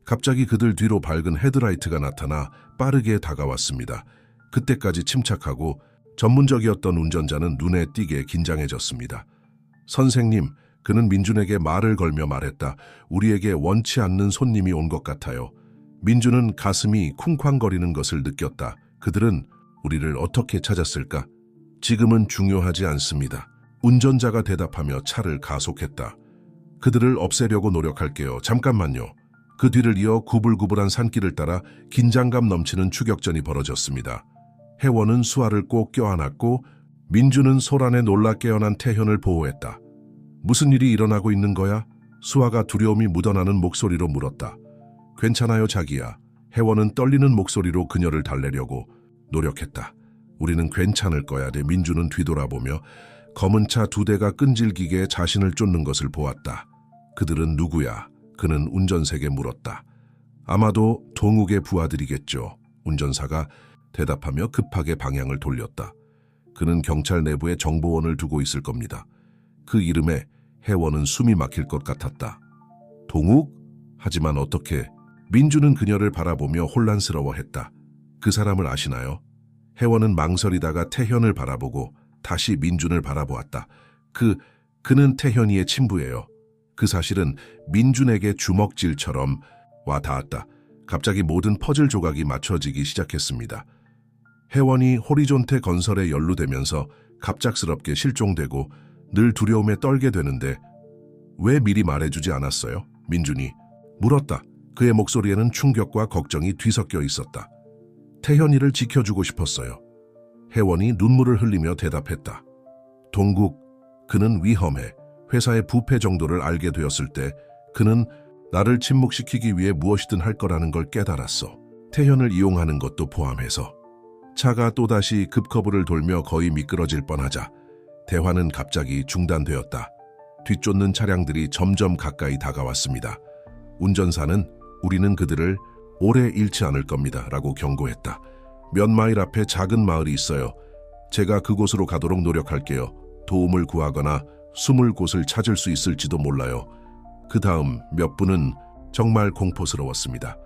갑자기 그들 뒤로 밝은 헤드라이트가 나타나 빠르게 다가왔습니다. 그때까지 침착하고 전문적이었던 운전자는 눈에 띄게 긴장해졌습니다. 선생님, 그는 민준에게 말을 걸며 말했다. 우리에게 원치 않는 손님이 온 것 같아요. 민준은 가슴이 쿵쾅거리는 것을 느꼈다. 그들은 우리를 어떻게 찾았을까? 지금은 중요하지 않습니다. 운전자가 대답하며 차를 가속했다. 그들을 없애려고 노력할게요. 잠깐만요. 그 뒤를 이어 구불구불한 산길을 따라 긴장감 넘치는 추격전이 벌어졌습니다. 혜원은 수아를 꼭 껴안았고 민주는 소란에 놀라 깨어난 태현을 보호했다. 무슨 일이 일어나고 있는 거야? 수아가 두려움이 묻어나는 목소리로 물었다. 괜찮아요, 자기야. 혜원은 떨리는 목소리로 그녀를 달래려고 노력했다. 우리는 괜찮을 거야. 민주는 뒤돌아보며 검은 차 2대가 끈질기게 자신을 쫓는 것을 보았다. 그들은 누구야? 그는 운전석에 물었다. 아마도 동욱의 부하들이겠죠. 운전사가 대답하며 급하게 방향을 돌렸다. 그는 경찰 내부에 정보원을 두고 있을 겁니다. 그 이름에 혜원은 숨이 막힐 것 같았다. 동욱? 하지만 어떻게? 민주는 그녀를 바라보며 혼란스러워했다. 그 사람을 아시나요? 혜원은 망설이다가 태현을 바라보고 다시 민준을 바라보았다. 그는 태현이의 친부예요. 그 사실은 민준에게 주먹질처럼 와 닿았다. 갑자기 모든 퍼즐 조각이 맞춰지기 시작했습니다. 혜원이 호리존테 건설에 연루되면서 갑작스럽게 실종되고 늘 두려움에 떨게 되는데 왜 미리 말해주지 않았어요? 민준이 물었다. 그의 목소리에는 충격과 걱정이 뒤섞여 있었다. 태현이를 지켜주고 싶었어요. 혜원이 눈물을 흘리며 대답했다. 동국, 그는 위험해. 회사의 부패 정도를 알게 되었을 때 그는 나를 침묵시키기 위해 무엇이든 할 거라는 걸 깨달았어. 태현을 이용하는 것도 포함해서. 차가 또다시 급커브를 돌며 거의 미끄러질 뻔하자 대화는 갑자기 중단되었다. 뒤쫓는 차량들이 점점 가까이 다가왔습니다. 운전사는 우리는 그들을 오래 잃지 않을 겁니다 라고 경고했다. 몇 마일 앞에 작은 마을이 있어요. 제가 그곳으로 가도록 노력할게요. 도움을 구하거나 숨을 곳을 찾을 수 있을지도 몰라요. 그 다음 몇 분은 정말 공포스러웠습니다.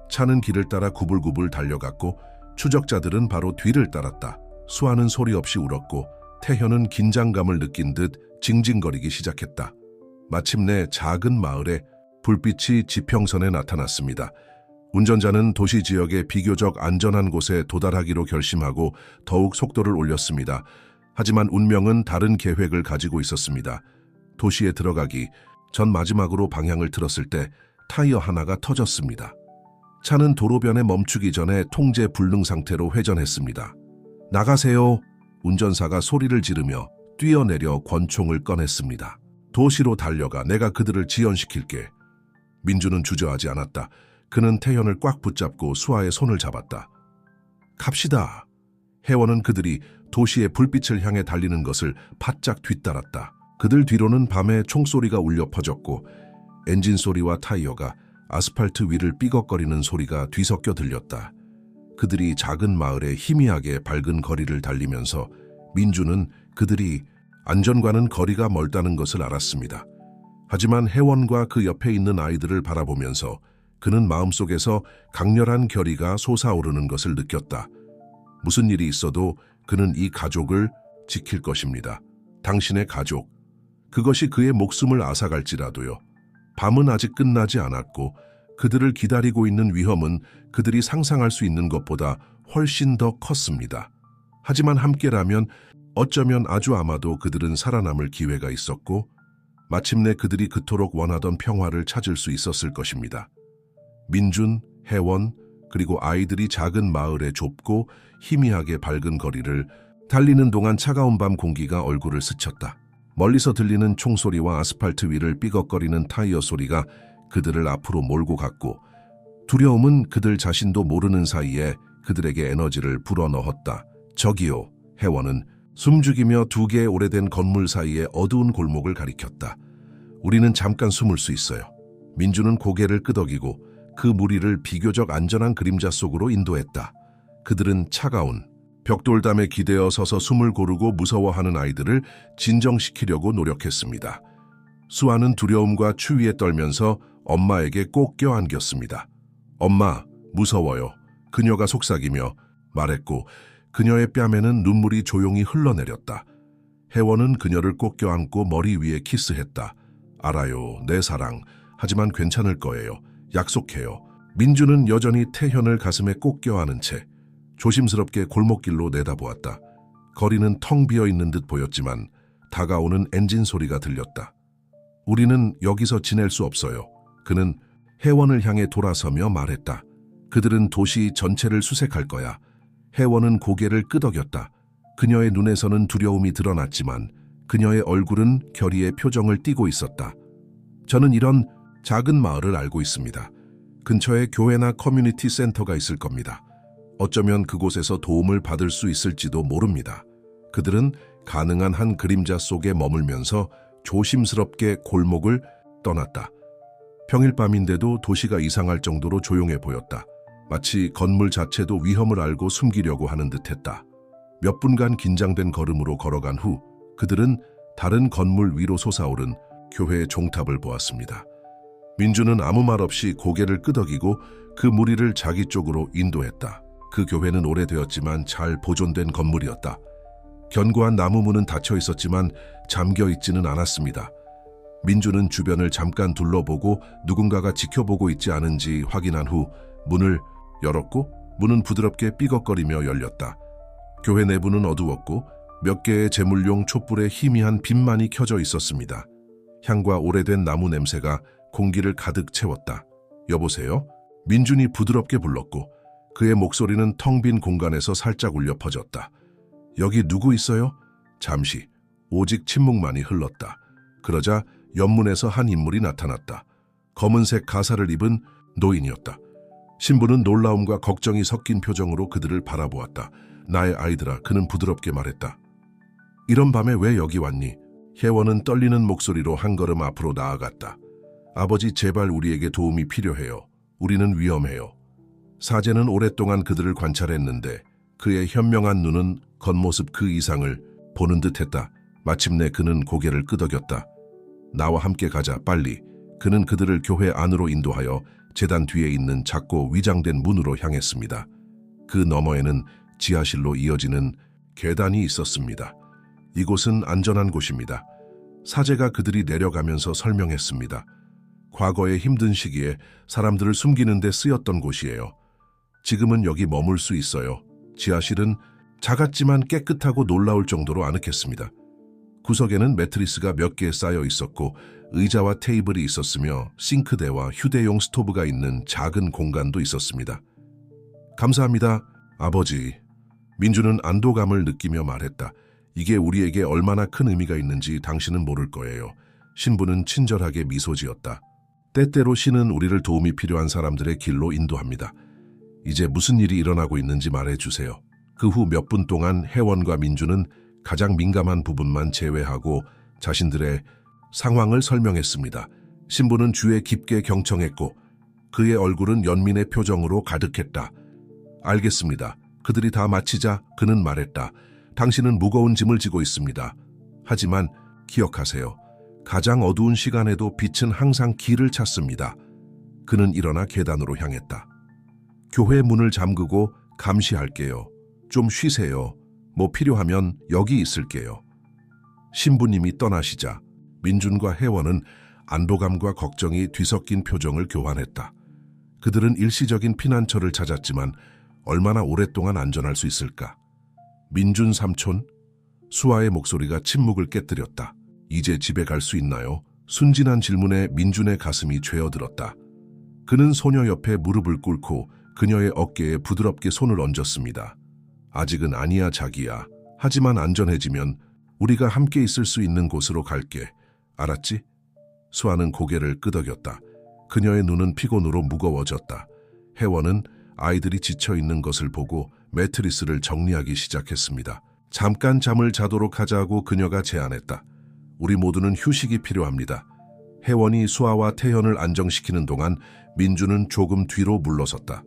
차는 길을 따라 구불구불 달려갔고 추적자들은 바로 뒤를 따랐다. 수아는 소리 없이 울었고 태현은 긴장감을 느낀 듯 징징거리기 시작했다. 마침내 작은 마을에 불빛이 지평선에 나타났습니다. 운전자는 도시 지역의 비교적 안전한 곳에 도달하기로 결심하고 더욱 속도를 올렸습니다. 하지만 운명은 다른 계획을 가지고 있었습니다. 도시에 들어가기 전 마지막으로 방향을 틀었을 때 타이어 하나가 터졌습니다. 차는 도로변에 멈추기 전에 통제 불능 상태로 회전했습니다. 나가세요! 운전사가 소리를 지르며 뛰어내려 권총을 꺼냈습니다. 도시로 달려가 내가 그들을 지연시킬게. 민주는 주저하지 않았다. 그는 태현을 꽉 붙잡고 수아의 손을 잡았다. 갑시다. 혜원은 그들이 도시의 불빛을 향해 달리는 것을 바짝 뒤따랐다. 그들 뒤로는 밤에 총소리가 울려 퍼졌고 엔진 소리와 타이어가 아스팔트 위를 삐걱거리는 소리가 뒤섞여 들렸다. 그들이 작은 마을에 희미하게 밝은 거리를 달리면서 민주는 그들이 안전과는 거리가 멀다는 것을 알았습니다. 하지만 혜원과 그 옆에 있는 아이들을 바라보면서 그는 마음속에서 강렬한 결의가 솟아오르는 것을 느꼈다. 무슨 일이 있어도 그는 이 가족을 지킬 것입니다. 당신의 가족. 그것이 그의 목숨을 앗아갈지라도요. 밤은 아직 끝나지 않았고 그들을 기다리고 있는 위험은 그들이 상상할 수 있는 것보다 훨씬 더 컸습니다. 하지만 함께라면 어쩌면 아주 아마도 그들은 살아남을 기회가 있었고 마침내 그들이 그토록 원하던 평화를 찾을 수 있었을 것입니다. 민준, 혜원, 그리고 아이들이 작은 마을의 좁고 희미하게 밝은 거리를 달리는 동안 차가운 밤 공기가 얼굴을 스쳤다. 멀리서 들리는 총소리와 아스팔트 위를 삐걱거리는 타이어 소리가 그들을 앞으로 몰고 갔고 두려움은 그들 자신도 모르는 사이에 그들에게 에너지를 불어넣었다. 저기요, 혜원은 숨죽이며 두 개의 오래된 건물 사이의 어두운 골목을 가리켰다. 우리는 잠깐 숨을 수 있어요. 민주는 고개를 끄덕이고 그 무리를 비교적 안전한 그림자 속으로 인도했다. 그들은 차가운 벽돌담에 기대어 서서 숨을 고르고 무서워하는 아이들을 진정시키려고 노력했습니다. 수아는 두려움과 추위에 떨면서 엄마에게 꼭 껴안겼습니다. 엄마, 무서워요. 그녀가 속삭이며 말했고 그녀의 뺨에는 눈물이 조용히 흘러내렸다. 혜원은 그녀를 꼭 껴안고 머리 위에 키스했다. 알아요, 내 사랑. 하지만 괜찮을 거예요. 약속해요. 민주는 여전히 태현을 가슴에 꼭 껴안은 채 조심스럽게 골목길로 내다보았다. 거리는 텅 비어있는 듯 보였지만 다가오는 엔진 소리가 들렸다. 우리는 여기서 지낼 수 없어요. 그는 혜원을 향해 돌아서며 말했다. 그들은 도시 전체를 수색할 거야. 혜원은 고개를 끄덕였다. 그녀의 눈에서는 두려움이 드러났지만 그녀의 얼굴은 결의의 표정을 띠고 있었다. 저는 이런 작은 마을을 알고 있습니다. 근처에 교회나 커뮤니티 센터가 있을 겁니다. 어쩌면 그곳에서 도움을 받을 수 있을지도 모릅니다. 그들은 가능한 한 그림자 속에 머물면서 조심스럽게 골목을 떠났다. 평일 밤인데도 도시가 이상할 정도로 조용해 보였다. 마치 건물 자체도 위험을 알고 숨기려고 하는 듯했다. 몇 분간 긴장된 걸음으로 걸어간 후 그들은 다른 건물 위로 솟아오른 교회의 종탑을 보았습니다. 민주는 아무 말 없이 고개를 끄덕이고 그 무리를 자기 쪽으로 인도했다. 그 교회는 오래되었지만 잘 보존된 건물이었다. 견고한 나무 문은 닫혀 있었지만 잠겨 있지는 않았습니다. 민주는 주변을 잠깐 둘러보고 누군가가 지켜보고 있지 않은지 확인한 후 문을 열었고 문은 부드럽게 삐걱거리며 열렸다. 교회 내부는 어두웠고 몇 개의 제물용 촛불에 희미한 빛만이 켜져 있었습니다. 향과 오래된 나무 냄새가 공기를 가득 채웠다. 여보세요? 민준이 부드럽게 불렀고 그의 목소리는 텅 빈 공간에서 살짝 울려 퍼졌다. 여기 누구 있어요? 잠시 오직 침묵만이 흘렀다. 그러자 옆문에서 한 인물이 나타났다. 검은색 가사를 입은 노인이었다. 신부는 놀라움과 걱정이 섞인 표정으로 그들을 바라보았다. 나의 아이들아, 그는 부드럽게 말했다. 이런 밤에 왜 여기 왔니? 혜원은 떨리는 목소리로 한 걸음 앞으로 나아갔다. 아버지, 제발 우리에게 도움이 필요해요. 우리는 위험해요. 사제는 오랫동안 그들을 관찰했는데 그의 현명한 눈은 겉모습 그 이상을 보는 듯했다. 마침내 그는 고개를 끄덕였다. 나와 함께 가자, 빨리. 그는 그들을 교회 안으로 인도하여 제단 뒤에 있는 작고 위장된 문으로 향했습니다. 그 너머에는 지하실로 이어지는 계단이 있었습니다. 이곳은 안전한 곳입니다. 사제가 그들이 내려가면서 설명했습니다. 과거의 힘든 시기에 사람들을 숨기는 데 쓰였던 곳이에요. 지금은 여기 머물 수 있어요. 지하실은 작았지만 깨끗하고 놀라울 정도로 아늑했습니다. 구석에는 매트리스가 몇 개 쌓여 있었고 의자와 테이블이 있었으며 싱크대와 휴대용 스토브가 있는 작은 공간도 있었습니다. 감사합니다, 아버지. 민주는 안도감을 느끼며 말했다. 이게 우리에게 얼마나 큰 의미가 있는지 당신은 모를 거예요. 신부는 친절하게 미소 지었다. 때때로 신은 우리를 도움이 필요한 사람들의 길로 인도합니다. 이제 무슨 일이 일어나고 있는지 말해주세요. 그 후 몇 분 동안 혜원과 민주는 가장 민감한 부분만 제외하고 자신들의 상황을 설명했습니다. 신부는 주에 깊게 경청했고 그의 얼굴은 연민의 표정으로 가득했다. 알겠습니다. 그들이 다 마치자 그는 말했다. 당신은 무거운 짐을 지고 있습니다. 하지만 기억하세요. 가장 어두운 시간에도 빛은 항상 길을 찾습니다. 그는 일어나 계단으로 향했다. 교회 문을 잠그고 감시할게요. 좀 쉬세요. 뭐 필요하면 여기 있을게요. 신부님이 떠나시자 민준과 혜원은 안도감과 걱정이 뒤섞인 표정을 교환했다. 그들은 일시적인 피난처를 찾았지만 얼마나 오랫동안 안전할 수 있을까? 민준 삼촌? 수아의 목소리가 침묵을 깨뜨렸다. 이제 집에 갈 수 있나요? 순진한 질문에 민준의 가슴이 죄어들었다. 그는 소녀 옆에 무릎을 꿇고 그녀의 어깨에 부드럽게 손을 얹었습니다. 아직은 아니야, 자기야. 하지만 안전해지면 우리가 함께 있을 수 있는 곳으로 갈게. 알았지? 수아는 고개를 끄덕였다. 그녀의 눈은 피곤으로 무거워졌다. 혜원은 아이들이 지쳐있는 것을 보고 매트리스를 정리하기 시작했습니다. 잠깐 잠을 자도록 하자고 그녀가 제안했다. 우리 모두는 휴식이 필요합니다. 혜원이 수아와 태현을 안정시키는 동안 민주는 조금 뒤로 물러섰다.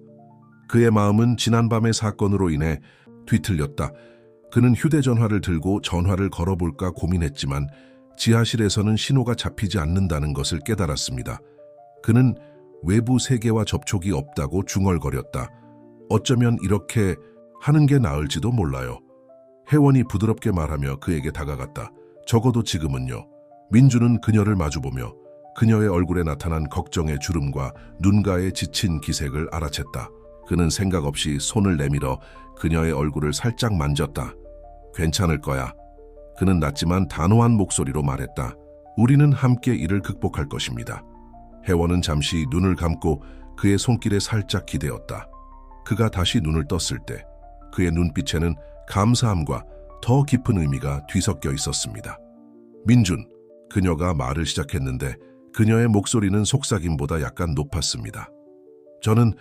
그의 마음은 지난밤의 사건으로 인해 뒤틀렸다. 그는 휴대전화를 들고 전화를 걸어볼까 고민했지만 지하실에서는 신호가 잡히지 않는다는 것을 깨달았습니다. 그는 외부 세계와 접촉이 없다고 중얼거렸다. 어쩌면 이렇게 하는 게 나을지도 몰라요. 혜원이 부드럽게 말하며 그에게 다가갔다. 적어도 지금은요. 민주는 그녀를 마주보며 그녀의 얼굴에 나타난 걱정의 주름과 눈가의 지친 기색을 알아챘다. 그는 생각 없이 손을 내밀어 그녀의 얼굴을 살짝 만졌다. 괜찮을 거야. 그는 낮지만 단호한 목소리로 말했다. 우리는 함께 이를 극복할 것입니다. 혜원은 잠시 눈을 감고 그의 손길에 살짝 기대었다. 그가 다시 눈을 떴을 때 그의 눈빛에는 감사함과 더 깊은 의미가 뒤섞여 있었습니다. 민준, 그녀가 말을 시작했는데 그녀의 목소리는 속삭임보다 약간 높았습니다. 저는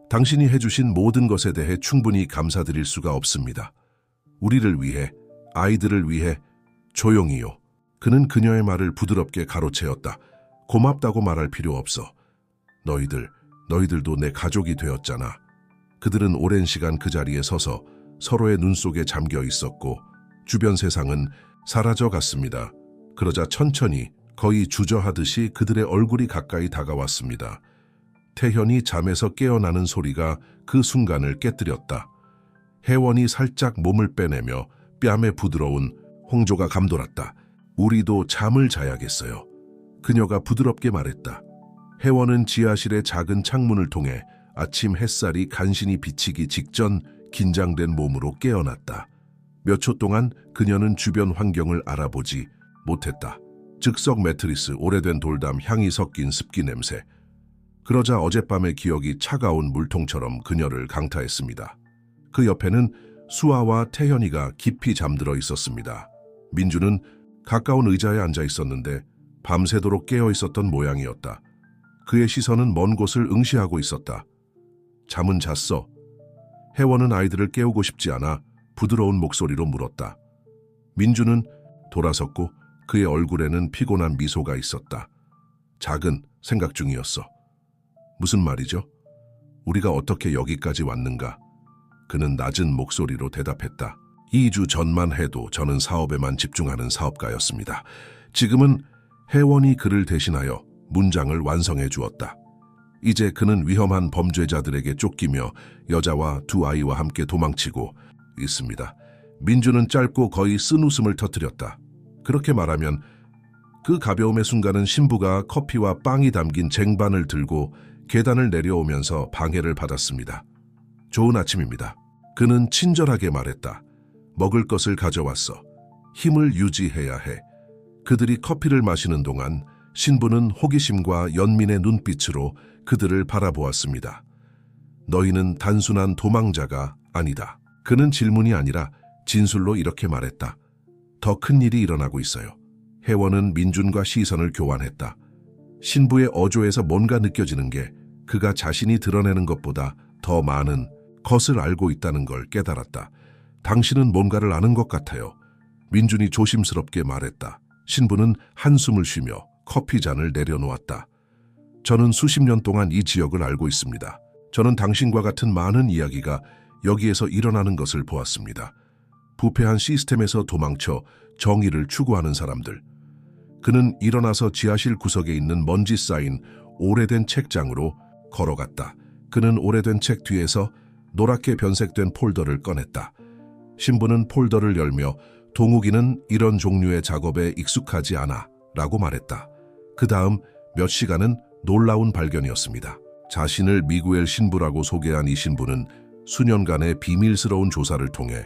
당신이 해주신 모든 것에 대해 충분히 감사드릴 수가 없습니다. 우리를 위해, 아이들을 위해 조용히요. 그는 그녀의 말을 부드럽게 가로채었다. 고맙다고 말할 필요 없어. 너희들도 내 가족이 되었잖아. 그들은 오랜 시간 그 자리에 서서 서로의 눈 속에 잠겨 있었고 주변 세상은 사라져갔습니다. 그러자 천천히 거의 주저하듯이 그들의 얼굴이 가까이 다가왔습니다. 태현이 잠에서 깨어나는 소리가 그 순간을 깨뜨렸다. 혜원이 살짝 몸을 빼내며 뺨에 부드러운 홍조가 감돌았다. 우리도 잠을 자야겠어요. 그녀가 부드럽게 말했다. 혜원은 지하실의 작은 창문을 통해 아침 햇살이 간신히 비치기 직전 긴장된 몸으로 깨어났다. 몇 초 동안 그녀는 주변 환경을 알아보지 못했다. 즉석 매트리스, 오래된 돌담, 향이 섞인 습기 냄새. 그러자 어젯밤의 기억이 차가운 물통처럼 그녀를 강타했습니다. 그 옆에는 수아와 태현이가 깊이 잠들어 있었습니다. 민주는 가까운 의자에 앉아 있었는데 밤새도록 깨어 있었던 모양이었다. 그의 시선은 먼 곳을 응시하고 있었다. 잠은 잤어? 혜원은 아이들을 깨우고 싶지 않아 부드러운 목소리로 물었다. 민주는 돌아섰고 그의 얼굴에는 피곤한 미소가 있었다. 작은 생각 중이었어. 무슨 말이죠? 우리가 어떻게 여기까지 왔는가? 그는 낮은 목소리로 대답했다. 2주 전만 해도 저는 사업에만 집중하는 사업가였습니다. 지금은 혜원이 그를 대신하여 문장을 완성해 주었다. 이제 그는 위험한 범죄자들에게 쫓기며 여자와 두 아이와 함께 도망치고 있습니다. 민주는 짧고 거의 쓴웃음을 터뜨렸다. 그렇게 말하면 그 가벼움의 순간은 신부가 커피와 빵이 담긴 쟁반을 들고 계단을 내려오면서 방해를 받았습니다. 좋은 아침입니다. 그는 친절하게 말했다. 먹을 것을 가져왔어. 힘을 유지해야 해. 그들이 커피를 마시는 동안 신부는 호기심과 연민의 눈빛으로 그들을 바라보았습니다. 너희는 단순한 도망자가 아니다. 그는 질문이 아니라 진술로 이렇게 말했다. 더 큰 일이 일어나고 있어요. 혜원은 민준과 시선을 교환했다. 신부의 어조에서 뭔가 느껴지는 게 그가 자신이 드러내는 것보다 더 많은 것을 알고 있다는 걸 깨달았다. 당신은 뭔가를 아는 것 같아요. 민준이 조심스럽게 말했다. 신부는 한숨을 쉬며 커피잔을 내려놓았다. 저는 수십 년 동안 이 지역을 알고 있습니다. 저는 당신과 같은 많은 이야기가 여기에서 일어나는 것을 보았습니다. 부패한 시스템에서 도망쳐 정의를 추구하는 사람들. 그는 일어나서 지하실 구석에 있는 먼지 쌓인 오래된 책장으로 걸어갔다. 그는 오래된 책 뒤에서 노랗게 변색된 폴더를 꺼냈다. 신부는 폴더를 열며 동욱이는 이런 종류의 작업에 익숙하지 않아 라고 말했다. 그 다음 몇 시간은 놀라운 발견이었습니다. 자신을 미구엘 신부라고 소개한 이 신부는 수년간의 비밀스러운 조사를 통해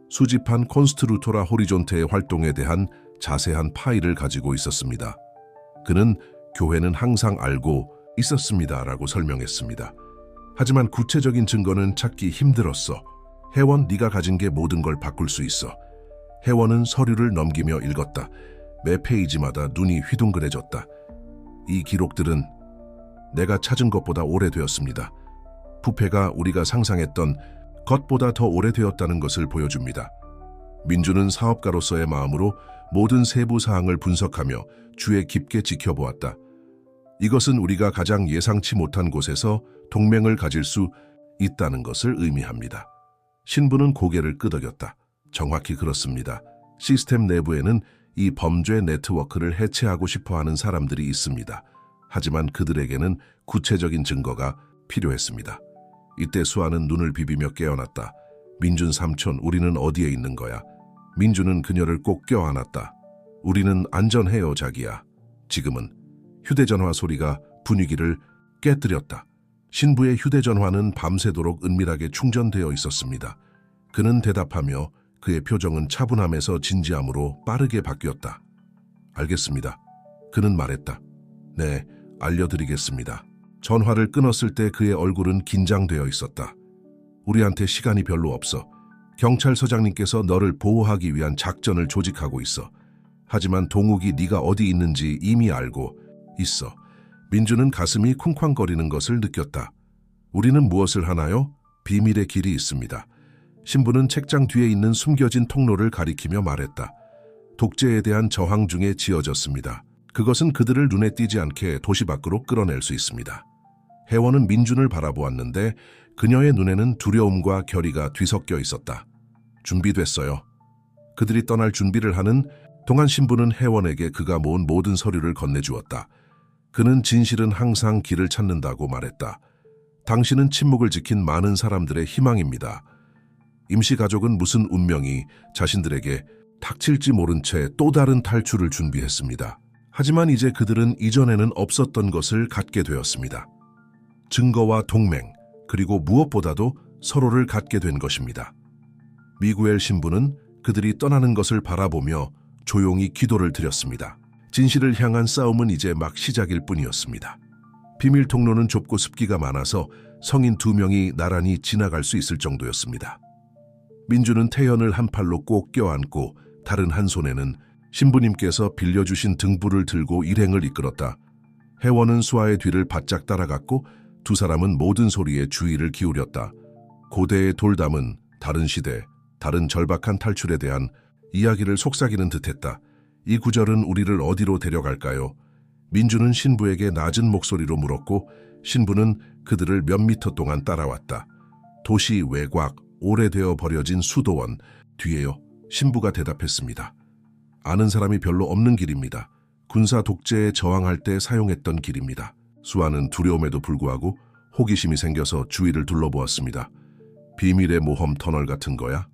수집한 콘스트루토라 호리존테의 활동에 대한 자세한 파일을 가지고 있었습니다. 그는 교회는 항상 알고 있었습니다라고 설명했습니다. 하지만 구체적인 증거는 찾기 힘들었어. 회원, 네가 가진 게 모든 걸 바꿀 수 있어. 회원은 서류를 넘기며 읽었다. 매 페이지마다 눈이 휘둥그레졌다. 이 기록들은 내가 찾은 것보다 오래되었습니다. 부패가 우리가 상상했던 것보다 더 오래되었다는 것을 보여줍니다. 민주는 사업가로서의 마음으로 모든 세부 사항을 분석하며 주에 깊게 지켜보았다. 이것은 우리가 가장 예상치 못한 곳에서 동맹을 가질 수 있다는 것을 의미합니다. 신부는 고개를 끄덕였다. 정확히 그렇습니다. 시스템 내부에는 이 범죄 네트워크를 해체하고 싶어하는 사람들이 있습니다. 하지만 그들에게는 구체적인 증거가 필요했습니다. 이때 수아는 눈을 비비며 깨어났다. 민준 삼촌, 우리는 어디에 있는 거야? 민준은 그녀를 꼭 껴안았다. 우리는 안전해요, 자기야. 지금은. 휴대전화 소리가 분위기를 깨뜨렸다. 신부의 휴대전화는 밤새도록 은밀하게 충전되어 있었습니다. 그는 대답하며 그의 표정은 차분함에서 진지함으로 빠르게 바뀌었다. 알겠습니다. 그는 말했다. 네, 알려드리겠습니다. 전화를 끊었을 때 그의 얼굴은 긴장되어 있었다. 우리한테 시간이 별로 없어. 경찰서장님께서 너를 보호하기 위한 작전을 조직하고 있어. 하지만 동욱이 네가 어디 있는지 이미 알고 있어. 민주는 가슴이 쿵쾅거리는 것을 느꼈다. 우리는 무엇을 하나요? 비밀의 길이 있습니다. 신부는 책장 뒤에 있는 숨겨진 통로를 가리키며 말했다. 독재에 대한 저항 중에 지어졌습니다. 그것은 그들을 눈에 띄지 않게 도시 밖으로 끌어낼 수 있습니다. 혜원은 민준을 바라보았는데 그녀의 눈에는 두려움과 결의가 뒤섞여 있었다. 준비됐어요. 그들이 떠날 준비를 하는 동안 신부는 혜원에게 그가 모은 모든 서류를 건네주었다. 그는 진실은 항상 길을 찾는다고 말했다. 당신은 침묵을 지킨 많은 사람들의 희망입니다. 임시가족은 무슨 운명이 자신들에게 닥칠지 모른 채 또 다른 탈출을 준비했습니다. 하지만 이제 그들은 이전에는 없었던 것을 갖게 되었습니다. 증거와 동맹, 그리고 무엇보다도 서로를 갖게 된 것입니다. 미구엘 신부는 그들이 떠나는 것을 바라보며 조용히 기도를 드렸습니다. 진실을 향한 싸움은 이제 막 시작일 뿐이었습니다. 비밀 통로는 좁고 습기가 많아서 성인 2명이 나란히 지나갈 수 있을 정도였습니다. 민주는 태연을 한 팔로 꼭 껴안고 다른 한 손에는 신부님께서 빌려주신 등불을 들고 일행을 이끌었다. 혜원은 수아의 뒤를 바짝 따라갔고 두 사람은 모든 소리에 주의를 기울였다. 고대의 돌담은 다른 시대, 다른 절박한 탈출에 대한 이야기를 속삭이는 듯했다. 이 구절은 우리를 어디로 데려갈까요? 민주는 신부에게 낮은 목소리로 물었고 신부는 그들을 몇 미터 동안 따라왔다. 도시 외곽, 오래되어 버려진 수도원, 뒤에요. 신부가 대답했습니다. 아는 사람이 별로 없는 길입니다. 군사 독재에 저항할 때 사용했던 길입니다. 수아는 두려움에도 불구하고 호기심이 생겨서 주위를 둘러보았습니다. 비밀의 모험 터널 같은 거야?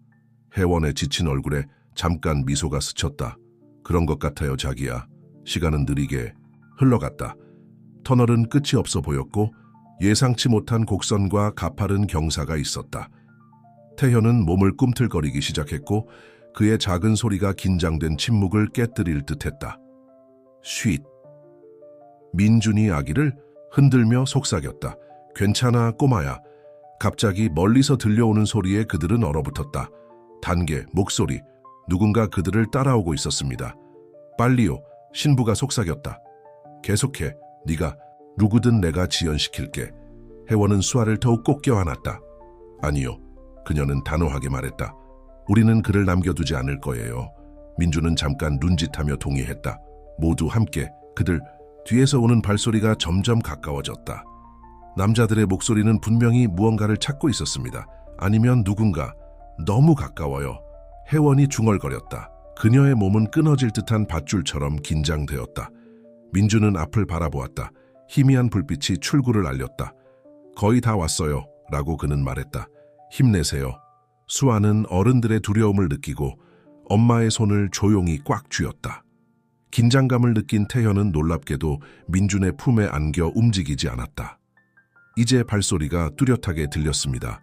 혜원의 지친 얼굴에 잠깐 미소가 스쳤다. 그런 것 같아요, 자기야. 시간은 느리게 흘러갔다. 터널은 끝이 없어 보였고 예상치 못한 곡선과 가파른 경사가 있었다. 태현은 몸을 꿈틀거리기 시작했고 그의 작은 소리가 긴장된 침묵을 깨뜨릴 듯했다. 쉿. 민준이 아기를 흔들며 속삭였다. 괜찮아, 꼬마야. 갑자기 멀리서 들려오는 소리에 그들은 얼어붙었다. 단계, 목소리, 누군가 그들을 따라오고 있었습니다. 빨리요, 신부가 속삭였다. 계속해, 네가 누구든 내가 지연시킬게. 혜원은 수아를 더욱 꼭 껴안았다. 아니요, 그녀는 단호하게 말했다. 우리는 그를 남겨두지 않을 거예요. 민주는 잠깐 눈짓하며 동의했다. 모두 함께. 그들 뒤에서 오는 발소리가 점점 가까워졌다. 남자들의 목소리는 분명히 무언가를 찾고 있었습니다. 아니면 누군가. 너무 가까워요. 혜원이 중얼거렸다. 그녀의 몸은 끊어질 듯한 밧줄처럼 긴장되었다. 민주는 앞을 바라보았다. 희미한 불빛이 출구를 알렸다. 거의 다 왔어요. 라고 그는 말했다. 힘내세요. 수아는 어른들의 두려움을 느끼고 엄마의 손을 조용히 꽉 쥐었다. 긴장감을 느낀 태현은 놀랍게도 민준의 품에 안겨 움직이지 않았다. 이제 발소리가 뚜렷하게 들렸습니다.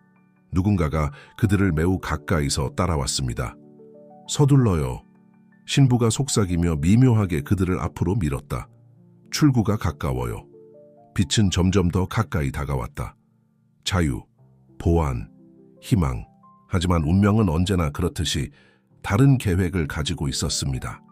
누군가가 그들을 매우 가까이서 따라왔습니다. 서둘러요. 신부가 속삭이며 미묘하게 그들을 앞으로 밀었다. 출구가 가까워요. 빛은 점점 더 가까이 다가왔다. 자유, 보안, 희망. 하지만 운명은 언제나 그렇듯이 다른 계획을 가지고 있었습니다.